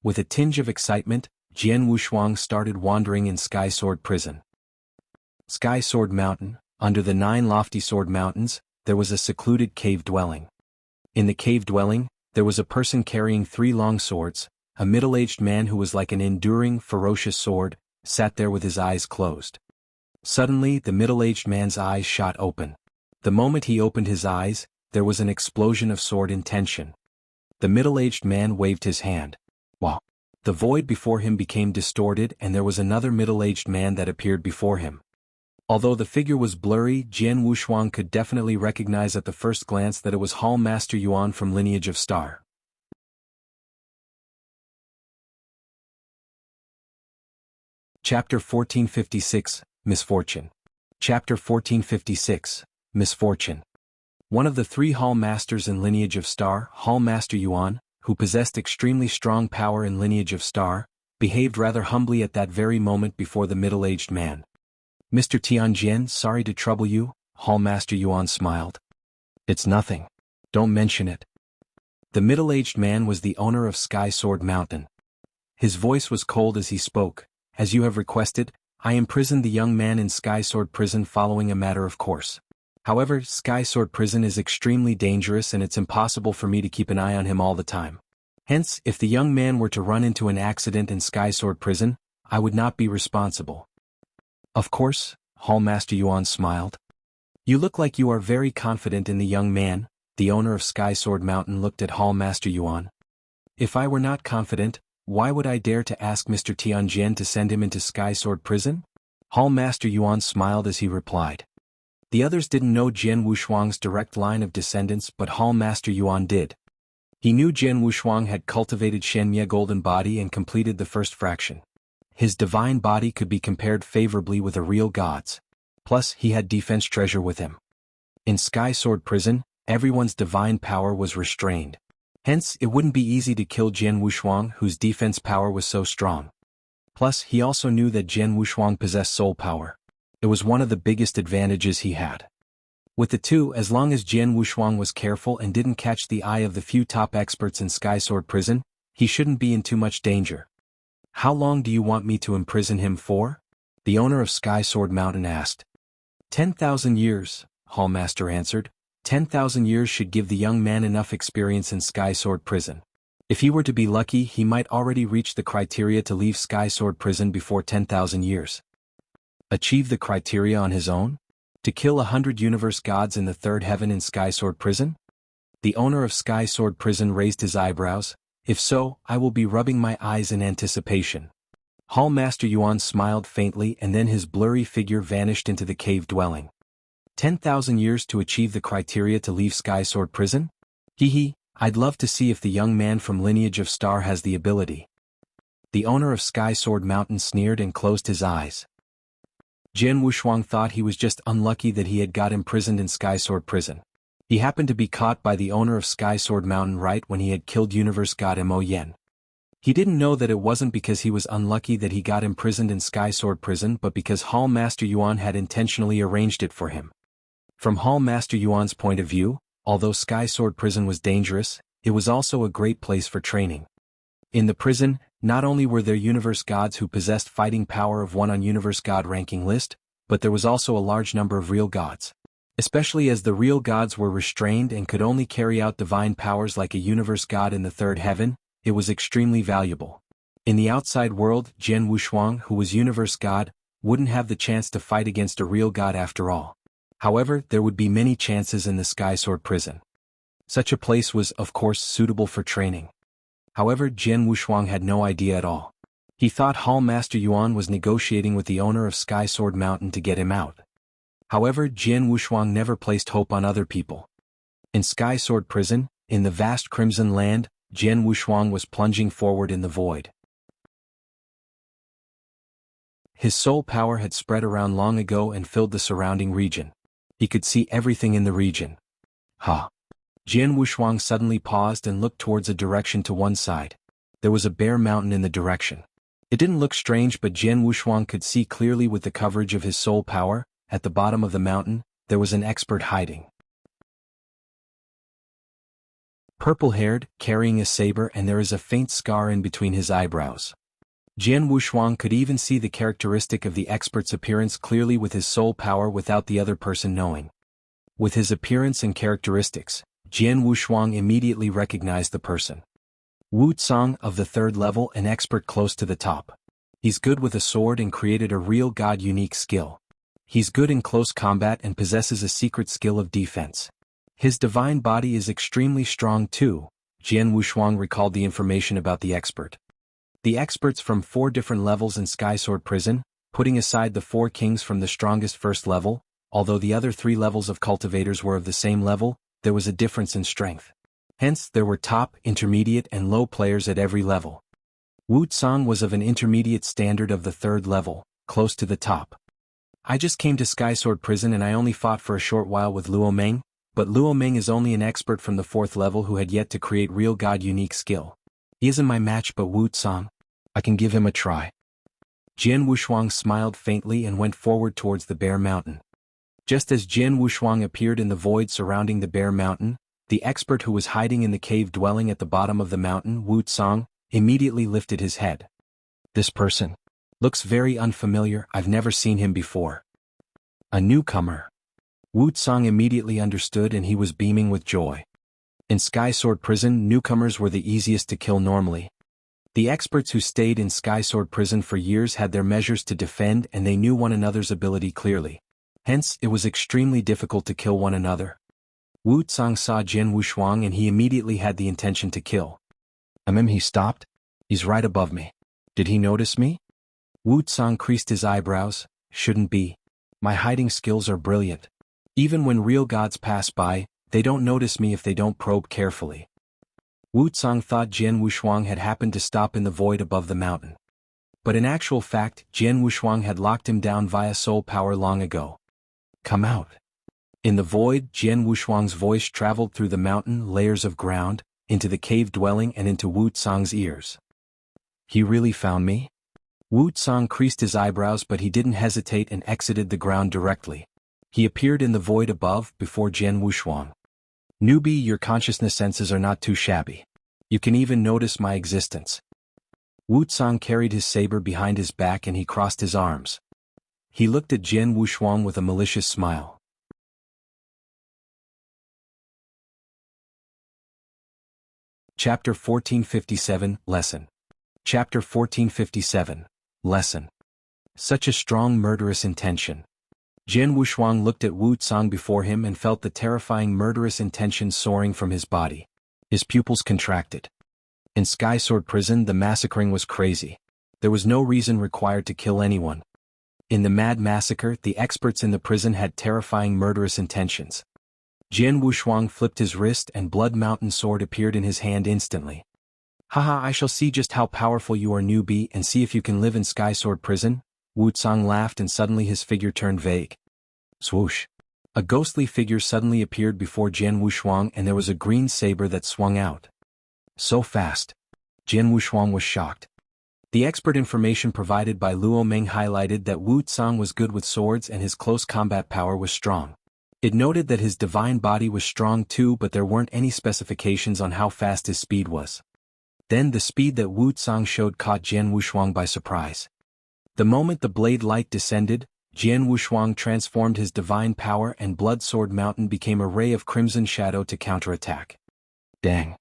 With a tinge of excitement, Jian Wushuang started wandering in Sky Sword Prison. Sky Sword Mountain, under the 9 lofty sword mountains, there was a secluded cave dwelling. In the cave dwelling, there was a person carrying 3 long swords. A middle-aged man who was like an enduring, ferocious sword, sat there with his eyes closed. Suddenly, the middle-aged man's eyes shot open. The moment he opened his eyes, there was an explosion of sword intention. The middle-aged man waved his hand. Wow! The void before him became distorted and there was another middle-aged man that appeared before him. Although the figure was blurry, Jian Wushuang could definitely recognize at the first glance that it was Hall Master Yuan from Lineage of Star. Chapter 1456, Misfortune. Chapter 1456, Misfortune. One of the 3 Hall Masters in Lineage of Star, Hall Master Yuan, who possessed extremely strong power in Lineage of Star, behaved rather humbly at that very moment before the middle-aged man. Mr. Tianjian, sorry to trouble you, Hall Master Yuan smiled. It's nothing. Don't mention it. The middle-aged man was the owner of Sky Sword Mountain. His voice was cold as he spoke. As you have requested, I imprisoned the young man in Sky Sword Prison following a matter of course. However, Sky Sword Prison is extremely dangerous and it's impossible for me to keep an eye on him all the time. Hence, if the young man were to run into an accident in Sky Sword Prison, I would not be responsible. Of course, Hall Master Yuan smiled. You look like you are very confident in the young man. The owner of Sky Sword Mountain looked at Hall Master Yuan. If I were not confident, why would I dare to ask Mr. Tianjian to send him into Sky Sword Prison? Hall Master Yuan smiled as he replied. The others didn't know Jian Wushuang's direct line of descendants, but Hall Master Yuan did. He knew Jian Wushuang had cultivated Shenmie Golden Body and completed the first fraction. His divine body could be compared favorably with a real god's. Plus, he had defense treasure with him. In Sky Sword Prison, everyone's divine power was restrained. Hence, it wouldn't be easy to kill Jian Wushuang, whose defense power was so strong. Plus, he also knew that Jian Wushuang possessed soul power. It was one of the biggest advantages he had. With the two, as long as Jian Wushuang was careful and didn't catch the eye of the few top experts in Sky Sword Prison, he shouldn't be in too much danger. How long do you want me to imprison him for? The owner of Sky Sword Mountain asked. 10,000 years, Hall Master answered. 10,000 years should give the young man enough experience in Sky Sword Prison. If he were to be lucky, he might already reach the criteria to leave Sky Sword Prison before 10,000 years. Achieve the criteria on his own? To kill 100 universe gods in the 3rd heaven in Sky Sword Prison? The owner of Sky Sword Prison raised his eyebrows. If so, I will be rubbing my eyes in anticipation. Hall Master Yuan smiled faintly and then his blurry figure vanished into the cave dwelling. 10,000 years to achieve the criteria to leave Sky Sword Prison? Hee, I'd love to see if the young man from Lineage of Star has the ability. The owner of Sky Sword Mountain sneered and closed his eyes. Jian Wushuang thought he was just unlucky that he had got imprisoned in Sky Sword Prison. He happened to be caught by the owner of Sky Sword Mountain right when he had killed Universe God Mo Yen. He didn't know that it wasn't because he was unlucky that he got imprisoned in Sky Sword Prison but because Hall Master Yuan had intentionally arranged it for him. From Hall Master Yuan's point of view, although Sky Sword Prison was dangerous, it was also a great place for training. In the prison, not only were there universe gods who possessed fighting power of 1 on universe god ranking list, but there was also a large number of real gods. Especially as the real gods were restrained and could only carry out divine powers like a universe god in the 3rd heaven, it was extremely valuable. In the outside world, Jian Wushuang, who was universe god, wouldn't have the chance to fight against a real god after all. However, there would be many chances in the Sky Sword Prison. Such a place was, of course, suitable for training. However, Jian Wushuang had no idea at all. He thought Hall Master Yuan was negotiating with the owner of Sky Sword Mountain to get him out. However, Jian Wushuang never placed hope on other people. In Sky Sword Prison, in the vast Crimson Land, Jian Wushuang was plunging forward in the void. His soul power had spread around long ago and filled the surrounding region. He could see everything in the region. Jian Wushuang suddenly paused and looked towards a direction to one side. There was a bare mountain in the direction. It didn't look strange, but Jian Wushuang could see clearly with the coverage of his soul power. At the bottom of the mountain, there was an expert hiding. Purple-haired, carrying a saber, and there is a faint scar in between his eyebrows. Jian Wushuang could even see the characteristic of the expert's appearance clearly with his soul power without the other person knowing. With his appearance and characteristics, Jian Wushuang immediately recognized the person. Wushuang of the 3rd level, an expert close to the top. He's good with a sword and created a real god-unique skill. He's good in close combat and possesses a secret skill of defense. His divine body is extremely strong too. Jian Wushuang recalled the information about the expert. The experts from 4 different levels in Skysword Prison, putting aside the 4 kings from the strongest 1st level, although the other 3 levels of cultivators were of the same level, there was a difference in strength. Hence, there were top, intermediate, and low players at every level. Wushuang was of an intermediate standard of the 3rd level, close to the top. I just came to Skysword Prison and I only fought for a short while with Luo Meng, but Luo Meng is only an expert from the 4th level who had yet to create real god-unique skill. He isn't my match, but Wushuang, I can give him a try. Jian Wushuang smiled faintly and went forward towards the bare mountain. Just as Jian Wushuang appeared in the void surrounding the bare mountain, the expert who was hiding in the cave dwelling at the bottom of the mountain, Wushuang, immediately lifted his head. This person looks very unfamiliar. I've never seen him before. A newcomer. Wushuang immediately understood and he was beaming with joy. In Skysword Prison, newcomers were the easiest to kill normally. The experts who stayed in Skysword Prison for years had their measures to defend and they knew one another's ability clearly. Hence, it was extremely difficult to kill one another. Wushuang saw Jian Wushuang and he immediately had the intention to kill. He stopped? He's right above me. Did he notice me? Wushuang creased his eyebrows. Shouldn't be. My hiding skills are brilliant. Even when real gods pass by, they don't notice me if they don't probe carefully. Wushuang thought Jian Wushuang had happened to stop in the void above the mountain. But in actual fact, Jian Wushuang had locked him down via soul power long ago. Come out. In the void, Jian Wushuang's voice traveled through the mountain layers of ground, into the cave dwelling and into Wushuang's ears. He really found me? Wushuang creased his eyebrows, but he didn't hesitate and exited the ground directly. He appeared in the void above, before Jian Wushuang. Newbie, your consciousness senses are not too shabby. You can even notice my existence. Wushuang carried his saber behind his back and he crossed his arms. He looked at Jian Wushuang with a malicious smile. Chapter 1457, Lesson. Chapter 1457, Lesson. Such a strong murderous intention. Jian Wushuang looked at Wushuang before him and felt the terrifying murderous intention soaring from his body. His pupils contracted. In Skysword Prison, the massacring was crazy. There was no reason required to kill anyone. In the mad massacre, the experts in the prison had terrifying murderous intentions. Jian Wushuang flipped his wrist and Blood Mountain sword appeared in his hand instantly. Haha, I shall see just how powerful you are, newbie, and see if you can live in Skysword Prison. Wushuang laughed and suddenly his figure turned vague. Swoosh. A ghostly figure suddenly appeared before Jian Wushuang and there was a green saber that swung out. So fast. Jian Wushuang was shocked. The expert information provided by Luo Meng highlighted that Wushuang was good with swords and his close combat power was strong. It noted that his divine body was strong too, but there weren't any specifications on how fast his speed was. Then the speed that Wushuang showed caught Jian Wushuang by surprise. The moment the blade light descended, Jian Wushuang transformed his divine power and Blood Sword Mountain became a ray of crimson shadow to counterattack. Dang.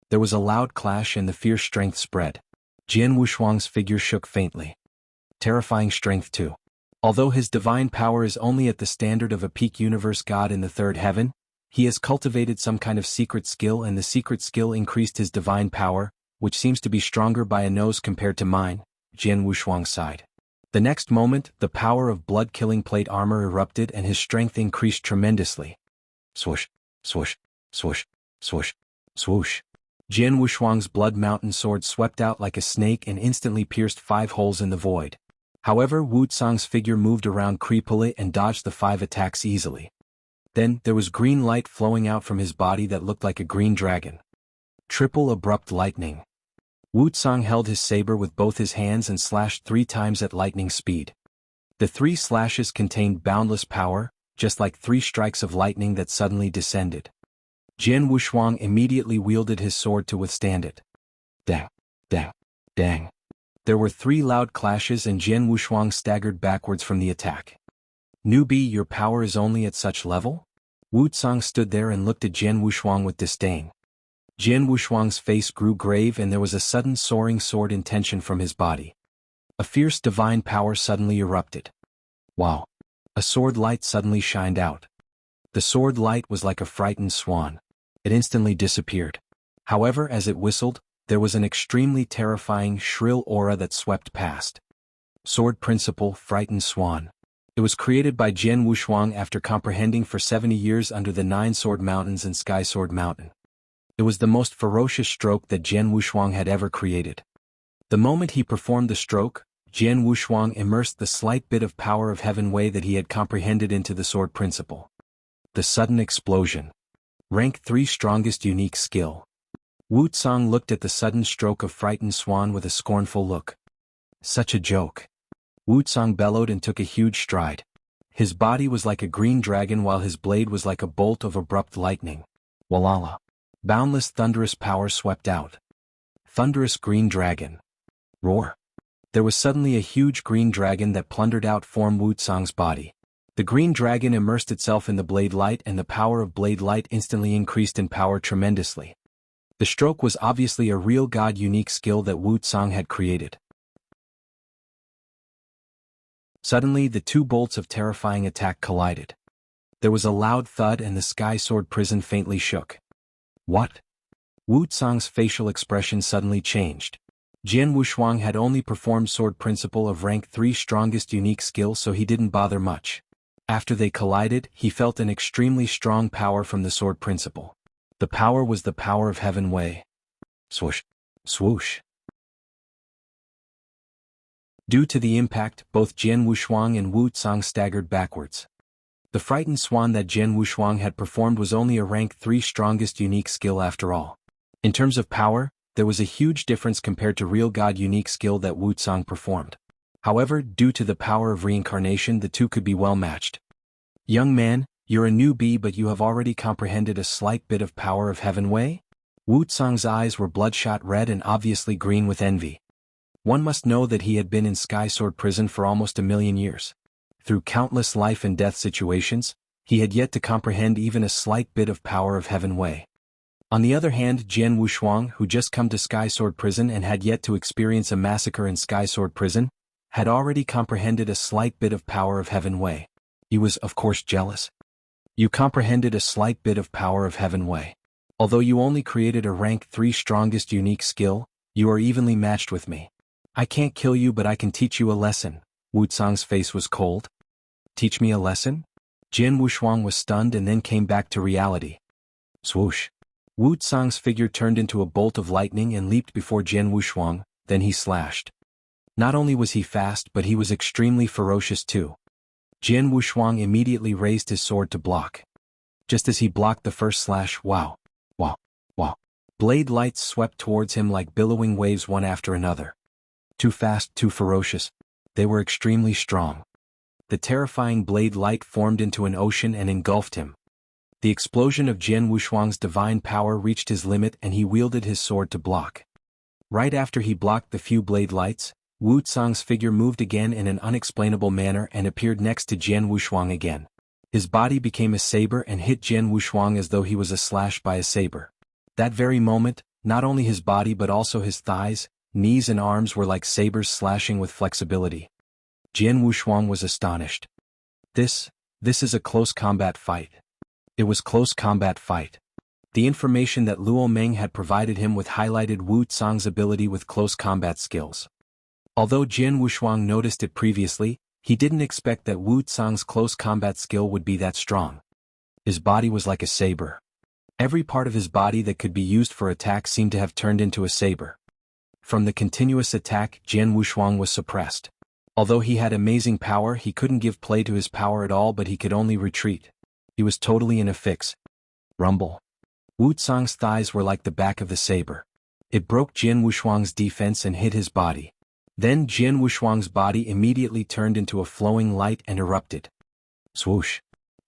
There was a loud clash and the fierce strength spread. Jian Wushuang's figure shook faintly. Terrifying strength too. Although his divine power is only at the standard of a peak universe god in the 3rd heaven, he has cultivated some kind of secret skill and the secret skill increased his divine power, which seems to be stronger by a nose compared to mine. Jian Wushuang sighed. The next moment, the power of blood-killing plate armor erupted and his strength increased tremendously. Swoosh, swoosh, swoosh, swoosh, swoosh. Jian Wushuang's Blood Mountain sword swept out like a snake and instantly pierced 5 holes in the void. However, Wushuang's figure moved around creepily and dodged the 5 attacks easily. Then, there was green light flowing out from his body that looked like a green dragon. Triple abrupt lightning. Wushuang held his saber with both his hands and slashed 3 times at lightning speed. The 3 slashes contained boundless power, just like 3 strikes of lightning that suddenly descended. Jian Wushuang immediately wielded his sword to withstand it. Dang, dang, dang. There were 3 loud clashes and Jian Wushuang staggered backwards from the attack. Newbie, your power is only at such level? Wushuang stood there and looked at Jian Wushuang with disdain. Jian Wushuang's face grew grave and there was a sudden soaring sword intention from his body. A fierce divine power suddenly erupted. Wow! A sword light suddenly shined out. The sword light was like a frightened swan. It instantly disappeared. However, as it whistled, there was an extremely terrifying, shrill aura that swept past. Sword Principle, Frightened Swan. It was created by Jian Wushuang after comprehending for 70 years under the 9 Sword Mountains and Sky Sword Mountain. It was the most ferocious stroke that Jian Wushuang had ever created. The moment he performed the stroke, Jian Wushuang immersed the slight bit of power of Heaven Wei that he had comprehended into the Sword Principle. The sudden explosion. Rank 3 Strongest Unique Skill. Wushuang looked at the sudden stroke of Frightened Swan with a scornful look. Such a joke. Wushuang bellowed and took a huge stride. His body was like a green dragon while his blade was like a bolt of abrupt lightning. Walala. Boundless thunderous power swept out. Thunderous green dragon. Roar. There was suddenly a huge green dragon that plundered out from Wushuang's body. The green dragon immersed itself in the blade light and the power of blade light instantly increased in power tremendously. The stroke was obviously a real god unique skill that Wushuang had created. Suddenly the 2 bolts of terrifying attack collided. There was a loud thud and the Sky Sword prison faintly shook. What? Wushuang's facial expression suddenly changed. Jian Wushuang had only performed Sword Principle of rank 3 Strongest Unique Skill, so he didn't bother much. After they collided, he felt an extremely strong power from the Sword Principle. The power was the power of Heaven Wei. Swoosh. Swoosh. Due to the impact, both Jian Wushuang and Wushuang staggered backwards. The frightened swan that Jian Wushuang had performed was only a rank 3 Strongest Unique Skill after all. In terms of power, there was a huge difference compared to real god unique skill that Wushuang performed. However, due to the power of reincarnation, the 2 could be well matched. Young man, you're a newbie but you have already comprehended a slight bit of power of Heaven Wei? Wushuang's eyes were bloodshot red and obviously green with envy. One must know that he had been in Sky Sword Prison for almost 1,000,000 years. Through countless life and death situations, he had yet to comprehend even a slight bit of power of Heaven Wei. On the other hand, Jian Wushuang, who just come to Sky Sword Prison and had yet to experience a massacre in Sky Sword Prison, had already comprehended a slight bit of power of Heaven Wei. He was, of course, jealous. You comprehended a slight bit of power of Heaven Wei. Although you only created a rank 3 Strongest Unique Skill, you are evenly matched with me. I can't kill you but I can teach you a lesson. Wushuang's face was cold. Teach me a lesson? Jian Wushuang was stunned and then came back to reality. Swoosh. Wushuang's figure turned into a bolt of lightning and leaped before Jian Wushuang, then he slashed. Not only was he fast but he was extremely ferocious too. Jian Wushuang immediately raised his sword to block. Just as he blocked the first slash, wow, wow, wow. Blade lights swept towards him like billowing waves one after another. Too fast, too ferocious. They were extremely strong. The terrifying blade light formed into an ocean and engulfed him. The explosion of Jian Wushuang's divine power reached his limit and he wielded his sword to block. Right after he blocked the few blade lights, Wushuang's figure moved again in an unexplainable manner and appeared next to Jian Wushuang again. His body became a saber and hit Jian Wushuang as though he was slashed by a saber. That very moment, not only his body but also his thighs, knees and arms were like sabers slashing with flexibility. Jian Wushuang was astonished. This is a close combat fight. It was close combat fight. The information that Luo Meng had provided him with highlighted Wushuang's ability with close combat skills. Although Jian Wushuang noticed it previously, he didn't expect that Wushuang's close combat skill would be that strong. His body was like a saber. Every part of his body that could be used for attack seemed to have turned into a saber. From the continuous attack, Jian Wushuang was suppressed. Although he had amazing power, he couldn't give play to his power at all, but he could only retreat. He was totally in a fix. Rumble. Wushuang's thighs were like the back of the saber. It broke Jian Wushuang's defense and hit his body. Then Jian Wushuang's body immediately turned into a flowing light and erupted. Swoosh!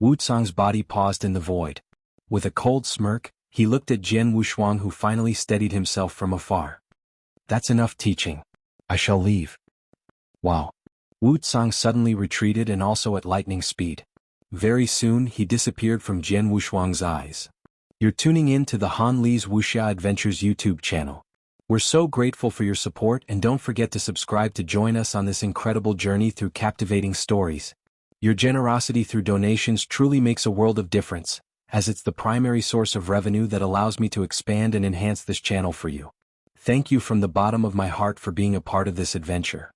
Wushuang's body paused in the void. With a cold smirk, he looked at Jian Wushuang, who finally steadied himself from afar. That's enough teaching. I shall leave. Wow! Wushuang suddenly retreated, and also at lightning speed. Very soon he disappeared from Jian Wushuang's eyes. You're tuning in to the Han Li's Wuxia Adventures YouTube channel. We're so grateful for your support, and don't forget to subscribe to join us on this incredible journey through captivating stories. Your generosity through donations truly makes a world of difference, as it's the primary source of revenue that allows me to expand and enhance this channel for you. Thank you from the bottom of my heart for being a part of this adventure.